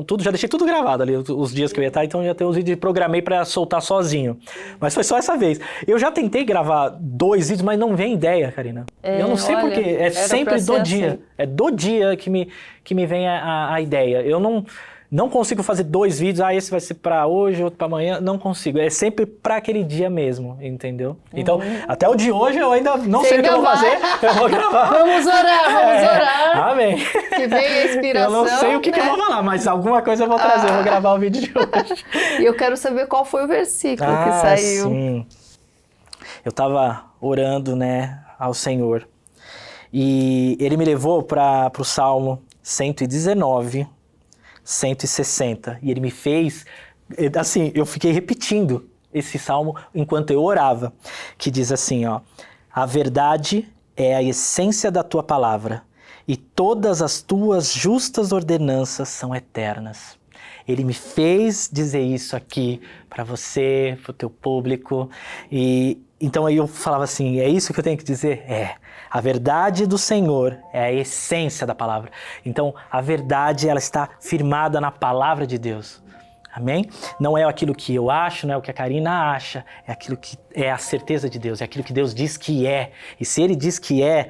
tudo, já deixei tudo gravado ali, os dias que eu ia estar, então já tem os vídeos e programei para soltar sozinho. Mas foi só essa vez. Eu já tentei gravar 2 vídeos, mas não vem ideia, Karina. Eu não sei porquê, é sempre do dia. Assim. É do dia que me vem a ideia. Eu não consigo fazer 2 vídeos, esse vai ser pra hoje, outro pra amanhã, não consigo. É sempre pra aquele dia mesmo, entendeu? Então, até o de hoje eu ainda não sei o que eu vou fazer, eu vou gravar. Vamos orar! Amém. Que venha a inspiração. Eu não sei o que eu vou falar, mas alguma coisa eu vou trazer, eu vou gravar o vídeo de hoje. E eu quero saber qual foi o versículo que saiu. Sim. Eu tava orando, né, ao Senhor. E ele me levou para o Salmo 119, 160. E ele me fez, assim, eu fiquei repetindo esse salmo enquanto eu orava, que diz assim, ó: a verdade é a essência da tua palavra, e todas as tuas justas ordenanças são eternas. Ele me fez dizer isso aqui para você, para o teu público, e então aí eu falava assim, é isso que eu tenho que dizer? É. A verdade do Senhor é a essência da palavra. Então, a verdade, ela está firmada na palavra de Deus. Amém? Não é aquilo que eu acho, não é o que a Karina acha, é aquilo que é a certeza de Deus, é aquilo que Deus diz que é. E se Ele diz que é,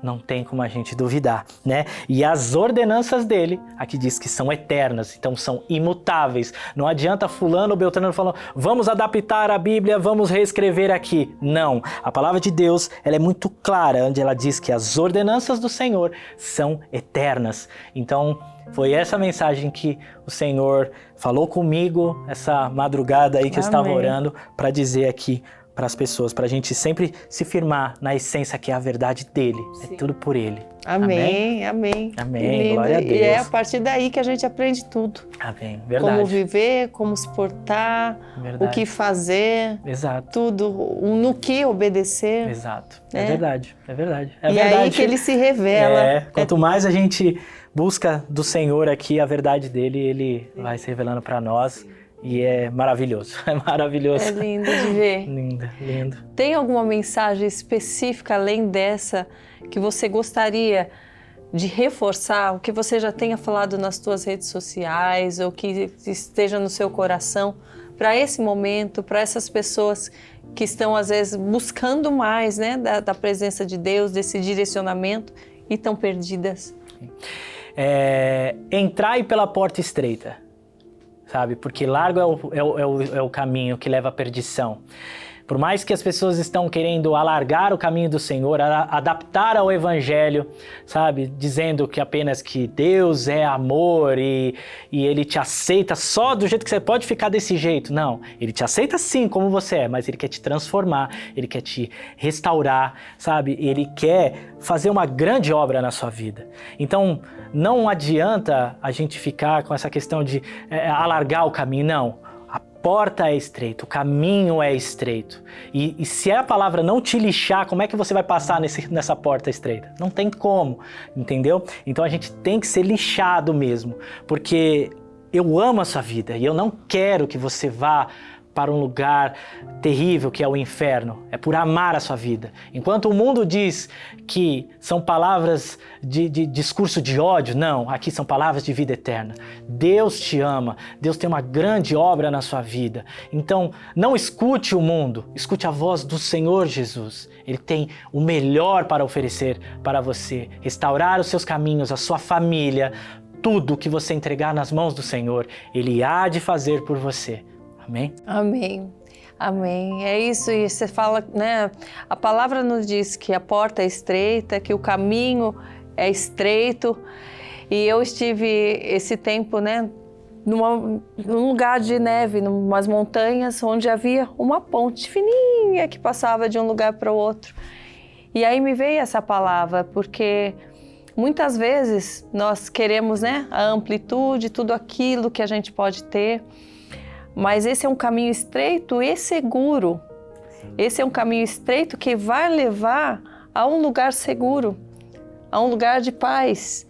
não tem como a gente duvidar, né? E as ordenanças dele, aqui diz que são eternas, então são imutáveis. Não adianta fulano ou beltrano falando, vamos adaptar a Bíblia, vamos reescrever aqui. Não, a palavra de Deus, ela é muito clara, onde ela diz que as ordenanças do Senhor são eternas. Então, foi essa mensagem que o Senhor falou comigo essa madrugada aí que eu estava orando para dizer aqui para as pessoas, para a gente sempre se firmar na essência que é a verdade dele. Sim. É tudo por ele. Amém, amém. Amém, glória a Deus. E é a partir daí que a gente aprende tudo. Amém, verdade. Como viver, como se portar, o que fazer. Exato. Tudo, no que obedecer. Exato, é verdade, é verdade. É e verdade. aí que ele se revela. Quanto mais a gente busca do Senhor aqui a verdade dele, ele vai se revelando para nós. E é maravilhoso, é maravilhoso. É lindo de ver. Lindo, lindo. Tem alguma mensagem específica além dessa que você gostaria de reforçar, o que você já tenha falado nas suas redes sociais ou que esteja no seu coração para esse momento, para essas pessoas que estão às vezes buscando mais, né, da presença de Deus, desse direcionamento e estão perdidas? Entrai pela porta estreita. Sabe? Porque largo é o caminho que leva à perdição. Por mais que as pessoas estão querendo alargar o caminho do Senhor, adaptar ao Evangelho, sabe? Dizendo que apenas que Deus é amor e Ele te aceita só do jeito que você pode ficar desse jeito. Não, Ele te aceita sim como você é, mas Ele quer te transformar, Ele quer te restaurar, sabe? Ele quer fazer uma grande obra na sua vida. Então, não adianta a gente ficar com essa questão de alargar o caminho, não. A porta é estreita, o caminho é estreito. E se a palavra não te lixar, como é que você vai passar nessa porta estreita? Não tem como, entendeu? Então a gente tem que ser lixado mesmo, porque eu amo a sua vida e eu não quero que você vá para um lugar terrível que é o inferno. É por amar a sua vida. Enquanto o mundo diz que são palavras de discurso de ódio, não, aqui são palavras de vida eterna. Deus te ama, Deus tem uma grande obra na sua vida. Então, não escute o mundo, escute a voz do Senhor Jesus. Ele tem o melhor para oferecer para você, restaurar os seus caminhos, a sua família, tudo que você entregar nas mãos do Senhor, Ele há de fazer por você. Amém? Amém. Amém. É isso, e você fala, né? A palavra nos diz que a porta é estreita, que o caminho é estreito. E eu estive esse tempo, né? Num lugar de neve, numas montanhas, onde havia uma ponte fininha que passava de um lugar para o outro. E aí me veio essa palavra, porque muitas vezes nós queremos, né? A amplitude, tudo aquilo que a gente pode ter. Mas esse é um caminho estreito e seguro. Esse é um caminho estreito que vai levar a um lugar seguro, a um lugar de paz.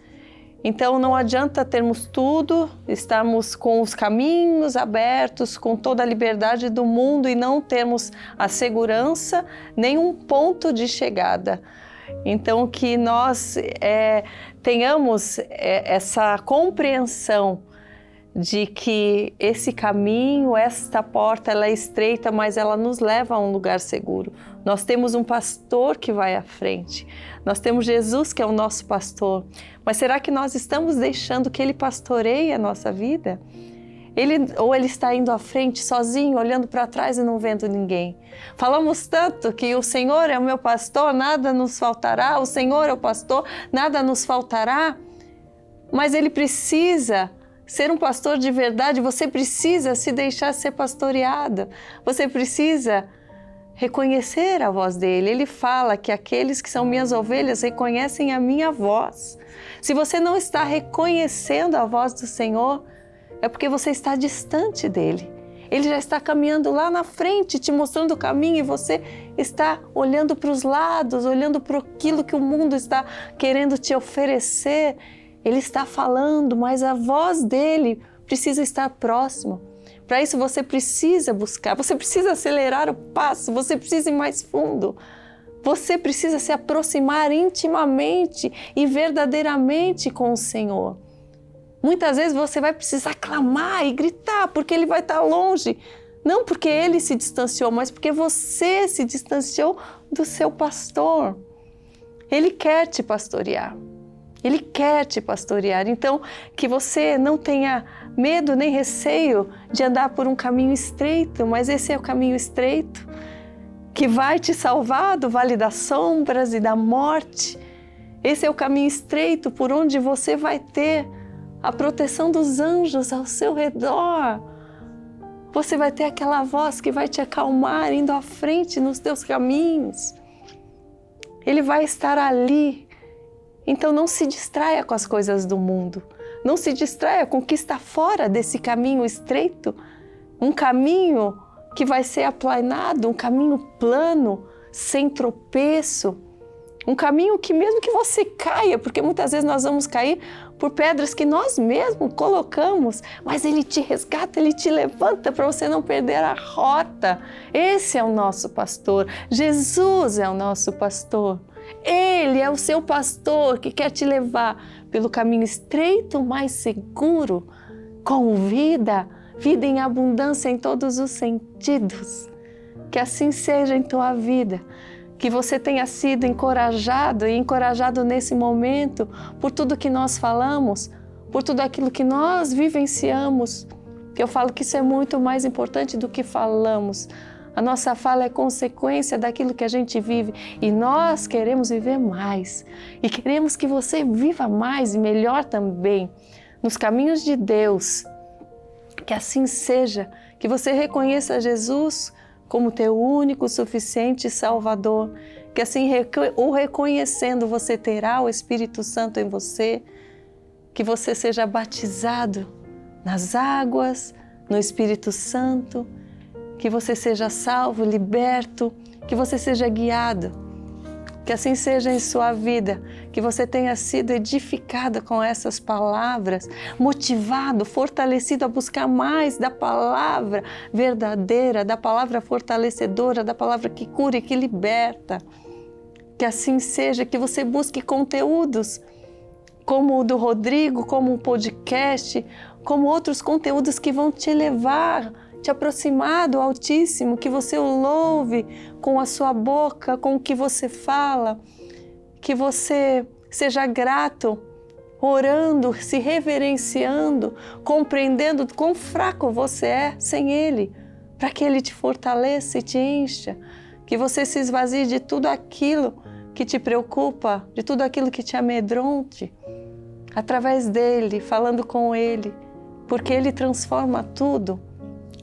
Então não adianta termos tudo, estarmos com os caminhos abertos, com toda a liberdade do mundo e não termos a segurança, nem um ponto de chegada. Então que nós tenhamos essa compreensão de que esse caminho, esta porta, ela é estreita, mas ela nos leva a um lugar seguro. Nós temos um pastor que vai à frente. Nós temos Jesus que é o nosso pastor. Mas será que nós estamos deixando que Ele pastoreie a nossa vida? Ou Ele está indo à frente sozinho, olhando para trás e não vendo ninguém? Falamos tanto que o Senhor é o meu pastor, nada nos faltará. O Senhor é o pastor, nada nos faltará. Mas Ele precisa ser um pastor de verdade, você precisa se deixar ser pastoreada. Você precisa reconhecer a voz dele. Ele fala que aqueles que são minhas ovelhas reconhecem a minha voz. Se você não está reconhecendo a voz do Senhor, é porque você está distante dele. Ele já está caminhando lá na frente, te mostrando o caminho, e você está olhando para os lados, olhando para aquilo que o mundo está querendo te oferecer. Ele está falando, mas a voz dele precisa estar próxima. Para isso você precisa buscar, você precisa acelerar o passo, você precisa ir mais fundo. Você precisa se aproximar intimamente e verdadeiramente com o Senhor. Muitas vezes você vai precisar clamar e gritar, porque Ele vai estar longe. Não porque Ele se distanciou, mas porque você se distanciou do seu pastor. Ele quer te pastorear. Ele quer te pastorear. Então, que você não tenha medo nem receio de andar por um caminho estreito, mas esse é o caminho estreito que vai te salvar do vale das sombras e da morte. Esse é o caminho estreito por onde você vai ter a proteção dos anjos ao seu redor. Você vai ter aquela voz que vai te acalmar, indo à frente nos teus caminhos. Ele vai estar ali. Então não se distraia com as coisas do mundo. Não se distraia com o que está fora desse caminho estreito. Um caminho que vai ser aplanado, um caminho plano, sem tropeço. Um caminho que mesmo que você caia, porque muitas vezes nós vamos cair por pedras que nós mesmos colocamos, mas Ele te resgata, Ele te levanta para você não perder a rota. Esse é o nosso pastor. Jesus é o nosso pastor. Ele é o seu pastor que quer te levar pelo caminho estreito, mais seguro, com vida, vida em abundância em todos os sentidos. Que assim seja em tua vida. Que você tenha sido encorajado e encorajado nesse momento por tudo que nós falamos, por tudo aquilo que nós vivenciamos. Eu falo que isso é muito mais importante do que falamos. A nossa fala é consequência daquilo que a gente vive e nós queremos viver mais. E queremos que você viva mais e melhor também nos caminhos de Deus. Que assim seja, que você reconheça Jesus como teu único, suficiente Salvador, que assim o reconhecendo você terá o Espírito Santo em você, que você seja batizado nas águas, no Espírito Santo, que você seja salvo, liberto, que você seja guiado, que assim seja em sua vida, que você tenha sido edificado com essas palavras, motivado, fortalecido a buscar mais da palavra verdadeira, da palavra fortalecedora, da palavra que cura e que liberta. Que assim seja, que você busque conteúdos como o do Rodrigo, como o podcast, como outros conteúdos que vão te levar, te aproximar do Altíssimo, que você o louve com a sua boca, com o que você fala, que você seja grato, orando, se reverenciando, compreendendo quão fraco você é sem Ele, para que Ele te fortaleça e te encha, que você se esvazie de tudo aquilo que te preocupa, de tudo aquilo que te amedronte, através dEle, falando com Ele, porque Ele transforma tudo.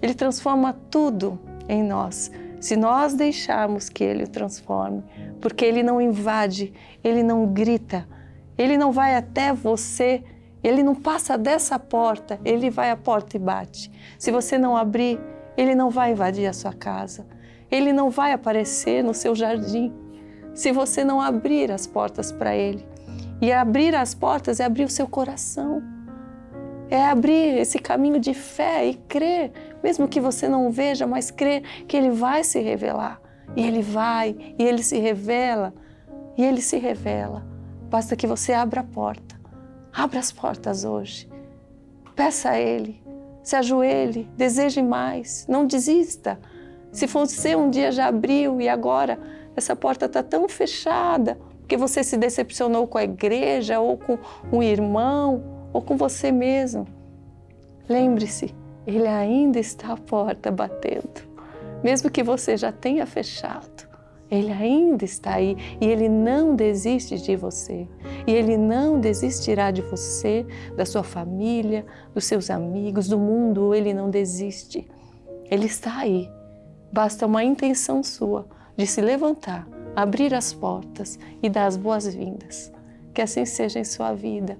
Ele transforma tudo em nós, se nós deixarmos que Ele o transforme, porque Ele não invade, Ele não grita, Ele não vai até você, Ele não passa dessa porta, Ele vai à porta e bate. Se você não abrir, Ele não vai invadir a sua casa, Ele não vai aparecer no seu jardim, se você não abrir as portas para Ele. E abrir as portas é abrir o seu coração. É abrir esse caminho de fé e crer, mesmo que você não veja, mas crer que Ele vai se revelar. E Ele vai, e Ele se revela, e Ele se revela. Basta que você abra a porta. Abra as portas hoje. Peça a Ele, se ajoelhe, deseje mais, não desista. Se você um dia já abriu e agora essa porta está tão fechada, porque você se decepcionou com a igreja, ou com um irmão, ou com você mesmo. Lembre-se, Ele ainda está à porta batendo. Mesmo que você já tenha fechado, Ele ainda está aí e Ele não desiste de você. E Ele não desistirá de você, da sua família, dos seus amigos, do mundo. Ele não desiste. Ele está aí. Basta uma intenção sua de se levantar, abrir as portas e dar as boas-vindas. Que assim seja em sua vida.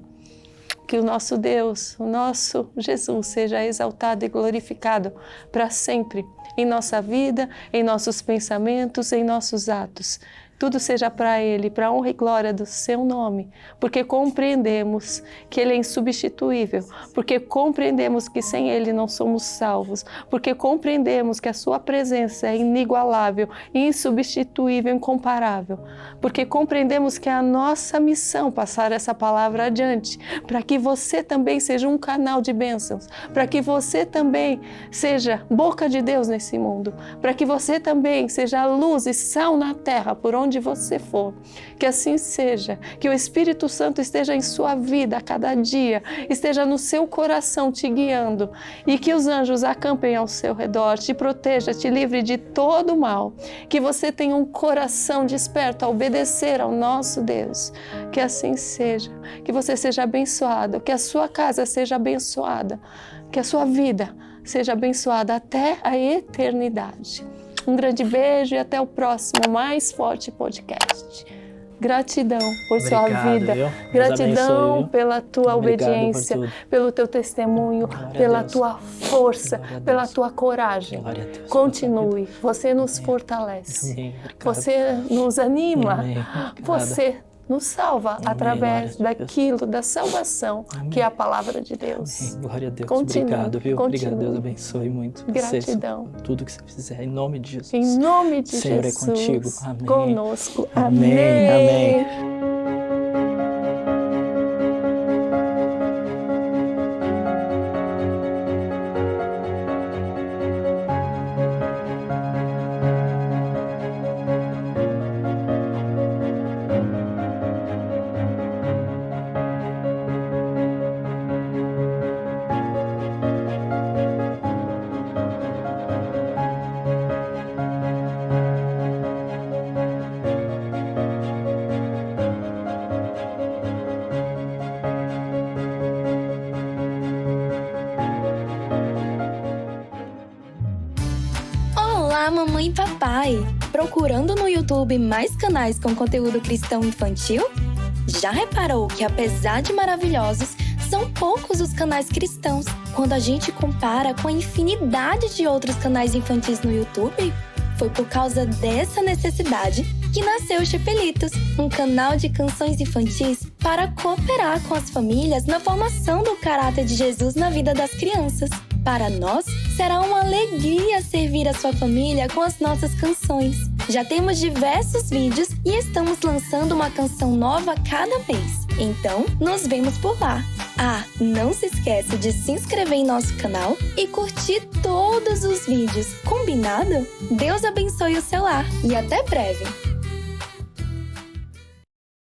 Que o nosso Deus, o nosso Jesus seja exaltado e glorificado para sempre em nossa vida, em nossos pensamentos, em nossos atos. Tudo seja para Ele, para a honra e glória do Seu nome, porque compreendemos que Ele é insubstituível, porque compreendemos que sem Ele não somos salvos, porque compreendemos que a Sua presença é inigualável, insubstituível, incomparável, porque compreendemos que é a nossa missão passar essa palavra adiante, para que você também seja um canal de bênçãos, para que você também seja boca de Deus nesse mundo, para que você também seja luz e sal na terra, por onde você for. Que assim seja, que o Espírito Santo esteja em sua vida a cada dia, esteja no seu coração te guiando e que os anjos acampem ao seu redor, te proteja, te livre de todo mal. Que você tenha um coração desperto a obedecer ao nosso Deus. Que assim seja, que você seja abençoado, que a sua casa seja abençoada, que a sua vida seja abençoada até a eternidade. Um grande beijo e até o próximo Mais Forte Podcast. Gratidão por sua vida. Viu? Gratidão abençoe, pela tua obediência, pelo teu testemunho, pela tua força, pela tua coragem. Continue. Você nos fortalece. Amém. Você nos anima. Amém. Você nos salva através glória a Deus. daquilo, da salvação, que é a palavra de Deus. Amém. Glória a Deus. Continue, Obrigado, viu? continue. Obrigado, Deus abençoe muito. Gratidão. Você, tudo que você fizer, em nome de Jesus. Em nome de Senhor Jesus. é contigo. Amém. Conosco. Amém. Amém. Amém. Olá, mamãe e papai! Procurando no YouTube mais canais com conteúdo cristão infantil? Já reparou que, apesar de maravilhosos, são poucos os canais cristãos quando a gente compara com a infinidade de outros canais infantis no YouTube? Foi por causa dessa necessidade que nasceu o Chapelitos, um canal de canções infantis para cooperar com as famílias na formação do caráter de Jesus na vida das crianças. Para nós, será uma alegria servir a sua família com as nossas canções. Já temos diversos vídeos e estamos lançando uma canção nova a cada mês. Então, nos vemos por lá. Ah, não se esqueça de se inscrever em nosso canal e curtir todos os vídeos. Combinado? Deus abençoe o seu lar e até breve!